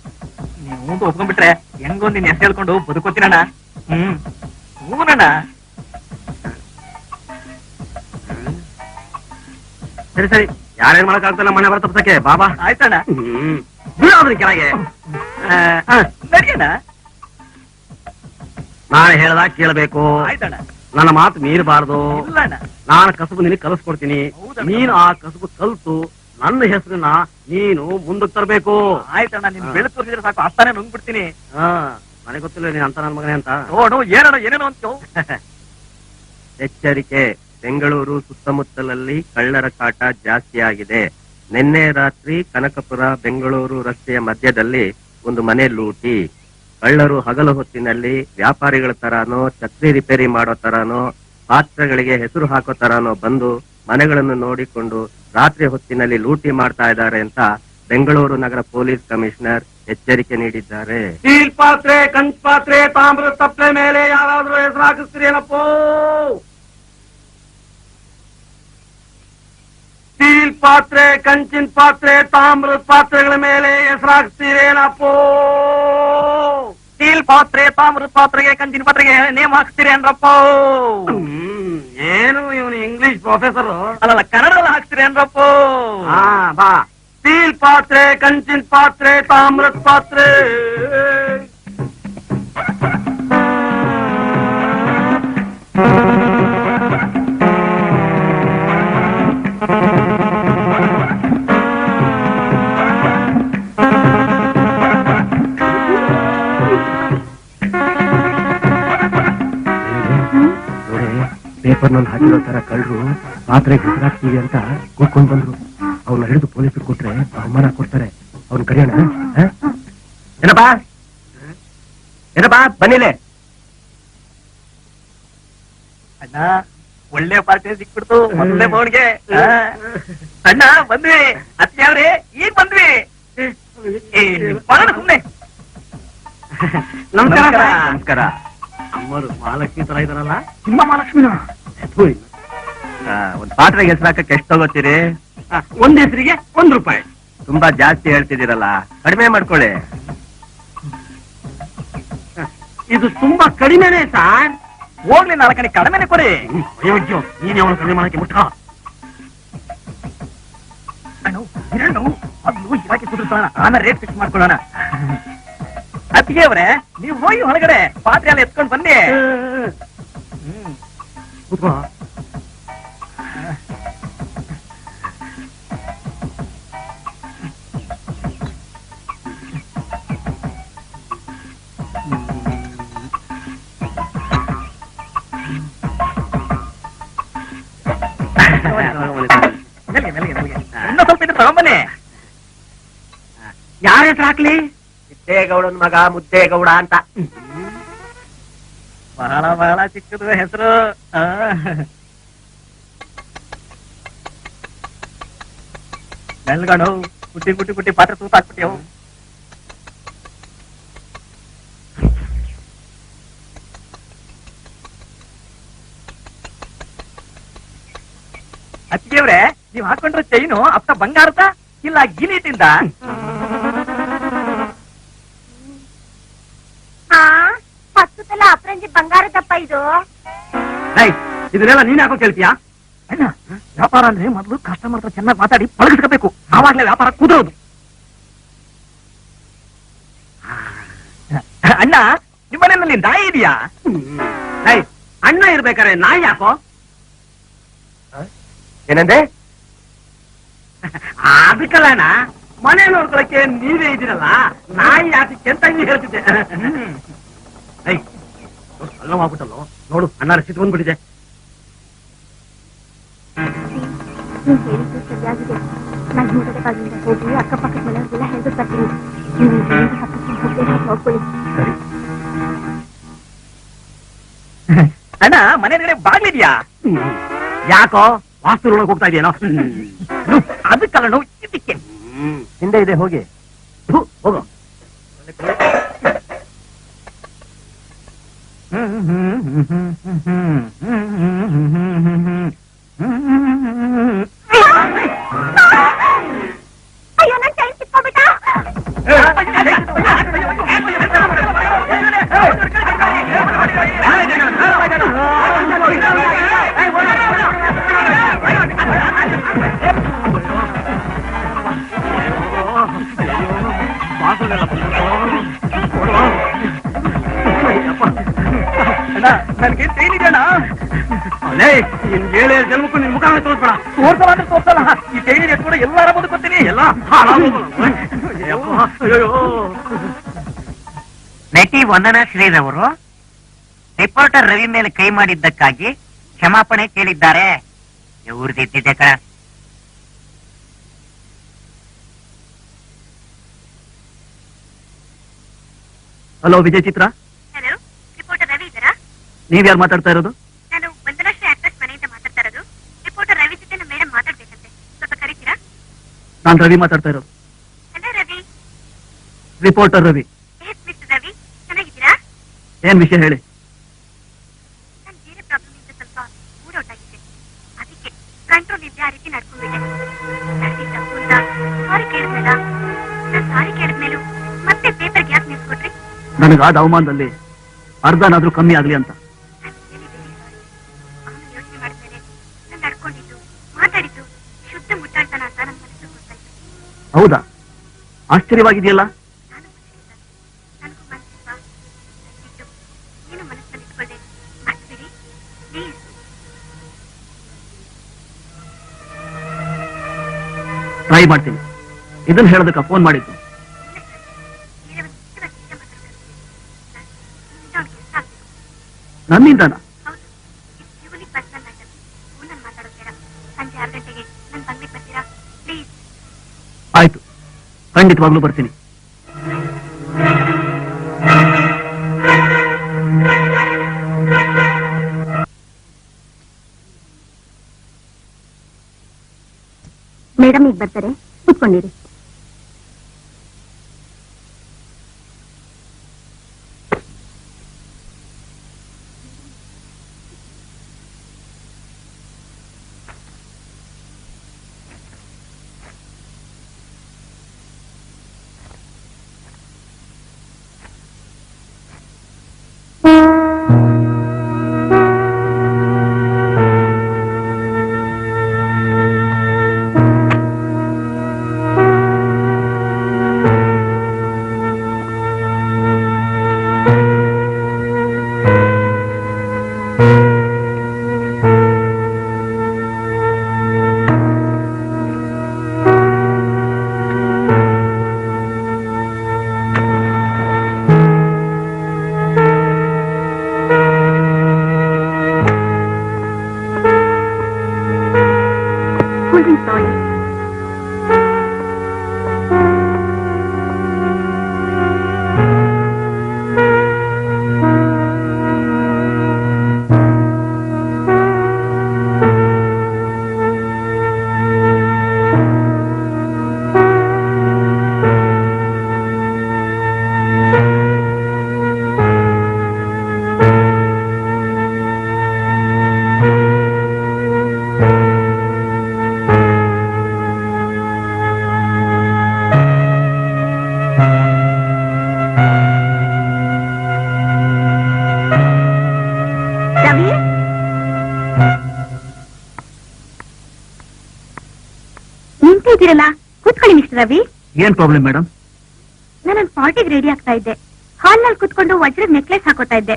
ನೀವು ಮುಂದೆ ಒಪ್ಕೊಂಡ್ಬಿಟ್ರೆ ಹೆಂಗೋ ನಿನ್ ಹೆಸರು ಹೇಳ್ಕೊಂಡು ಬದುಕೋತೀನಣ್ಣ. ಹೂನಣ್ಣ. ಸರಿ ಸರಿ, ಯಾರೇನ್ ಮಾಡಕ್ಕಾಗ್ತಾನೆ ಮನೆ ಬರ ತಪ್ಸಕ್ಕೆ. ಬಾಬಾ ಆಯ್ತಣ್ಣ. ಬಿಡೋದ್ರಿ ಕೆಳಗೆ. ನಡಿಯಣ್ಣ. ನಾನು ಹೇಳ್ದಾಗ ಕೇಳಬೇಕು. ಆಯ್ತಣ್ಣ. ನನ್ನ ಮಾತು ಮೀರಬಾರ್ದು. ಇಲ್ಲಣ್ಣ. ನಾನು ಕಸಬು ನಿನಗೆ ಕಲಿಸ್ಕೊಡ್ತೀನಿ. ಹೌದಣ್ಣ. ನೀನು ಆ ಕಸಬು ಕಲ್ತು ನನ್ನ ಹೆಸರನ್ನ ನೀನು ಮುಂದಕ್ಕೆ ತರಬೇಕು. ಆಯ್ತಣ್ಣ, ನಿನ್ ಬೆಳೆ ತೋರಿಸಿದ್ರೆ ಸಾಕು, ಅಷ್ಟಾನೆ ನುಂಗ್ಬಿಡ್ತೀನಿ. ನನಗೆ ಗೊತ್ತಿಲ್ಲ ನೀನ್ ಅಂತ ನನ್ನ ಮಗನೇ ಅಂತ. ನೋಡು ಏನಣ್ಣ ಏನೇನೋ ಅಂತ. ಎಚ್ಚರಿಕೆ, ಬೆಂಗಳೂರು ಸುತ್ತಮುತ್ತಲಲ್ಲಿ ಕಳ್ಳರ ಕಾಟ ಜಾಸ್ತಿಯಾಗಿದೆ. ನಿನ್ನೆ ರಾತ್ರಿ ಕನಕಪುರ ಬೆಂಗಳೂರು ರಸ್ತೆಯ ಮಧ್ಯದಲ್ಲಿ ಒಂದು ಮನೆ ಲೂಟಿ. ಕಳ್ಳರು ಹಗಲು ಹೊತ್ತಿನಲ್ಲಿ ವ್ಯಾಪಾರಿಗಳ ತರಾನೋ, ಛತ್ರಿ ರಿಪೇರಿ ಮಾಡೋ ತರಾನೋ, ಪಾತ್ರಗಳಿಗೆ ಹೆಸರು ಹಾಕೋ ತರಾನೋ ಬಂದು ಮನೆಗಳನ್ನು ನೋಡಿಕೊಂಡು ರಾತ್ರಿ ಹೊತ್ತಿನಲ್ಲಿ ಲೂಟಿ ಮಾಡ್ತಾ ಇದ್ದಾರೆ ಅಂತ ಬೆಂಗಳೂರು ನಗರ ಪೊಲೀಸ್ ಕಮಿಷನರ್ ಎಚ್ಚರಿಕೆ ನೀಡಿದ್ದಾರೆ. ಸ್ಟೀಲ್ ಪಾತ್ರೆ, ಕಂಚ್ ಪಾತ್ರೆ, ತಾಮ್ರದ ತಪ್ಪಲೆ ಮೇಲೆ ಯಾರಾದ್ರೂ ಹೆಸರು ಹಾಕಿಸ್ತೀರಿ ಏನಪ್ಪೋ? ಸ್ಟೀಲ್ ಪಾತ್ರೆ, ಕಂಚಿನ ಪಾತ್ರೆ, ತಾಮ್ರದ ಪಾತ್ರೆಗಳ ಮೇಲೆ ಹೆಸರು ಹಾಕ್ತೀರೇನಪ್ಪೋ? ಸ್ಟೀಲ್ ಪಾತ್ರೆ, ತಾಮ್ರದ ಪಾತ್ರೆಗೆ, ಕಂಚಿನ ಪಾತ್ರೆಗೆ ನೇಮ್ ಹಾಕ್ಸ್ತೀರಿ ಅನ್ರಪ್ಪ. ಏನು ಇವನು ಇಂಗ್ಲಿಷ್ ಪ್ರೊಫೆಸರ್? ಅಲ್ಲಲ್ಲ, ಕನ್ನಡದಲ್ಲಿ ಹಾಕ್ಸ್ತೀರಿ ಅನ್ರಪ್ಪ. ಬಾ. ಸ್ಟೀಲ್ ಪಾತ್ರೆ, ಕಂಚಿನ ಪಾತ್ರೆ, ತಾಮ್ರದ ಪಾತ್ರೆ. ಪೇಪರ್ನಲ್ಲಿ ಹಾಕಿರೋ ತರ ಕಳ್ಳರು ಪಾತ್ರೆ ಹೆಸರಾಗ್ತೀವಿ ಅಂತ ಕೂತ್ಕೊಂಡ್ ಬಂದ್ರು. ಅವ್ನ ಹಿಡಿದು ಪೊಲೀಸರು ಕೊಟ್ರೆ ಬಹುಮಾನ ಕೊಡ್ತಾರೆ. ಅವ್ನ ಕರೆಯೋಣ. ಏನಪ್ಪಾ ಏನಪ್ಪಾ ಬನ್ನಿಲೆ. ಅಣ್ಣ ಒಳ್ಳೆ ಪಾರ್ಟಿ ಸಿಕ್ಬಿಡ್ತು ಮೊದಲನೇ ಬೋರ್ಡ್ಗೆ. ಅಣ್ಣ ಬಂದ್ವಿ, ಅತ್ಯಾವ್ರೆ ಈಗ ಬಂದ್ವಿ. ಸುಮ್ನೆ ನಮಸ್ಕಾರ. ನಮಸ್ಕಾರ. ಅಮ್ಮರು ಮಹಾಲಕ್ಷ್ಮಿ ತರ ಇದಾರಲ್ಲ? ನಿಮ್ಮ ಮಹಾಲಕ್ಷ್ಮಿನ ಒಂದ್ ಪಾತ್ರೆಗೆ ಹೆಸರಾಕಕ್ಕೆ ಎಷ್ಟು ತಗೋತೀರಿ? ಒಂದ್ ಹೆಸರಿಗೆ ₹1. ತುಂಬಾ ಜಾಸ್ತಿ ಹೇಳ್ತಿದ್ದೀರಲ್ಲ, ಕಡಿಮೆ ಮಾಡ್ಕೊಳ್ಳಿ. ಇದು ತುಂಬಾ ಕಡಿಮೆನೆ ಸಾರ್. ಹೋಗ್ಲಿ, ನಾಲ್ಕನೇ ಕಡಿಮೆನೆ ಕೊಡಿ. ಅಯ್ಯೋ, ನೀನ್ ಅವನು ಕಡಿಮೆ ಮಾಡಕ್ಕೆ ಮುಟ್ಟ. ಅಣ್ಣ ಹಿರಣ್ಣು ಮೊದ್ಲು ಇಲಾಖೆ ಕುದುರ್ಸೋಣ, ಆಮೇಲೆ ರೇಟ್ ಫಿಕ್ಸ್ ಮಾಡ್ಕೊಳ್ಳೋಣ. ಅತ್ತಿಗೆ ಅವ್ರೆ, ನೀವು ಹೋಗಿ ಹೊರಗಡೆ ಪಾತ್ರೆ ಎಲ್ಲ ಎತ್ಕೊಂಡ್ ಬನ್ನಿ. ಕೂತ್ಕೋ. ಮೆಲ್ಗೆ ಮೆಲ್ಗೆ ಮೆಲ್ಗೆ. ಇನ್ನೂ ಸ್ವಲ್ಪ ಇದ್ರೆ ತಗೊಂಬನ್ನಿ. ಯಾರ ಹೆಸರು ಹಾಕ್ಲಿ? ಮುದ್ದೇಗೌಡನ್ ಮಗ ಮುದ್ದೇಗೌಡ ಅಂತ. ಬಹಳ ಬಹಳ ಚಿಕ್ಕದು ಹೆಸರು. ಮೆಲ್ಗಣು ಕುಟ್ಟಿ ಕುಟ್ಟಿ ಕುಟ್ಟಿ ಪಾತ್ರೆ ತೂತ ಹಾಕ್ಬಿಟ್ಟಿಯವು. ಅತ್ತಿಗೆವ್ರೆ, ನೀವ್ ಹಾಕೊಂಡ್ರೆ ಚೈನು ಅಪ್ಪ ಬಂಗಾರದ ಇಲ್ಲ ಗಿಲೀಟಿಂದ? ಪಕ್ಕದಲ್ಲ ಅಪ್ರಂಜಿ ಬಂಗಾರದಪ್ಪ ಇದು. ಇದನ್ನೆಲ್ಲ ನೀನ್ ಯಾಕೋ ಕೇಳ್ತೀಯಾ? ಅಣ್ಣ, ವ್ಯಾಪಾರ ಅಂದ್ರೆ ಮೊದಲು ಕಸ್ಟಮರ್ ಹತ್ರ ಚೆನ್ನಾಗಿ ಮಾತಾಡಿ ಪಳಗಿಸ್ಕೋಬೇಕು, ಆವಾಗ್ಲೇ ವ್ಯಾಪಾರ ಕುದುರೋದು. ಅಣ್ಣ, ನಿಮ್ಮನೆಯಲ್ಲಿ ನಾಯಿ ಇದೆಯಾ? ಅಣ್ಣ ಇರ್ಬೇಕಾರೆ ನಾಯಿ ಯಾಕೋ? ಏನಂದೆ? ಅದಕ್ಕಲ್ಲ ಅಣ್ಣ, ಮನೆ ನೋಡ್ಕೊಳಕ್ಕೆ ನೀವೇ ಇದ್ದೀರಲ್ಲ, ನಾಯಿ ಯಾಕೆ ಅಂತ ನೀವು ಹೇಳ್ತಿದ್ದೆ. ಅಲ್ಲ ಮಾಡ್ಬಿಟ್ಟಲ್ಲೋ, ನೋಡು ಅನ್ನ ರಸಿದ್ ಬಂದ್ಬಿಟ್ಟಿದೆ. ನೀನ್ ಹೇಳಿದ್ದು ಸರಿಯಾಗಿದೆ. ನಾನು ಮೂರನೇ ಬಾಗಿಲಿಂದ ಹೋಗಿ ಅಕ್ಕಪಕ್ಕದ ಮನೆಯವ್ರಿಗೆಲ್ಲ ಹೇಳ್ದು ಬರ್ತೀನಿ. ನೀವು ಹೋಗ್ಕೊಳ್ಳಿ. ಅಣ್ಣ ಮನೆಯೊಳಗಡೆ ಬಾಗ್ಲಿದ್ಯಾ? ಯಾಕೋ ವಾಸ್ತುರೊಳಗೆ ಹೋಗ್ತಾ ಇದೆಯೇನೋ? ಅದಕ್ಕಲ್ಲ ನೋವು ಇದಕ್ಕೆ. ಹಿಂದೆ ಇದೆ, ಹೋಗಿ ಹೋಗೋ. ಅಯ್ಯೋ ನನ್ ಕೈ ಸಿಕ್ಕೋಬಿಟ್ಟ. ನನ್ಗೆ ತೇಲಿದೆಣ್ಣ. ಅಲ್ಲೇ ಇನ್ 7 ಜನ್ಮಕ್ಕೂ ನಿನ್ ಮುಖ ತೋರ್ಸ್ಬೇಡ. ತೋರ್ಸಲ್ಲ ತೋರ್ಸಲ್ಲ. ಈ ತೇಲಿನ ಎತ್ಕೊಂಡು ಎಲ್ಲಾರ ಬದುಕೊತೀನಿ. ಎಲ್ಲ ನಟಿ ವಂದನಾ ಶ್ರೀರವರು ರಿಪೋರ್ಟರ್ ರವಿ ಮೇಲೆ ಕೈ ಮಾಡಿದ್ದಕ್ಕಾಗಿ ಕ್ಷಮಾಪಣೆ ಕೇಳಿದ್ದಾರೆ. ಇವ್ರದಿದ್ದಿದೆ ಕಣ. ಹಲೋ ವಿಜಯ್ ಚಿತ್ರ, ಹಲೋ, ರಿಪೋರ್ಟರ್ ರವಿ ಇದ್ದಾರಾ? ನೀವ್ಯಾರು ಮಾತಾಡ್ತಾ ಇರೋದು? ನಾನು ವಂದನಾಶ್ರೀ ಆಕ್ಟ್ರೆಸ್ ಮನೆಯಿಂದ ಮಾತಾಡ್ತಾ ಇರೋದು. ರಿಪೋರ್ಟರ್ ರವಿ ಜೊತೆ ನಮ್ಮ ಮೇಡಮ್ ಮಾತಾಡ್ಬೇಕಂತೆ, ಸ್ವಲ್ಪ ಕರೀತೀರಾ? ನಾನ್ ರವಿ ಮಾತಾಡ್ತಾ ಇರೋದು. Hello Ravi. Reporter Ravi. Mister Ravi, ಚೆನ್ನಾಗಿದ್ದೀರಾ? ಏನ್ ವಿಷಯ ಹೇಳಿ. ನಾನು ಬೇರೆ ಪ್ರಾಬ್ಲಮ್ ಇಂದ ಸ್ವಲ್ಪ ಮೂಡ್ ಔಟ್ ಆಗಿದ್ದೆ. ಅದಕ್ಕೆ ಕಂಟ್ರೋಲ್ ಇದ್ದೆ, ಆ ರೀತಿ ನಡ್ಕೊಂಡ್ಬಿಟ್ಟೆ. ನನಗೆ ತಪ್ಪು ಅಂತ ಸಾರಿ ಕೇಳಿದ್ನಲ್ಲ. ನಾನು ಸಾರಿ ಕೇಳಿದ್ಮೇಲೂ ಮತ್ತೆ ಪೇಪರ್ಗೆ ಯಾಕೆ ನಿಲ್ಸ್ಕೊಟ್ರಿ? ನನಗಾದ ಅವಮಾನದಲ್ಲಿ ಅರ್ಧನಾದ್ರೂ ಕಮ್ಮಿ ಆಗ್ಲಿ ಅಂತ. ಆಮೇಲೆ ಯೋಚನೆ ಮಾಡಿದ್ಮೇಲೆ ನಾನು ನಡ್ಕೊಂಡಿದ್ದು, ಮಾತಾಡಿದ್ದು ಶುದ್ಧ ಮುಟ್ಟಾಳ್ತನ ಅಂತ ನನ್ನ ಮನಸ್ಸು ಗೊತ್ತಾಯ್ತು. ಹೌದಾ? ಆಶ್ಚರ್ಯವಾಗಿದೆಯಲ್ಲ. ನಾನು ಮನುಷ್ಯನಿಲ್ಲ, ನನಗೂ ಮನಸ್ಸಿಲ್ವಾ? ದಯವಿಟ್ಟು ಏನು ಮನಸ್ಸಲ್ಲಿ ಇಟ್ಕೊಳ್ಳೆ, ಮರ್ತ್ಬಿಡಿ ಪ್ಲೀಸ್. ಟ್ರೈ ಮಾಡ್ತೀನಿ. ಇದನ್ನ ಹೇಳೋದಕ್ಕ ಫೋನ್ ಮಾಡಿದ್ದು. ನನ್ನಿಂದನಾ? ಹೌದು, ಇಟ್ಸ್ ಪ್ಯೂರ್ಲಿ ಪರ್ಸನಲ್ ಮ್ಯಾಟರ್. ಫೋನಲ್ಲಿ ಮಾತಾಡೋದು ಬೇಡ. ಸಂಜೆ 6 ಗಂಟೆಗೆ ನನ್ನ ಬಂಗ್ಲಿಗೆ ಬರ್ತೀರಾ ಪ್ಲೀಸ್? ಆಯ್ತು, ಖಂಡಿತವಾಗ್ಲೂ ಬರ್ತೀನಿ. ಮೇಡಮ್ ಈಗ ಬರ್ತಾರೆ, ಕೂತ್ಕೊಂಡಿರಿ. ನಿಂತಿದ್ದೀರಲ್ಲ, ಕೂತ್ಕೊಳ್ಳಿ ಮಿಸ್ಟರ್ ರವಿ. ಏನ್ ಪ್ರಾಬ್ಲಮ್ ಮೇಡಮ್? ನಾನೊಂದು ಪಾರ್ಟಿಗೆ ರೆಡಿ ಆಗ್ತಾ ಇದ್ದೆ. ಹಾಲ್ ನಲ್ಲಿ ಕುತ್ಕೊಂಡು ವಜ್ರದ ನೆಕ್ಲೆಸ್ ಹಾಕೋತಾ ಇದ್ದೆ.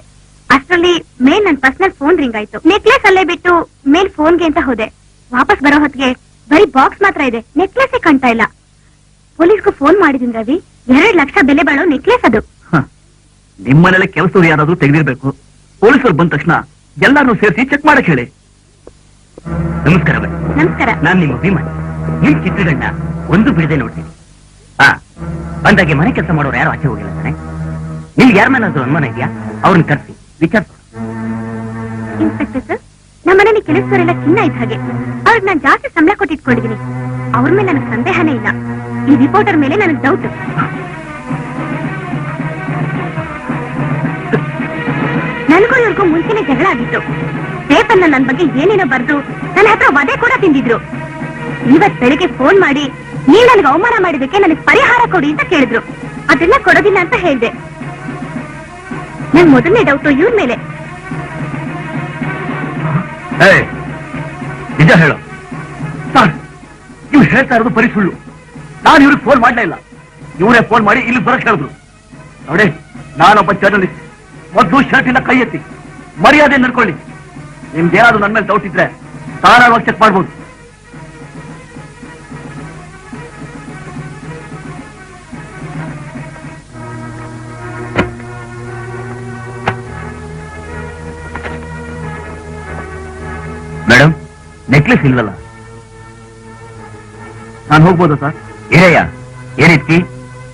ಅಷ್ಟರಲ್ಲಿ ಮೇಲ್ ನನ್ನ ಪರ್ಸನಲ್ ಫೋನ್ ರಿಂಗ್ ಆಯ್ತು. ನೆಕ್ಲೆಸ್ ಅಲ್ಲೇ ಬಿಟ್ಟು ಮೇಲ್ ಫೋನ್ಗೆ ಅಂತ ಹೋದೆ. ವಾಪಸ್ ಬರೋ ಹೊತ್ತಿಗೆ ಬರೀ ಬಾಕ್ಸ್ ಮಾತ್ರ ಇದೆ, ನೆಕ್ಲೆಸ್ ಕಾಣ್ತಾ ಇಲ್ಲ. ಪೊಲೀಸ್ಗೂ ಫೋನ್ ಮಾಡಿದೀನಿ ರವಿ. 2 ಲಕ್ಷ ಬೆಲೆ ಬಾಳೋ ನೆಕ್ಲೆಸ್ ಅದು. ನಿಮ್ಮನೇಲೆ ಕೆಲಸದವ್ರು ಯಾರಾದ್ರೂ ತೆಗೆದಿರ್ಬೇಕು. ಪೊಲೀಸರು ಬಂದ ತಕ್ಷಣ ಎಲ್ಲಾರು ಸೇರಿಸಿ ಚೆಕ್ ಮಾಡಕ್ ಹೇಳಿ. ನಮಸ್ಕಾರ ಬೈ. ನಮಸ್ಕಾರ. ನಾನ್ ನಿಮ್ಮ ಅಭಿಮಾನಿ. ನಿಮ್ ಚಿತ್ರಗಣ್ಣ ಒಂದು ಬಿಡದೆ ನೋಡ್ತೀನಿ. ಬಂದಾಗೆ ಮನೆ ಕೆಲಸ ಮಾಡೋರು ಯಾರು ಆಚೆ ಹೋಗಿಲ್ಲ ತಾನೆ? ನಿಮ್ಗೆ ಯಾರ ಮೇಲಾದ್ರೂ ಅನುಮಾನ ಇದೆಯಾ? ಅವ್ರನ್ನ ಕರ್ಸಿ ವಿಚಾರಿಸ. ಇನ್ಸ್ಪೆಕ್ಟರ್ ಸರ್, ನಮ್ಮನೇಲಿ ಕೆಲಸದವರೆಲ್ಲ ಚಿನ್ನ ಇದ್ದ ಹಾಗೆ. ಅವ್ರಿಗೆ ನಾನು ಜಾಸ್ತಿ ಸಂಬಳ ಕೊಟ್ಟಿಟ್ಕೊಂಡಿದ್ದೀನಿ. ಅವ್ರ ಮೇಲೆ ನನಗೆ ಸಂದೇಹನೇ ಇಲ್ಲ. ಈ ರಿಪೋರ್ಟರ್ ಮೇಲೆ ನನಗೆ ಡೌಟ್. ನನಗೂ ಇವ್ರಿಗೂ ಮುಂಚೆನೆ ಜಗಳ ಆಗಿತ್ತು. ಪೇಪರ್ನ ನನ್ನ ಬಗ್ಗೆ ಏನೇನೋ ಬರ್ದು ನನ್ನ ಹತ್ರ ವಧೆ ಕೂಡ ತಿಂದಿದ್ರು. ಇವತ್ ಬೆಳಿಗ್ಗೆ ಫೋನ್ ಮಾಡಿ ನೀವ್ ನನಗೆ ಅವಮಾನ ಮಾಡಿದಕ್ಕೆ ನನಗೆ ಪರಿಹಾರ ಕೊಡಿ ಅಂತ ಕೇಳಿದ್ರು. ಅದನ್ನ ಕೊಡೋದಿಲ್ಲ ಅಂತ ಹೇಳಿದೆ. ನನ್ ಮೊದಲನೇ ಡೌಟು ಇವ್ರ ಮೇಲೆ. ನಿಜ ಹೇಳು. ನೀವು ಹೇಳ್ತಾ ಇರೋದು ಬರೀ ಸುಳ್ಳು. ನಾನು ಇವ್ರಿಗೆ ಫೋನ್ ಮಾಡ್ಲೇ ಇಲ್ಲ. ಇವರೇ ಫೋನ್ ಮಾಡಿ ಇಲ್ಲಿ ಬರಕ್ ಹೇಳಿದ್ರು. ನೋಡಿ, ನಾನೊಬ್ಬ ಜರ್ನಲಿಸ್ಟ್. ಮೊದಲು ಶರ್ಟ್ ಇಂದ ಕೈ ಎತ್ತಿ ಮರ್ಯಾದೆ ನಡ್ಕೊಳ್ಳಿ. ನಿಮ್ಗೆ ಏನಾದ್ರು ನನ್ನ ಮೇಲೆ ಡೌಟ್ ಇದ್ರೆ ತಾರಾವಾಗಿ ಚೆಕ್ ಮಾಡ್ಬೋದು. ಮೇಡಮ್, ನೆಕ್ಲೆಸ್ ಇಲ್ವಲ್ಲ? ನಾನು ಹೋಗ್ಬೋದಾ ಸರ್? ಏರಯ್ಯ, ಏನಿತ್ಕಿ?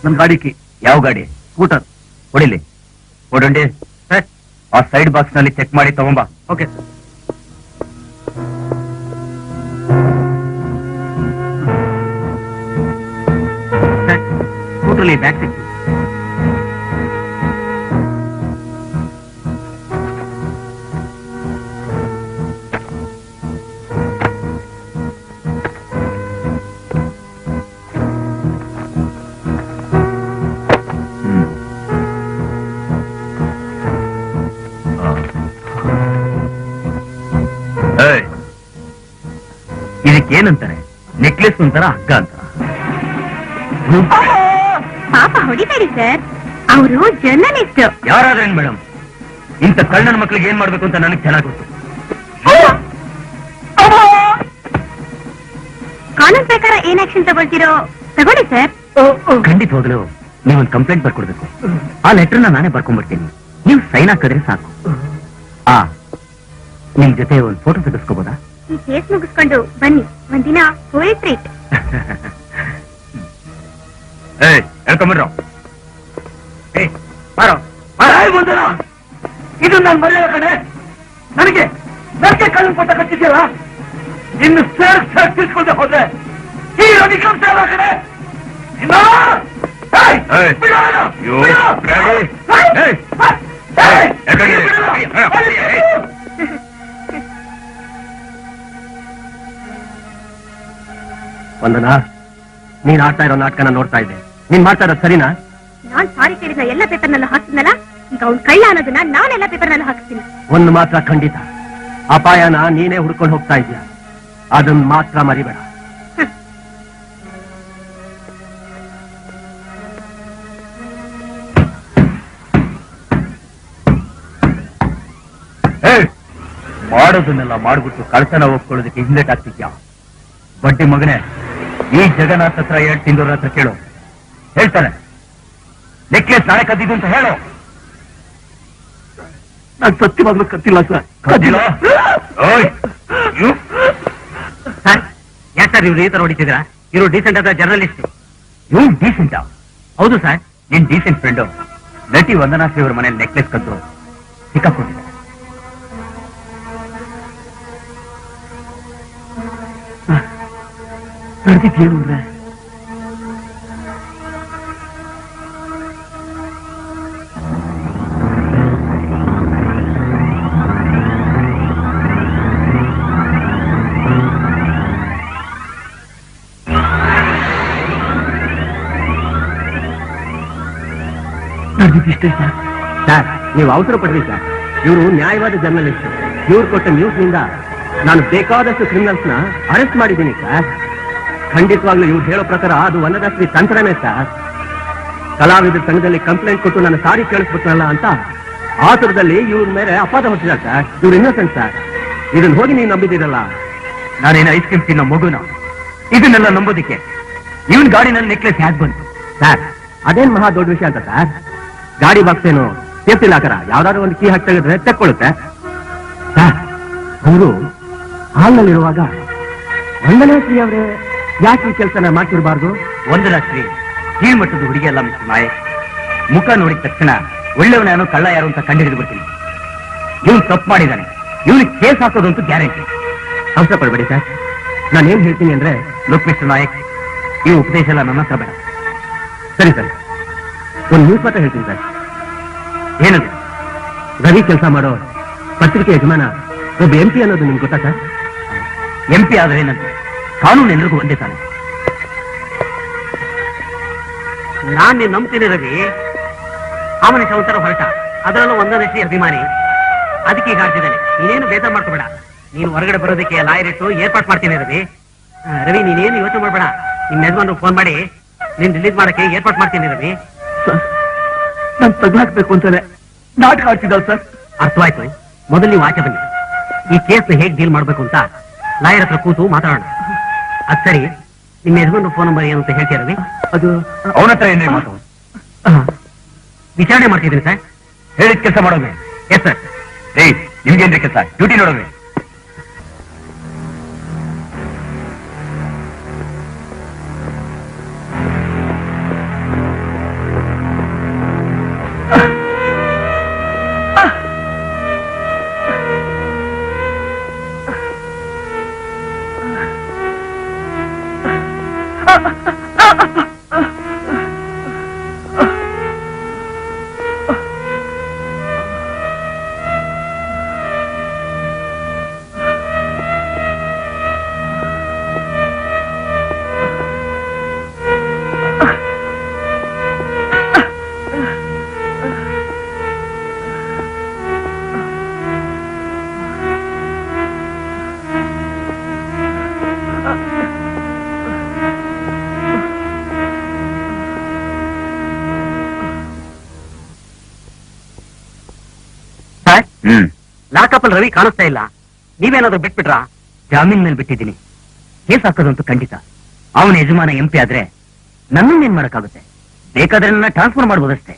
ನಮ್ ಗಾಡಿ ಕಿ. ಯಾವ ಗಾಡಿ? ಸ್ಕೂಟರ್. ಕೊಡಿಲಿ. ಕೊಡಂಡಿ. ಆ ಸೈಡ್ ಬಾಕ್ಸ್ ನಲ್ಲಿ ಚೆಕ್ ಮಾಡಿ ತಗೊಂಬ. Okay sir. ಸ್ಕೂಟರ್ಲಿ ಬ್ಯಾಗ್ ಸಿಕ್ತು. ಇದಕ್ಕೇನಂತಾರೆ? ನೆಕ್ಲೆಸ್ ಅಂತಾರ, ಹಗ್ಗ ಅಂತಾರ? ಪಾಪ ಹೊಡಿಬೇಡಿ ಸರ್, ಅವರು ಜರ್ನಲಿಸ್ಟ್. ಯಾರಾದ್ರೇನ್ ಮೇಡಮ್, ಇಂಥ ಕಳ್ಳನ ಮಕ್ಳಿಗೆ ಏನ್ ಮಾಡ್ಬೇಕು ಅಂತ ನನಗೆ ಚೆನ್ನಾಗಿ ಗೊತ್ತು. ಕಾನೂನು ಪ್ರಕಾರ ಏನ್ ಆಕ್ಷನ್ ತಗೊಳ್ತೀರೋ ತಗೊಳ್ಳಿ ಸರ್. ಖಂಡಿತವಾಗ್ಲು ನೀವೊಂದು ಕಂಪ್ಲೇಂಟ್ ಬರ್ಕೊಡ್ಬೇಕು. ಆ ಲೆಟರ್ನ ನಾನೇ ಬರ್ಕೊಂಡ್ಬಿಡ್ತೀನಿ. ನೀವು ಸೈನ್ ಹಾಕಿದ್ರೆ ಸಾಕು. ನಿಮ್ ಜೊತೆ ಒಂದು ಫೋಟೋ ತೆಗೆಸ್ಕೋಬೋದಾ? ಈ ಕೇಸ್ ಮುಗಿಸ್ಕೊಂಡು ಬನ್ನಿ, ಒಂದಿನ ಫುಲ್ ಟ್ರೀಟ್. ಹೇಳ್ಕೊಂಬರ್ರೋ. ಇದು ನನ್ನ ಮರ್ಯಾದೆ ಕಡೆ. ನನಗೆ ಕಣ್ಣು ಕೊಟ್ಟ ಕಟ್ಟಿದ್ಯಲ್ಲ, ಇನ್ನು ತಿಳ್ಕೊಂಡೆ ಹೋದ್ರೆ ಈ ಅಧಿಕಾಂಶ ಕಡೆ. ವಂದನಾ, ನೀನ್ ಆಡ್ತಾ ಇರೋ ನಾಟಕನ ನೋಡ್ತಾ ಇದ್ದೆ. ನೀನ್ ಮಾಡ್ತಾ ಇರೋದು ಸರಿನಾ? ನಾನ್ ಸಾರಿ ಕೇಳಿದ ಎಲ್ಲ ಪೇಪರ್ನಲ್ಲೂ ಹಾಕಿದ್ನಲ್ಲ, ಈಗ ಅವ್ನ್ ಕಳ್ಳ ಅನ್ನೋದನ್ನ ನಾನೆಲ್ಲ ಪೇಪರ್ನಲ್ಲೂ ಹಾಕಿಸ್ತೀನಿ. ಒಂದು ಮಾತ್ರ ಖಂಡಿತ, ಅಪಾಯನ ನೀನೇ ಹುಡ್ಕೊಂಡು ಹೋಗ್ತಾ ಇದೀಯ. ಅದನ್ನ ಮಾತ್ರ ಮರಿಬೇಡ. ಮಾಡೋದನ್ನೆಲ್ಲ ಮಾಡ್ಬಿಟ್ಟು ಕಳ್ತನ ಹೋಗ್ಕೊಳ್ಳೋದಕ್ಕೆ ಹಿಂದೇಟ್ ಆಗ್ತಿದ್ಯಾ? ಬಡ್ಡಿ ಮಗನೇ, ಈ ಜಗನ್ನಾಥ್ ಹತ್ರ 2 ತಿಂದವ್ರ ಹತ್ರ ಕೇಳು, ಹೇಳ್ತಾರೆ. ನೆಕ್ಲೆಸ್ ನಾಳೆ ಕದ್ದಿದ್ದು ಅಂತ ಹೇಳು. ನಾನು ಸತ್ಯವಾಗ್ಲೂ ಕತ್ತಿಲ್ಲ ಸರ್. ಕದ್ದಿಲ್ಲ? ಯಾಕೆ ಸರ್ ಇವ್ರು ಈ ತರ ಹೊಡಿತಿದ್ರ? ಇವರು ಡೀಸೆಂಟ್ ಆದ ಜರ್ನಲಿಸ್ಟ್. ಇವ್ ಡೀಸೆಂಟಾ? ಹೌದು ಸರ್. ನಿನ್ ಡೀಸೆಂಟ್ ಫ್ರೆಂಡು ನಟಿ ವಂದನಾ ಶ್ರೀ ಅವ್ರ ಮನೇಲಿ ನೆಕ್ಲೆಸ್ ಕದ್ದು ಸಿಕ್ಕಾಕೊಂಡಿದ್ದೆ. ನಡೆದಿದ್ದೇನು ಅಂದ್ರೆ ನಡೆದಿದ್ದಿಷ್ಟೇ ಸರ್. ಸರ್, ನೀವು ಅವಸರ ಪಡ್ರಿ ಸರ್. ಇವರು ನ್ಯಾಯವಾದ ಜರ್ನಲಿಸ್ಟ್. ಇವ್ರು ಕೊಟ್ಟ ನ್ಯೂಸ್ ನಿಂದ ನಾನು ಬೇಕಾದಷ್ಟು ಕ್ರಿಮಿನಲ್ಸ್ ನ ಅರೆಸ್ಟ್ ಮಾಡಿದ್ದೀನಿ ಸರ್. ಖಂಡಿತವಾಗ್ಲೂ ಇವ್ರು ಹೇಳೋ ಪ್ರಕಾರ ಅದು ವಂದನಾಶ್ರೀ ತಂತ್ರನೇ ಸರ್. ಕಲಾವಿದರ ಸಂಘದಲ್ಲಿ ಕಂಪ್ಲೇಂಟ್ ಕೊಟ್ಟು ನಾನು ಸಾರಿ ಕೇಳಿಸ್ಬಿಟ್ನಲ್ಲ ಅಂತ ಆತುರದಲ್ಲಿ ಇವ್ರ ಮೇಲೆ ಅಪವಾದ ಹೊತ್ತಿದ್ದಾರೆ ಸರ್. ಇವ್ರು ಇನ್ನೋಸೆಂಟ್ ಸರ್. ಇದನ್ನ ಹೋಗಿ ನೀವು ನಂಬಿದ್ದೀರಲ್ಲ. ನಾನೇನು ಐಸ್ ಕ್ರೀಮ್ ತಿನ್ನೋ ಮಗುನ ಇದನ್ನೆಲ್ಲ ನಂಬೋದಿಕ್ಕೆ? ಇವನ್ ಗಾಡಿನಲ್ಲಿ ನೆಕ್ಲೆಸ್ ಹ್ಯಾಕ್ ಬಂತು? ಸರ್ ಅದೇನ್ ಮಹಾ ದೊಡ್ಡ ವಿಷಯ ಅಂತ ಸರ್. ಗಾಡಿ ಬಾಕ್ಸ್ ಏನು ಸೇಫ್ಟಿ ಲಾಕರ, ಯಾವ್ದಾದ್ರು ಒಂದು ಕೀ ಹಾಕಿ ತೆಗೆದ್ರೆ ತೆಕ್ಕೊಳ್ಳುತ್ತೆ ಸರ್. ಅವರು ಹಾಲ್ನಲ್ಲಿರುವಾಗ ವಂದನಾ ಶ್ರೀ ಅವರೇ ಯಾಕೆ ಈ ಕೆಲಸನ ಮಾಡ್ತಿರ್ಬಾರ್ದು? ಒಂದರ ಶ್ರೀ ಕೀಳ್ಮಟ್ಟದ ಹುಡುಗಿ ಅಲ್ಲ ಮಿಸ್ಟರ್ ನಾಯಕ್. ಮುಖ ನೋಡಿದ ತಕ್ಷಣ ಒಳ್ಳೆಯವನೇನೋ ಕಳ್ಳ ಯಾರು ಅಂತ ಕಂಡುಹಿಡಿದು ಬಿಡ್ತೀನಿ. ಇವನು ತಪ್ಪು ಮಾಡಿದ್ದಾನೆ, ಇವನಿಗೆ ಕೇಸ್ ಹಾಕೋದಂತೂ ಗ್ಯಾರಂಟಿ. ಅವಸರ ಪಡ್ಬೇಡಿ ಸರ್. ನಾನೇನ್ ಹೇಳ್ತೀನಿ ಅಂದ್ರೆ, ಲುಕ್ ಮಿಸ್ಟರ್ ನಾಯಕ್, ಈ ಉಪದೇಶ ಎಲ್ಲ ನನ್ನ ಹತ್ರ ಬೇಡ. ಸರಿ ಸರ್, ಒಂದು ನ್ಯೂಸ್ ಮಾತ್ರ ಹೇಳ್ತೀನಿ ಸರ್. ಏನದು? ರವಿ ಕೆಲಸ ಮಾಡೋ ಪತ್ರಿಕೆ ಯಜಮಾನ ಒಬ್ಬ MP ಅನ್ನೋದು ನಿಮ್ಗೆ ಗೊತ್ತಾ ಸರ್? MP ಆದ್ರೆ ಏನಂತೆ, ಕಾನೂನು ಎಲ್ರಿಗೂ ಒಂದೇ ತಾನೆ. ನಾನ್ ನೀನ್ ನಂಬ್ತೀನಿ ರವಿ. ಆ ಮನುಷ್ಯ ಒಂಥರ ಹೊರಟ, ಅದರಲ್ಲೂ ಒಂದನೇ ಶ್ರೀ ಅಭಿಮಾನಿ. ಅದಕ್ಕೆ ಈಗ ಆಡ್ತಿದ್ದಾನೆ. ನೀನೇನು ಬೇಸರ ಮಾಡ್ಕೋಬೇಡ. ನೀನು ಹೊರಗಡೆ ಬರೋದಕ್ಕೆ ಲಾಯರ್ ಇಟ್ಟು ಏರ್ಪಾಟ್ ಮಾಡ್ತೀನಿ ರವಿ. ರವಿ ನೀನೇನು ಯೋಚನೆ ಮಾಡ್ಬೇಡ. ನಿಮ್ ಯಜಮಾನ್ರು ಫೋನ್ ಮಾಡಿ ನೀನ್ ರಿಲೀಸ್ ಮಾಡಕ್ಕೆ ಏರ್ಪಾಟ್ ಮಾಡ್ತೀನಿ ರವಿ. ನಾನು ತಗ್ಲಾಕ್ಬೇಕು ಅಂತಾನೆ ನಾಟಕ ಆಡ್ತಿದ್ದವ್ ಸರ್. ಅರ್ಥವಾಯ್ತು. ಮೊದಲು ನೀವು ಆಚೆ ಬನ್ನಿ. ಈ ಕೇಸ್ ಹೇಗ್ ಡೀಲ್ ಮಾಡ್ಬೇಕು ಅಂತ ಲಾಯರ್ ಹತ್ರ ಕೂತು ಮಾತಾಡೋಣ. ಅದ್ ಸರಿ, ನಿಮ್ಮ ಯಜಮಾನ್ರು ಫೋನ್ ನಂಬರ್ ಏನು ಅಂತ ಹೇಳ್ತೀಯ ರವಿ? ಅದು ಅವನ ಹತ್ರ ಏನೇ ಮಾತು ವಿಚಾರಣೆ ಮಾಡ್ತಿದ್ದೀನಿ ಸರ್. ಹೇಳಿದ ಕೆಲಸ ಮಾಡೋದು. Yes sir. ನಿಮ್ಗೇನ್ರಿ ಕೆಲಸ? ಡ್ಯೂಟಿ ನೋಡೋದು. ಲಾಕಪ್ ಅಲ್ಲಿ ರವಿ ಕಾಣಿಸ್ತಾ ಇಲ್ಲ. ನೀವೇನಾದ್ರೂ ಬಿಟ್ಬಿಟ್ರಾ? ಜಾಮೀನ್ ಮೇಲೆ ಬಿಟ್ಟಿದ್ದೀನಿ. ಕೇಸ್ ಹಾಕೋದಂತೂ ಖಂಡಿತ. ಅವನ ಯಜಮಾನ MP ಆದ್ರೆ ನನ್ನನ್ನೇನ್ ಮಾಡಕ್ಕಾಗುತ್ತೆ? ಬೇಕಾದ್ರೆ ನನ್ನ ಟ್ರಾನ್ಸ್ಫರ್ ಮಾಡ್ಬೋದಷ್ಟೇ.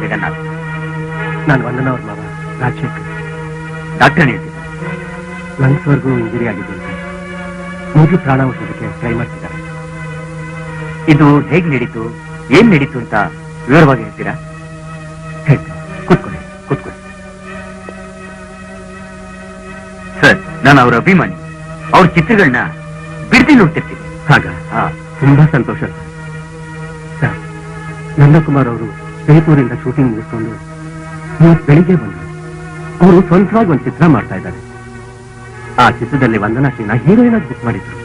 ಜಗನ್ನಾಥ್. ನಾನು ವಂದನಾ ಅವ್ರ ಮಾವ ರಾಜಶೇಖರ್. ಡಾಕ್ಟರ್ ಹೇಳ್ತಿದ್ದೆ, ಲಂಗ್ಸ್ವರೆಗೂ ಇಂಜುರಿ ಆಗಿದೆ ಅಂತ ಮೊದಲು ಪ್ರಾಣ ಉಳಿಸೋದಕ್ಕೆ ಟ್ರೈ ಮಾಡ್ತಿದ್ದಾರೆ. ಇದು ಹೇಗ್ ನಡೀತು, ಏನ್ ನಡೀತು ಅಂತ ವಿವರವಾಗಿ ಹೇಳ್ತೀರಾ? ಹೇಳ್ತೀನಿ, ಕೂತ್ಕೊಳ್ಳಿ. ಸರ್, ನಾನು ಅವ್ರ ಅಭಿಮಾನಿ. ಅವ್ರ ಚಿತ್ರಗಳನ್ನ ಬಿಡ್ತಿ ನೋಡ್ತಿರ್ತೀನಿ. ಹಾಗ ತುಂಬಾ ಸಂತೋಷ ಸರ್. ನಂದಕುಮಾರ್ ಅವರು ಜೈಪುರಿಂದ ಶೂಟಿಂಗ್ ಮುಗಿಸ್ಕೊಂಡು ಇವತ್ತು ಬೆಳಿಗ್ಗೆ ಬಂದರು. ಅವರು ಸ್ವಂತವಾಗಿ ಒಂದು ಚಿತ್ರ ಮಾಡ್ತಾ ಇದ್ದಾರೆ. ಆ ಚಿತ್ರದಲ್ಲಿ ವಂದನಾ ಶ್ರೀನ ಹೀರೋಯಿನ್ ಆಗಿ ಬುಕ್ ಮಾಡಿದ್ರು.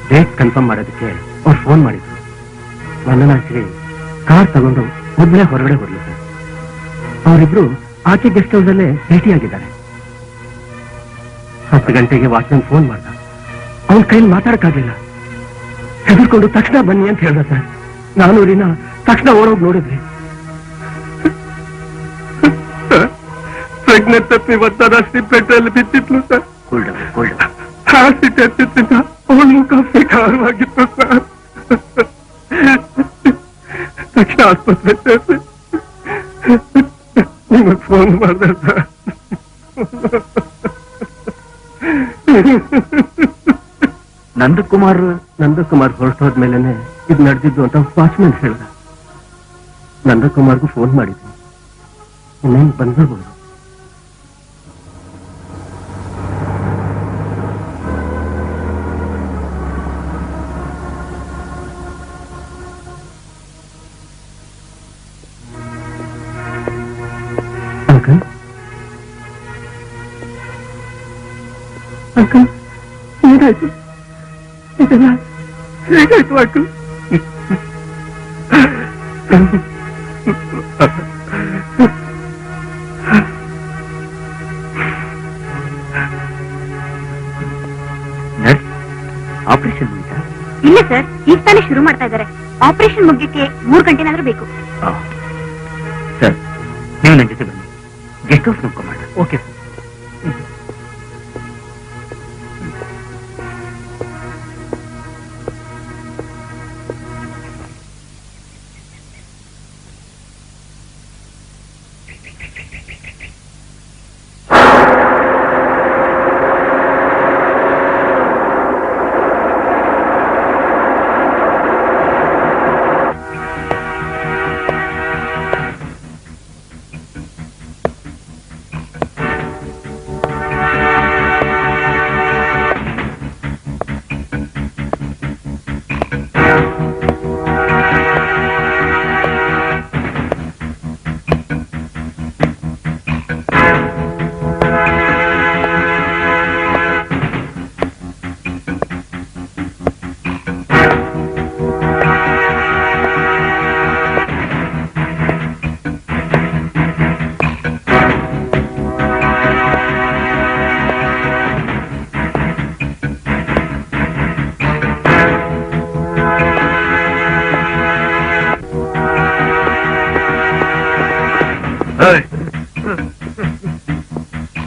ಡೇಟ್ ಕನ್ಫರ್ಮ್ ಮಾಡೋದಕ್ಕೆ ಅವ್ರು ಫೋನ್ ಮಾಡಿದ್ರು. ವಂದನಾ ಶ್ರೀ ಕಾರ್ ತಗೊಂಡು ಒಬ್ಬಳೇ ಹೊರಗಡೆ ಬರಲಿ ಸರ್. ಅವರಿಬ್ರು ಆಚೆ ಗೆಸ್ಟ್ ಹೌಸ್ ಅಲ್ಲೇ ಭೇಟಿಯಾಗಿದ್ದಾರೆ. 10 ಗಂಟೆಗೆ ವಾಚ್ಮನ್ ಫೋನ್ ಮಾಡ್ದ. ಅವನ ಕೈಲಿ ಮಾತಾಡಕ್ಕಾಗ್ಲಿಲ್ಲ. ಹೆದರ್ಕೊಂಡು ತಕ್ಷಣ ಬನ್ನಿ ಅಂತ ಹೇಳ್ದ ಸರ್. ನಾನು ರೀನಾ ತಕ್ಷಣ ಓಡೋಗಿ ನೋಡಿದ್ರಿ. ಪ್ರಜ್ಞೆ ತಪ್ಪಿ ವಂದನಾಶ್ರೀ ಪೆಟ್ರೋಲ್ ಬಿದ್ದಿದ್ಲು ಸರ್. ಹಾಸಿಟ್ಟಿದ್ದ ಅವಳ ಮುಖ ವಿಕಾರವಾಗಿತ್ತು ಸರ್. ತಕ್ಷಣ ಆಸ್ಪತ್ರೆ ಸೇರಿಸಿ ನಿಮಗೆ ಫೋನ್ ಮಾಡಿದೆ ಸರ್. ನಂದಕುಮಾರ್ ಹೊರಟೋದ್ಮೇಲೆ ಇದು ನಡೆದಿದ್ದು ಅಂತ ವಾಚ್ಮನ್ ಹೇಳ್ದ. ನಂದಕುಮಾರ್ಗೂ ಫೋನ್ ಮಾಡಿದ್ವಿ, ಇನ್ನೇನು ಬಂದಿರ್ಬೋದು. ಅಂಕಲ್ ಅಂಕಲ್ ಏನಾಯ್ತು? ಇದೆಲ್ಲ ಹೇಗಾಯ್ತು ಅಂಕಲ್? ಆಪರೇಷನ್ ಮುಗಿತಾ? ಇಲ್ಲ ಸರ್, ಈಗ ತಾನೇ ಶುರು ಮಾಡ್ತಾ ಇದ್ದಾರೆ. ಆಪರೇಷನ್ ಮುಗಿಯಕ್ಕೆ 3 ಗಂಟೆನಾದ್ರೂ ಬೇಕು. ಸರ್, ನೀವು ನನ್ನ ಜೊತೆ ಬನ್ನಿ, ಗೆಸ್ಟ್ ಹೌಸ್ ನೋಡ್ಕೊಂಡ. Okay sir.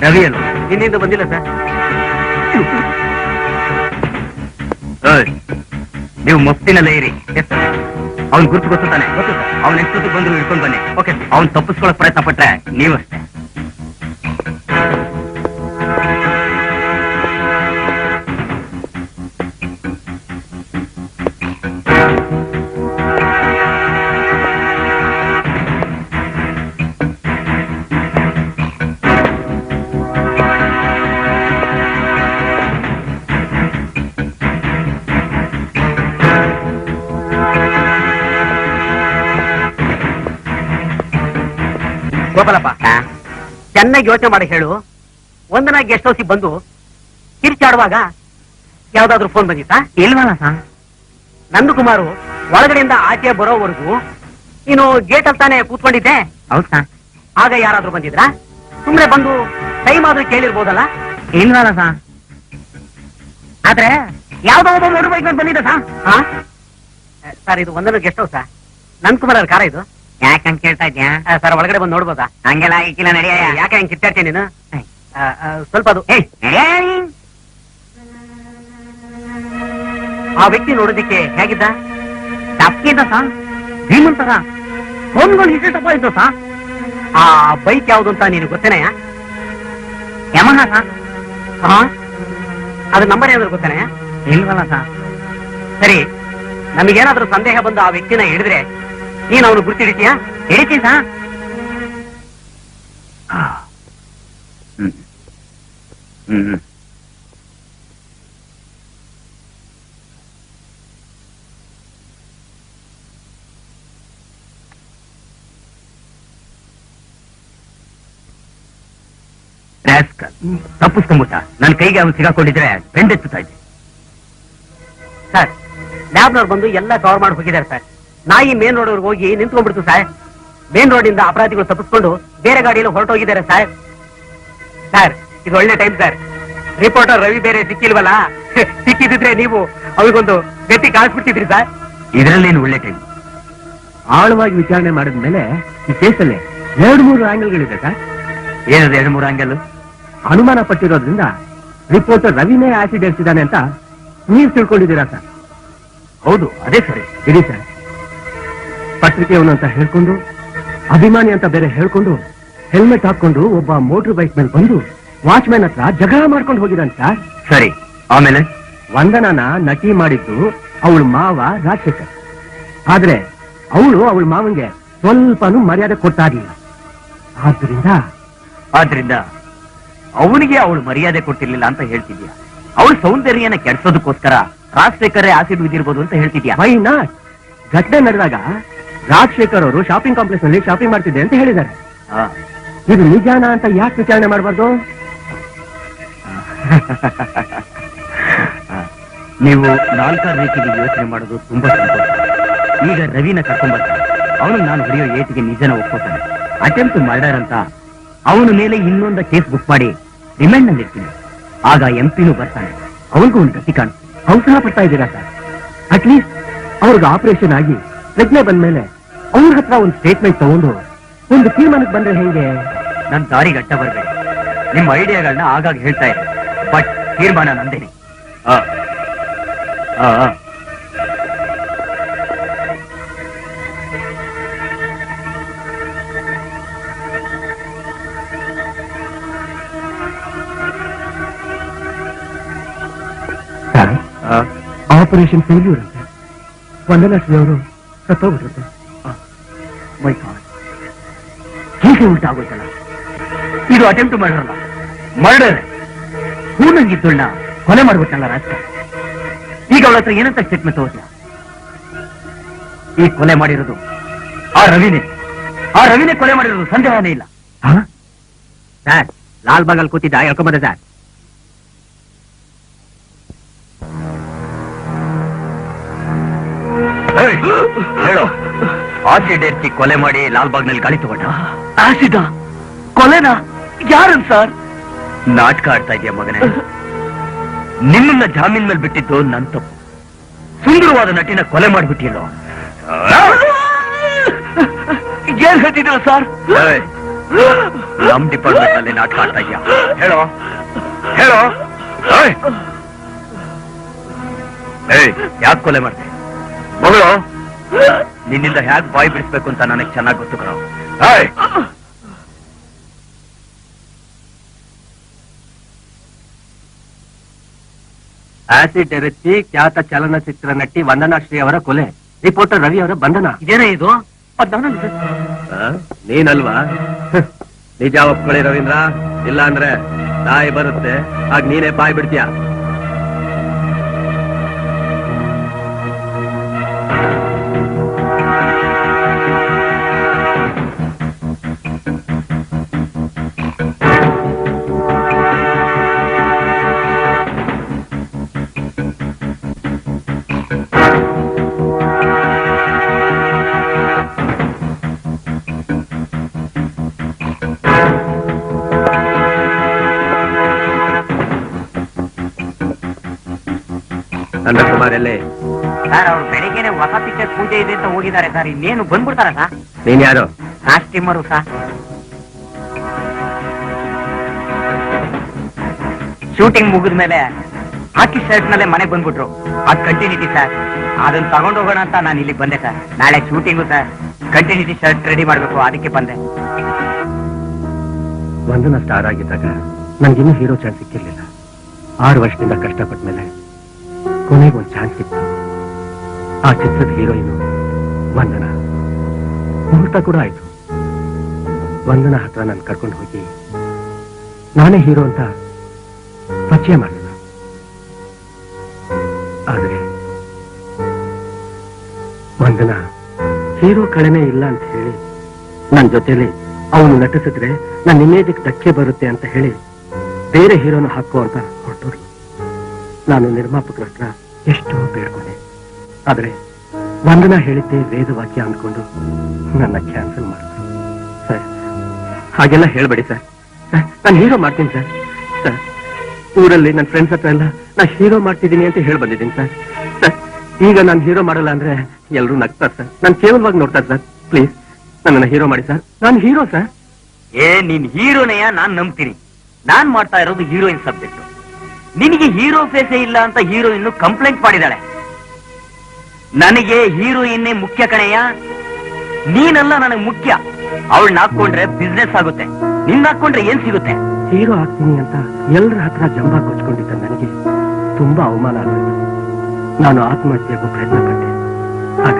ರವಿ ಅಲ್ಲ, ಇನ್ನಿಂದ ಬಂದಿಲ್ಲ ಸರ್. ನೀವು ಮಫ್ತಿನಲ್ಲೇ ಇರಿ. ಅವ್ನ್ ಗುರ್ತು ಗೊತ್ತು ತಾನೆ? ಗೊತ್ತು ಸರ್. ಅವ್ನ ಎಷ್ಟೊತ್ತಿಗೆ ಬಂದ್ರು ಹಿಡ್ಕೊಂಡು ಬನ್ನಿ. ಓಕೆ. ಅವ್ನ್ ತಪ್ಪಿಸ್ಕೊಳಕ್ ಪ್ರಯತ್ನ ಪಟ್ರೆ ನೀವಷ್ಟೇ. ಗೋಪಾಲಪ್ಪ, ಚೆನ್ನಾಗಿ ಯೋಚನೆ ಮಾಡಿ ಹೇಳು. ಒಂದನ ಗೆಸ್ಟ್ ಹೌಸಿಗೆ ಬಂದು ಕಿರ್ಚಾಡುವಾಗ ಯಾವ್ದಾದ್ರು ಫೋನ್ ಬಂದಿತ್ತಾ? ಇಲ್ವಲ್ಲ ಸರ್. ನಂದಕುಮಾರು ಒಳಗಡೆಯಿಂದ ಆಚೆ ಬರೋವರೆಗೂ ನೀನು ಗೇಟ್ ಅಲ್ಲಿ ತಾನೇ ಕೂತ್ಕೊಂಡಿದ್ದೆ. ಹೌದ್ ಸರ್. ಆಗ ಯಾರಾದ್ರೂ ಬಂದಿದ್ರಾ? ಸುಮ್ನೆ ಬಂದು ಟೈಮ್ ಆದ್ರೂ ಕೇಳಿರ್ಬೋದಲ್ಲ? ಇಲ್ವಲ್ಲ ಸರ್. ಆದ್ರೆ ಯಾವ್ದೋ ಒಬ್ಬ ನೋಡ್ಬೇಕು ಬೈಕ್ ಬಂದಿದ್ದ ಸರ್. ಸರ್, ಇದು ಒಂದನ ಗೆಸ್ಟ್ ಹೌಸಾ? ನಂದಕುಮಾರ್ ಅವ್ರ ಕಾರ ಇದು? ಯಾಕಂತ ಕೇಳ್ತಾ ಇದ್ಯಾ? ಸರ್, ಒಳಗಡೆ ಬಂದು ನೋಡ್ಬೋದಾ? ಹಂಗೆಲ್ಲ ಈಗಿಲ್ಲ, ನಡೆಯ. ಯಾಕೆ ಹಂಗೆ ಕಿತ್ತಾಡ್ತೀನಿ ನೀನು? ಸ್ವಲ್ಪ ಅದು ಆ ವ್ಯಕ್ತಿ ನೋಡೋದಿಕ್ಕೆ ಹೇಗಿದ್ದ? ತಪ್ಪಿದ್ದ ಸರ್. ಶ್ರೀಮಂತರ ಫೋನ್ಗಳು ಹಿಡಿದಪ್ಪ ಇದ್ದು ಸರ್. ಆ ಬೈಕ್ ಯಾವ್ದು ಅಂತ ನೀನು ಗೊತ್ತೇನೆಯಾ? Yamaha sir. ಅದ್ರ ನಂಬರ್ ಏನಾದ್ರು ಗೊತ್ತೇನೆಯಾ? ಇಲ್ವಲ್ಲ ಸರ್. ಸರಿ, ನಮಗೇನಾದ್ರೂ ಸಂದೇಹ ಬಂದು ಆ ವ್ಯಕ್ತಿನ ಹಿಡಿದ್ರೆ ನೀನು ಅವನು ಗುರ್ತಿಡಿತೀಯಾ? ಹಿಡಿತೀನಿ ಸರ್. ತಪ್ಪಿಸ್ಕೊಂಬಿಟ್ಟ. ನನ್ನ ಕೈಗೆ ಅವನು ಸಿಗಾಕೊಂಡಿದ್ರೆ ಬೆಂಡೆತ್ತುತ್ತಾ ಇದ್ದೆ. ಸರ್, ಲ್ಯಾಬ್ನವ್ರು ಬಂದು ಎಲ್ಲ ಕವರ್ ಮಾಡಿ ಹೋಗಿದ್ದಾರೆ ಸರ್. ನಾಯಿ ಮೇನ್ ರೋಡ್ ಹೋಗಿ ನಿಂತ್ಕೊಂಡ್ಬಿಡ್ತು ಸರ್. ಮೇನ್ ರೋಡ್ ಇಂದ ಅಪರಾಧಿಗಳು ತಪ್ಪಿಸ್ಕೊಂಡು ಬೇರೆ ಗಾಡಿಯಲ್ಲಿ ಹೊರಟೋಗಿದ್ದಾರೆ ಸರ್. ಸರ್, ಇದು ಒಳ್ಳೆ ಟೈಮ್ ಸರ್. ರಿಪೋರ್ಟರ್ ರವಿ ಬೇರೆ ಸಿಕ್ಕಿಲ್ವಲ್ಲ. ಸಿಕ್ಕಿದ್ರೆ ನೀವು ಅವಿಗೊಂದು ಗಟ್ಟಿ ಕಾಣಿಸ್ಬಿಟ್ಟಿದ್ರಿ ಸರ್. ಇದರಲ್ಲೇನು ಒಳ್ಳೆ ಟೈಮ್? ಆಳವಾಗಿ ವಿಚಾರಣೆ ಮಾಡಿದ್ಮೇಲೆ ಈ ಕೇಸಲ್ಲಿ 2-3 ಆಂಗಲ್ಗಳಿದೆ ಸರ್. ಏನದು 2-3 ಆಂಗಲ್? ಅನುಮಾನ ಪಟ್ಟಿರೋದ್ರಿಂದ ರಿಪೋರ್ಟರ್ ರವಿನೇ ಆಸಿಡ್ ಎರ್ಸಿದ್ದಾನೆ ಅಂತ ನೀವು ತಿಳ್ಕೊಂಡಿದ್ದೀರಾ ಸರ್? ಹೌದು, ಅದೇ ಸರಿ. ಇಡಿ ಸರ್. ಪತ್ರಿಕೆಯವನು ಅಂತ ಹೇಳ್ಕೊಂಡು, ಅಭಿಮಾನಿ ಅಂತ ಬೇರೆ ಹೇಳ್ಕೊಂಡು, ಹೆಲ್ಮೆಟ್ ಹಾಕೊಂಡು ಒಬ್ಬ ಮೋಟರ್ ಬೈಕ್ ಮೇಲೆ ಬಂದು ವಾಚ್ಮ್ಯಾನ್ ಹತ್ರ ಜಗಳ ಮಾಡ್ಕೊಂಡು ಹೋಗಿದ್ದಾನೆ ಸರ್. ಸರಿ, ಆಮೇಲೆ ವಂದನನ ನಟಿ ಮಾಡಿದ್ದು ಅವಳ ಮಾವ ರಾಜಶೇಖರ್. ಆದ್ರೆ ಅವಳು ಅವಳ ಮಾವನ್ಗೆ ಸ್ವಲ್ಪನೂ ಮರ್ಯಾದೆ ಕೊಡ್ತಾ ಇರ್ಲಿಲ್ಲ. ಆದ್ರಿಂದ ಅವನಿಗೆ ಅವಳು ಮರ್ಯಾದೆ ಕೊಟ್ಟಿರ್ಲಿಲ್ಲ ಅಂತ ಹೇಳ್ತಿದ್ಯಾ? ಅವಳ ಸೌಂದರ್ಯನ ಕೆಡ್ಸೋದಕ್ಕೋಸ್ಕರ ರಾಜಶೇಖರ್ ಆಸಿಡ್ ಬಿದ್ದಿರ್ಬೋದು ಅಂತ ಹೇಳ್ತಿದ್ಯಾ? Why not? ಘಟನೆ ನಡೆದಾಗ ರಾಜಶೇಖರ್ ಅವರು ಶಾಪಿಂಗ್ ಕಾಂಪ್ಲೆಕ್ಸ್ ನಲ್ಲಿ ಶಾಪಿಂಗ್ ಮಾಡ್ತಿದ್ದೆ ಅಂತ ಹೇಳಿದ್ದಾರೆ. ಇದು ನಿಜಾನ ಅಂತ ಯಾಕೆ ವಿಚಾರಣೆ ಮಾಡಬಾರ್ದು? ನೀವು ನಾಲ್ಕಾರು ರೀತಿಗೆ ಯೋಚನೆ ಮಾಡೋದು ತುಂಬಾ ಸಂತೋಷ. ಈಗ ರವಿನ ಕರ್ಕೊಂಡ್ಬರ್ತಾನೆ. ಅವನು ನಾನು ಹೊಡೆಯೋ ಏಟಿಗೆ ನಿಜನ ಒಪ್ಕೋತಾನೆ. ಅಟೆಂಪ್ಟ್ ಮರ್ಡರ್ ಅಂತ ಅವನ ಮೇಲೆ ಇನ್ನೊಂದು ಕೇಸ್ ಬುಕ್ ಮಾಡಿ ರಿಮ್ಯಾಂಡ್ ನಲ್ಲಿ ಇರ್ತೀನಿ. ಆಗ ಎಂಪಿನೂ ಬರ್ತಾನೆ. ಅವನಿಗೂ ಒಂದು ಗತಿ ಕಾಣುತ್ತೆ. ಅವಸರ ಪಡ್ತಾ ಇದ್ದೀರಾ ಸರ್? ಅಟ್ಲೀಸ್ಟ್ ಅವ್ರಿಗೆ ಆಪರೇಷನ್ ಆಗಿ ಪ್ರಜ್ಞೆ ಬಂದ್ಮೇಲೆ ಅವ್ರ ಹತ್ರ ಒಂದು ಸ್ಟೇಟ್ಮೆಂಟ್ ತಗೊಂಡು ಒಂದು ತೀರ್ಮಾನಕ್ಕೆ ಬಂದ್ರೆ ಹೆಂಗೆ? ನನ್ನ ದಾರಿಗೆ ಅಡ್ಡ ಬರಬೇಡಿ. ನಿಮ್ಮ ಐಡಿಯಾಗಳನ್ನ ಆಗಾಗ ಹೇಳ್ತಾ ಇದ್ದೆ, ಬಟ್ ತೀರ್ಮಾನ ನಂದೇನೆ. ಆಪರೇಷನ್ ಫೇಲ್ಯೂರ್ ಅಂತ ವಂದನಾಶ್ರೀ ಅವರು ಸತ್ತೋಗ್ಬಿಟ್ಟಿರುತ್ತೆ. ಹೀಗೆ ಉಂಟಾಗೋಯ್ತಲ್ಲ. ಇದು ಅಟೆಂಪ್ಟ್ ಮರ್ಡರ್. ಮರ್ಡರ್ ಹೂನಂಗಿದ್ದಳ್ನ ಕೊಲೆ ಮಾಡ್ಬಿಟ್ಟಲ್ಲ ರಾಜಕೀಯ. ಈಗ ಅವಳ ಹತ್ರ ಏನಂತ ಸ್ಟೇಟ್ಮೆಂಟ್ ತಗೋತೀಯ? ಈ ಕೊಲೆ ಮಾಡಿರೋದು ಆ ರವಿನೇ ಕೊಲೆ ಮಾಡಿರೋದು, ಸಂದೇಹನೇ ಇಲ್ಲ. ಸರ್, ಲಾಲ್ ಬಾಗಲ್ ಕೂತಿದ್ದ ಹೇಳ್ಕೊಂಬಂದೆ ಸರ್. ಹೇಳು, ಆಸಿಡ್ ಎತ್ತಿ ಕೊಲೆ ಮಾಡಿ ಲಾಲ್ಬಾಗ್ನಲ್ಲಿ ಗಾಳಿ ತಗೊಂಡ? ಆಸಿದ ಕೊಲೆನಾ? ಯಾರನ್ ಸರ್? ನಾಟಕ ಆಡ್ತಾ ಇದೆಯಾ ಮಗನೇ? ನಿಮ್ಮನ್ನ ಜಾಮೀನ್ ಮೇಲೆ ಬಿಟ್ಟಿದ್ದು ನನ್ ತಪ್ಪು. ಸುಂದರವಾದ ನಟಿನ ಕೊಲೆ ಮಾಡ್ಬಿಟ್ಟಿಲ್ಲೋ? ಏನ್ ಹೇಳ್ತಿದ್ರು ಸರ್? ನಮ್ ಡಿಪಾರ್ಟ್ಮೆಂಟ್ ನಲ್ಲಿ ನಾಟಕ ಆಡ್ತಾ ಇದೆಯಾ? ಹೇಳೋ. ಯಾಕೆ ಕೊಲೆ ಮಾಡ್ತೆ ಮಗಳು? ನಿನ್ನಿಂದ ಹ್ಯಾಕ್ ಬಾಯಿ ಬಿಡಿಸ್ಬೇಕು ಅಂತ ನನಗೆ ಚೆನ್ನಾಗಿ ಗೊತ್ತು ಕಣೋ. ಆಸಿಡ್ ಎರಚಿ ಖ್ಯಾತ ಚಲನಚಿತ್ರ ನಟಿ ವಂದನಾಶ್ರೀ ಅವರ ಕೊಲೆ. ರಿಪೋರ್ಟರ್ ರವಿ ಅವರ ಬಂಧನ. ಇದೇನೇ ಇದು? ನೀನಲ್ವಾ? ನಿಜ ಒಪ್ಕೊಳ್ಳಿ ರವೀಂದ್ರ, ಇಲ್ಲ ಅಂದ್ರೆ ನಾಯಿ ಬರುತ್ತೆ, ಆಗ ನೀನೇ ಬಾಯಿ ಬಿಡ್ತೀಯ. ನಂದಕುಮಾರ್ ಎಲ್ಲೇ? ಸರ್, ಅವ್ರು ಬೆಳಿಗ್ಗೆನೆ ಹೊಸ ಪಿಕ್ಚರ್ ಪೂಜೆ ಇದೆ ಅಂತ ಹೋಗಿದ್ದಾರೆ ಸರ್. ಇನ್ನೇನು ಬಂದ್ಬಿಡ್ತಾರ ಸರ್? ನೀನ್ ಯಾರು? Customer sir. ಶೂಟಿಂಗ್ ಮುಗಿದ್ಮೇಲೆ ಹಾಕಿ ಶರ್ಟ್ ನಲ್ಲೇ ಮನೆಗೆ ಬಂದ್ಬಿಟ್ರು. ಅದ್ ಕಂಟಿನ್ಯೂಟಿ ಸರ್. ಅದನ್ನ ತಗೊಂಡ್ ಹೋಗೋಣ ಅಂತ ನಾನು ಇಲ್ಲಿ ಬಂದೆ ಸರ್. ನಾಳೆ shooting sir. Continuity shirt ready ಮಾಡ್ಬೇಕು, ಅದಕ್ಕೆ ಬಂದೆ. ವಂದನಾ ಸ್ಟಾರ್ ಆಗಿದ್ದಾಗ ನನ್ಗಿನ್ನೂ ಹೀರೋ ಚಾನ್ಸ್ ಸಿಕ್ಕಿರ್ಲಿಲ್ಲ. 6 ವರ್ಷದಿಂದ ಕಷ್ಟಪಟ್ಟ ಮೇಲೆ ಕೊನೆಗೆ ಒಂದು ಚಾನ್ಸ್ ಸಿಕ್ತು. ಆ ಚಿತ್ರದ ಹೀರೋಯಿನು ವಂದನಾ. ಮುಹೂರ್ತ ಕೂಡ ಆಯ್ತು. ವಂದನಾ ಹತ್ರ ನಾನು ಕರ್ಕೊಂಡು ಹೋಗಿ ನಾನೇ ಹೀರೋ ಅಂತ ಪರಿಚಯ ಮಾಡಿದ. ಆದ್ರೆ ವಂದನಾ ಹೀರೋ ಕಳೆನೇ ಇಲ್ಲ ಅಂತ ಹೇಳಿ ನನ್ನ ಜೊತೆಲಿ ಅವನು ನಟಿಸಿದ್ರೆ ನನ್ನ ಇಮೇಜಿಗೆ ಧಕ್ಕೆ ಬರುತ್ತೆ ಅಂತ ಹೇಳಿ ಬೇರೆ ಹೀರೋನ ಹಾಕೋ ಅಂತ ಹೊರಟೋರು. ನಾನು ನಿರ್ಮಾಪಕರ ಹತ್ರ ಎಷ್ಟೋ ಬೇಡ್ಕೊಂಡೆ. ಆದ್ರೆ ವಂದನಾ ಹೇಳಿದ್ದೆ ವೇದವಾಕ್ಯ ಅಂದ್ಕೊಂಡು ನನ್ನ ಕ್ಯಾನ್ಸಲ್ ಮಾಡಿದ್ರು. ಸರ್, ಹಾಗೆಲ್ಲ ಹೇಳ್ಬೇಡಿ ಸರ್. ನಾನು ಹೀರೋ ಮಾಡ್ತೀನಿ ಸರ್. ಸರ್, ಊರಲ್ಲಿ ನನ್ನ ಫ್ರೆಂಡ್ಸ್ ಹತ್ರ ಎಲ್ಲ ನಾ ಹೀರೋ ಮಾಡ್ತಿದ್ದೀನಿ ಅಂತ ಹೇಳಿ ಬಂದಿದ್ದೀನಿ ಸರ್. ಸರ್, ಈಗ ನಾನು ಹೀರೋ ಮಾಡಲ್ಲ ಅಂದ್ರೆ ಎಲ್ಲರೂ ನಗ್ತಾರೆ ಸರ್. ನಾನು ಕೇವಲವಾಗಿ ನೋಡ್ತಾರೆ ಸರ್. ಪ್ಲೀಸ್ ನನ್ನನ್ನು ಹೀರೋ ಮಾಡಿ ಸರ್. ನಾನು ಹೀರೋ ಸರ್. ನೀನ್ ಹೀರೋನೆಯ ನಾನ್ ನಂಬ್ತೀನಿ. ನಾನ್ ಮಾಡ್ತಾ ಇರೋದು ಹೀರೋಯಿನ್ ಸಬ್ಜೆಕ್ಟ್. ನಿನಗೆ ಹೀರೋ ಫೇಸೇ ಇಲ್ಲ ಅಂತ ಹೀರೋಯಿನ್ ಕಂಪ್ಲೇಂಟ್ ಮಾಡಿದಾಳೆ. ನನಗೆ ಹೀರೋಯಿನ್ನೇ ಮುಖ್ಯ ಕಣೆಯ, ನೀನಲ್ಲ ನನಗೆ ಮುಖ್ಯ. ಅವಳನ್ನ ಹಾಕೊಂಡ್ರೆ ಬಿಸ್ನೆಸ್ ಆಗುತ್ತೆ, ನಿನ್ನ ಹಾಕೊಂಡ್ರೆ ಏನ್ ಸಿಗುತ್ತೆ? ಹೀರೋ ಆಗ್ತೀನಿ ಅಂತ ಎಲ್ಲರ ಹತ್ರ ಜಂಬ ಕೊಚ್ಕೊಂಡಿದ್ದ ನನಗೆ ತುಂಬಾ ಅವಮಾನ ಆಗೋಯ್ತು. ನಾನು ಆತ್ಮಹತ್ಯೆಗೂ ಪ್ರಯತ್ನ ಪಟ್ಟೆ. ಆಗ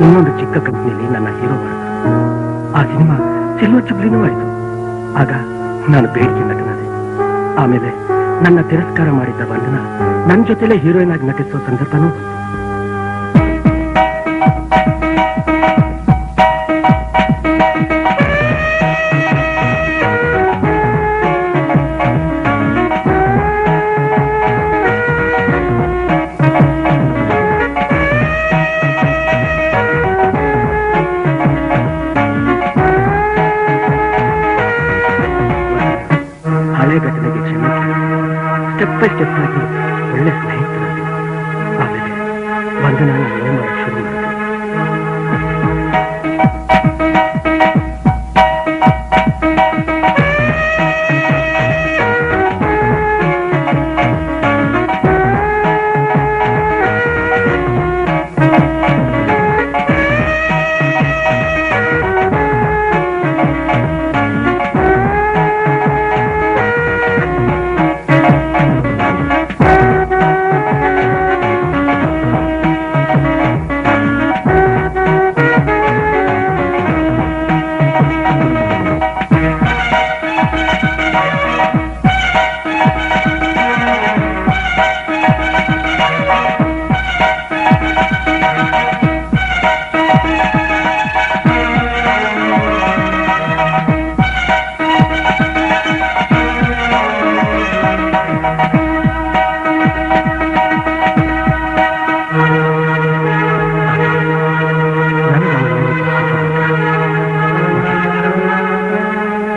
ಇನ್ನೊಂದು ಚಿಕ್ಕ ಕಂಪನಿಯಲ್ಲಿ ನನ್ನ ಹೀರೋ ಮಾಡಿದ್ರು. ಆ ಸಿನಿಮಾ ಚೆಲ್ಲೋ ಚುಬ್ಲಿನೂ ಆಯ್ತು. ಆಗ ನಾನು ಬೇಡಿಕೆ ನಟನಾದೆ. ಆಮೇಲೆ ನನ್ನ ತಿರಸ್ಕಾರ ಮಾಡಿದ್ದ ವಂದನ ನನ್ನ ಜೊತೆಲೇ ಹೀರೋಯಿನ್ ಆಗಿ ನಟಿಸುವ ಸಂದರ್ಭನೂ ಬಂತು. ಹಳೆ ಘಟನೆಗೆ ಕ್ಷಮೆ ಸ್ಟೆಪ್ ಬೈ ಸ್ಟೆಪ್ ಆಗಿ ಒಳ್ಳೆ ಸ್ನೇಹಿತರಾಗಿ ಆಮೇಲೆ ವಂದನ ನಾನು ಮಾಡಕ್ಕೆ ಶುರು ಮಾಡಿದೆ.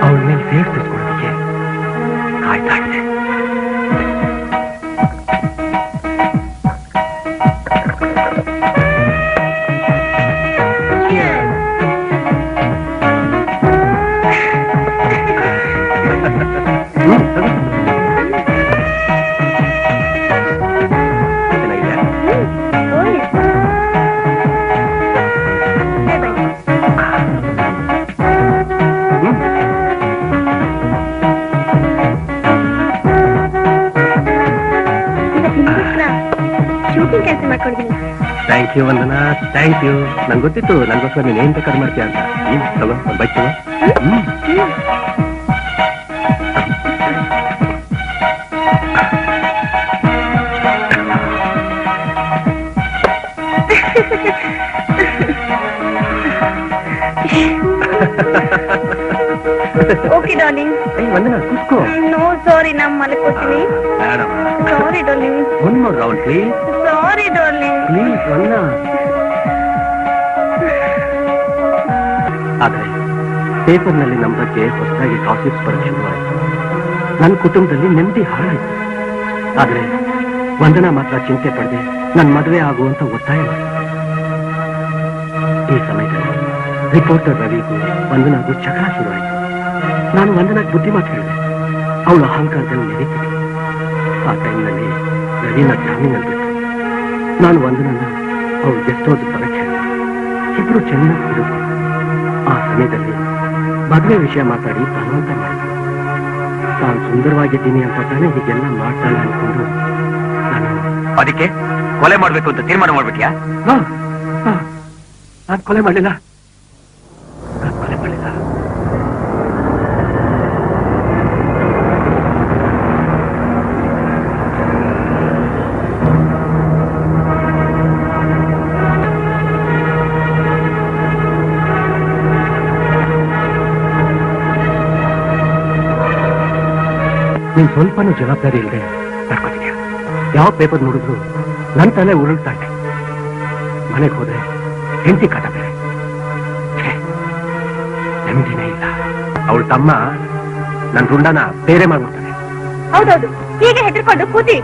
ಅವಳ ಮೇಲೆ ಸೇರ್ ತಿಳ್ಕೊಳ್ಳೋದಕ್ಕೆ ಕಾಯ್ತಾ ಇದೆ. ಶೂಟಿಂಗ್ ಕೆಲಸ ಮಾಡ್ಕೊಂಡಿದ್ದೀನಿ. Thank you Vandana, thank you. ನಂಗೆ ಗೊತ್ತಿತ್ತು ನನಗೋಸ್ಕರ ನೀನು ಏನ್ ಬೇಕಾದ್ರೆ ಮಾಡ್ತೀಯ ಅಂತ. ತಗೋ ಒಂದು ಬೈಕ್ ತಗೋ. Okay darling. ವಂದನಾ ಕೂತ್ಕೋ. ನೋ ಸಾರಿ, ನಾ ಮಲ್ಕೋತೀನಿ. Sorry darling. One more round please. Sorry darling. Please Vandana. ಆದ್ರೆ ಪೇಪರ್ನಲ್ಲಿ ನಮ್ಮ ಬಗ್ಗೆ ಹೊಸದಾಗಿ ಗಾಸಿಪ್ಸ್ ಬರೋಕ್ಕೆ ಶುರುವಾಯಿತು. ನನ್ನ ಕುಟುಂಬದಲ್ಲಿ ನೆಮ್ಮದಿ ಹಾಳಾಯಿತು. ಆದ್ರೆ ವಂದನಾ ಮಾತ್ರ ಚಿಂತೆ ಪಡೆದೆ ನನ್ನ ಮದುವೆ ಆಗುವಂತ ಒತ್ತಾಯ ಮಾಡಿದ್ರು. ಈ ಸಮಯದಲ್ಲಿ ರಿಪೋರ್ಟರ್ ರವಿಗೂ ವಂದನಾಗೂ ಚಕ್ರ ಶುರುವಾಯಿತು. ನಾನು ವಂದನಾಗ್ ಬುದ್ಧಿ ಮಾತು ಹೇಳಿದೆ. ಅವಳು ಅಹಂಕಾರದಲ್ಲಿ ನೆನೀತಿದ್ದೆ. ಆ ಟೈಮ್ನಲ್ಲಿ ರವಿನ ಜಾಮೀನಲ್ಲಿ ಬಿಟ್ಟು ನಾನು ವಂದನನ್ನ ಅವಳು ಗೆಸ್ಟ್ ಹೌಸ್ ಬರಕ್ಕೆ ಹೇಳಿದೆ. ಇಬ್ರು ಚೆನ್ನಾಗಿ ಇರುತ್ತೆ. ಆ ಸಮಯದಲ್ಲಿ ಮದುವೆ ವಿಷಯ ಮಾತಾಡಿ ಬಲವಂತ ಮಾಡಿದ್ರು. ತಾನು ಸುಂದರವಾಗಿದ್ದೀನಿ ಅಂತ ತಾನೇ ಹೀಗೆಲ್ಲ ಮಾಡ್ತಾಳೆ ಅನ್ಕೊಂಡು ನಾನು ಅದಕ್ಕೆ ಕೊಲೆ ಮಾಡ್ಬೇಕು ಅಂತ ತೀರ್ಮಾನ ಮಾಡ್ಬಿಟ್ಯಾ? ನಾನು ಕೊಲೆ ಮಾಡಲಿಲ್ಲ. ನಾನು ಕೊಲೆ ಮಾಡಲಿಲ್ಲ. ನೀನ್ ಸ್ವಲ್ಪನೂ ಜವಾಬ್ದಾರಿ ಇಲ್ಲದೆ ನಡ್ಕೋತೀಯ. ಯಾವ ಪೇಪರ್ ನೋಡಿದ್ರು ನನ್ನ ತಲೆ ಉರುಳ್ತಾ ಇದೆ. ಮನೆಗೆ ಹೋದ್ರೆ ಹೆಂಡತಿ ಕಾಟ ಬೇರೆ. ನೆಮ್ಮದಿನೇ ಇಲ್ಲ. ಅವಳ ತಮ್ಮ ನನ್ನ ರುಂಡನ ಬೇರೆ ಮಾಡ್ಬಿಡ್ತಾನೆ. ಹೌದೌದು, ಹೀಗೆ ಹೆದರ್ಕೊಂಡು ಕೂತಿ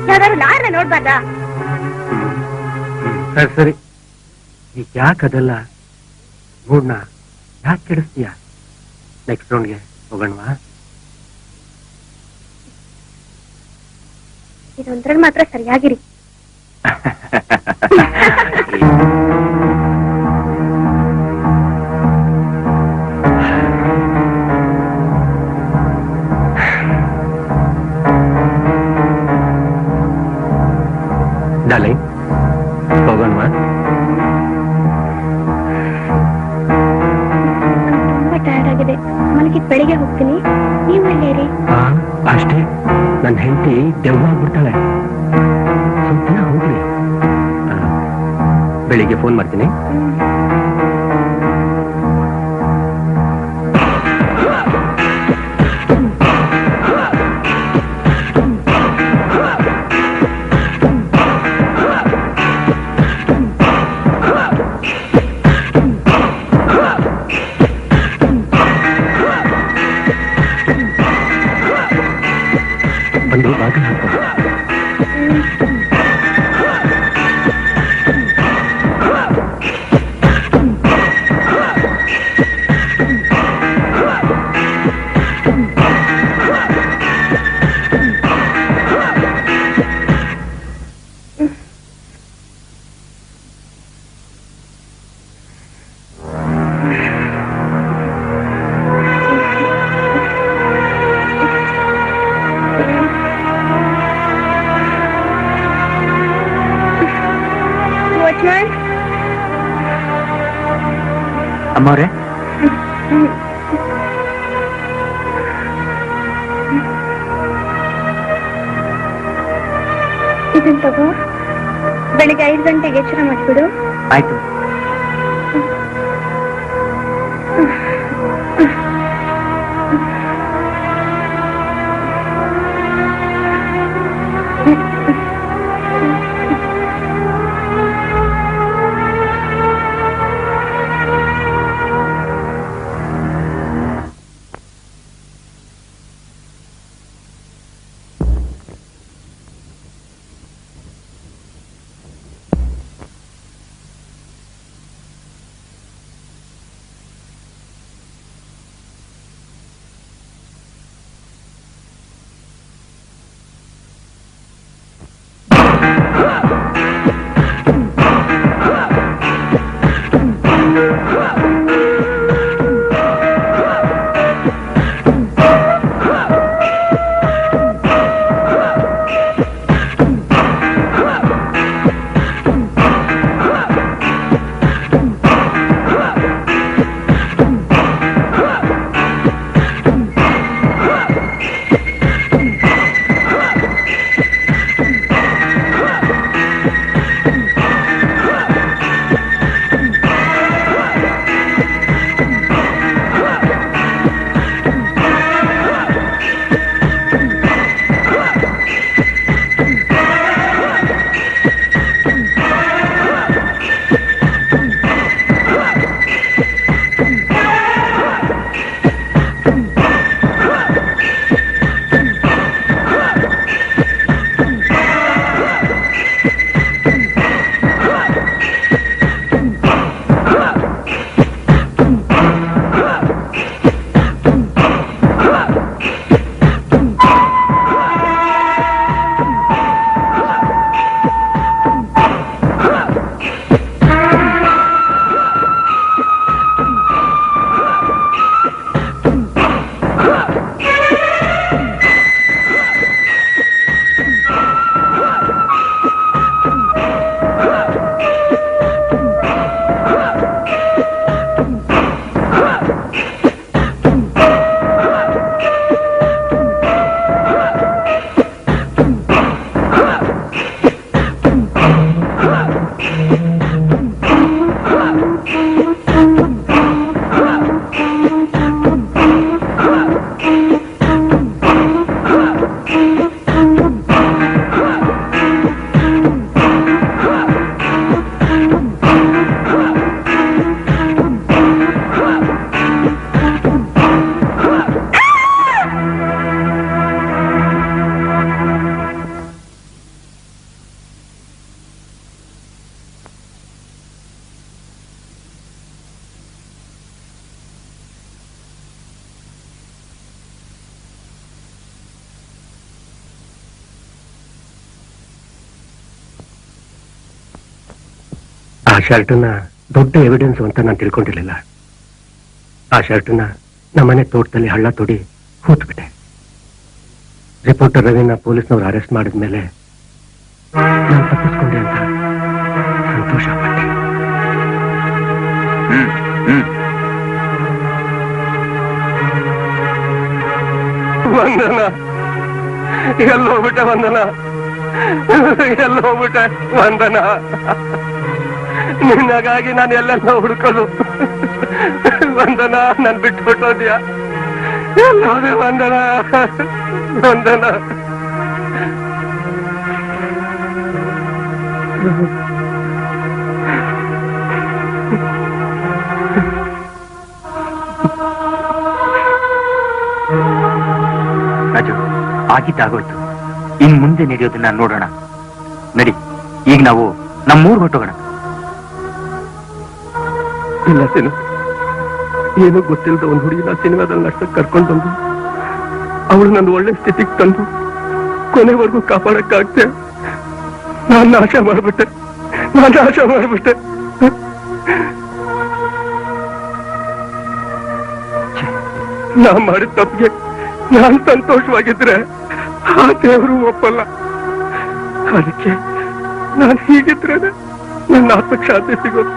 ಯಾವ್ದಾದ್ರು ಲಾರ್ನ ನೋಡ್ಬಾರ್ದಾ? ಸರಿ ಸರಿ, ಈಗ ಯಾಕೆ ಅದೆಲ್ಲ ಮೂಡ್ನ ಯಾಕೆ ಕೆಡಿಸ್ತೀಯ? ನೆಕ್ಸ್ಟ್ ರೌಂಡ್ಗೆ ಹೋಗೋಣವಾ? ಇದೊಂದ್ರಲ್ಲಿ ಮಾತ್ರ ಸರಿಯಾಗಿರಿ. ಡಾರ್ಲಿಂಗ್ ಹೋಗೋಣವಾ? ತುಂಬಾ ಟಯರ್ಡ್ ಆಗಿದೆ, ಮಲಗಿ ಬೆಳಿಗ್ಗೆ ಹೋಗ್ತೀನಿ. ನೀವು ಎಲ್ಲೇರಿ? ಅಷ್ಟೇ, ನನ್ನ ಹೆಂಡತಿ ದೆವ್ವ ಆಗ್ಬಿಡ್ತಾಳೆ. ಸ್ವಲ್ಪ ದಿನ ಹೋಗ್ಲಿ. ಬೆಳಿಗ್ಗೆ ಫೋನ್ ಮಾಡ್ತೀನಿ. ಬಂದು ಬಾಗಿಲು ಹಾಕೋ. ಅಮ್ಮವ್ರೆ, ಇದನ್ ತಗೋ. ಬೆಳಿಗ್ಗೆ 5 ಗಂಟೆಗೆ ಎಚ್ಚರ ಮಾಡ್ಬಿಡು. ಆಯ್ತು. ಆ ಶರ್ಟನ್ನ ದೊಡ್ಡ ಎವಿಡೆನ್ಸ್ ಅಂತ ನಾನು ತಿಳ್ಕೊಂಡಿರ್ಲಿಲ್ಲ. ಆ ಶರ್ಟನ್ನ ನಮ್ಮನೆ ತೋಟದಲ್ಲಿ ಹಳ್ಳ ತೋಡಿ ಹೂತ್ಬಿಟ್ಟೆ. ರಿಪೋರ್ಟರ್ ರವಿನ ಪೊಲೀಸ್ನವ್ರು ಅರೆಸ್ಟ್ ಮಾಡಿದ್ಮೇಲೆ ನಾನು ತಪ್ಪಿಸ್ಕೊಂಡೆ ಅಂತ ಸಂತೋಷ ಪಟ್ಟೆ. ವಂದನ, ಎಲ್ಲೋಗ್ಬಿಟ್ಟೆ ವಂದನ, ಎಲ್ಲೋಗ್ಬಿಟ್ಟೆ ವಂದನ. ನಿನ್ನಗಾಗಿ ನಾನು ಎಲ್ಲೆಲ್ಲ ಹುಡುಕೋದು ವಂದನ, ನನ್ ಬಿಟ್ಬಿಟ್ಟೋದ್ಯಾ? ಎಲ್ಲೋದೆ ವಂದನ, ವಂದನ. ರಾಜು, ಆಗಿದ್ದಾಗೋಯ್ತು. ಇನ್ ಮುಂದೆ ನಡೆಯೋದನ್ನ ನೋಡೋಣ. ನಡಿ, ಈಗ ನಾವು ನಮ್ಮೂರ್ ಹೊಟ್ಟೋಗೋಣ. ಇಲ್ಲ ಸಿನು, ಏನೂ ಗೊತ್ತಿಲ್ಲದ ಒಂದು ಹುಡುಗಿನ ಸಿನಿಮಾದಲ್ಲಿ ನಷ್ಟಕ್ಕೆ ಕರ್ಕೊಂಡು ಬಂದು ಅವಳು ನನ್ನ ಒಳ್ಳೆ ಸ್ಥಿತಿಗೆ ತಂದು ಕೊನೆವರೆಗೂ ಕಾಪಾಡಕ್ಕಾಗ್ತೆ ನಾನು ನಾಶ ಮಾಡ್ಬಿಟ್ಟೆ. ನಾ ಮಾಡಿದ ತಪ್ಪಿಗೆ ನಾನು ಸಂತೋಷವಾಗಿದ್ರೆ ಆ ದೇವರು ಒಪ್ಪಲ್ಲ. ಅದಕ್ಕೆ ನಾನು ಹೀಗಿದ್ರೆ ನನ್ನ ಆತ್ಮಕ್ಕೆ ಶಾಂತಿ ಸಿಗೋದು,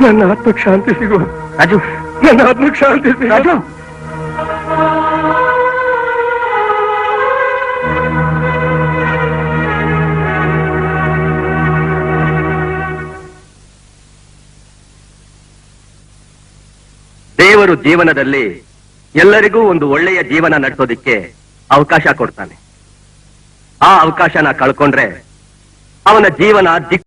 ನನ್ನ ಆತ್ಮಕ್ಕೆ ಶಾಂತಿ ಸಿಗೋದು. ರಾಜು, ನನ್ನ ಆತ್ಮಕ್ಕೆ ಶಾಂತಿ ಸಿಗೋದು. ದೇವರು ಜೀವನದಲ್ಲಿ ಎಲ್ಲರಿಗೂ ಒಂದು ಒಳ್ಳೆಯ ಜೀವನ ನಡೆಸೋದಿಕ್ಕೆ ಅವಕಾಶ ಕೊಡ್ತಾನೆ. ಆ ಅವಕಾಶನ ಕಳ್ಕೊಂಡ್ರೆ ಅವನ ಜೀವನ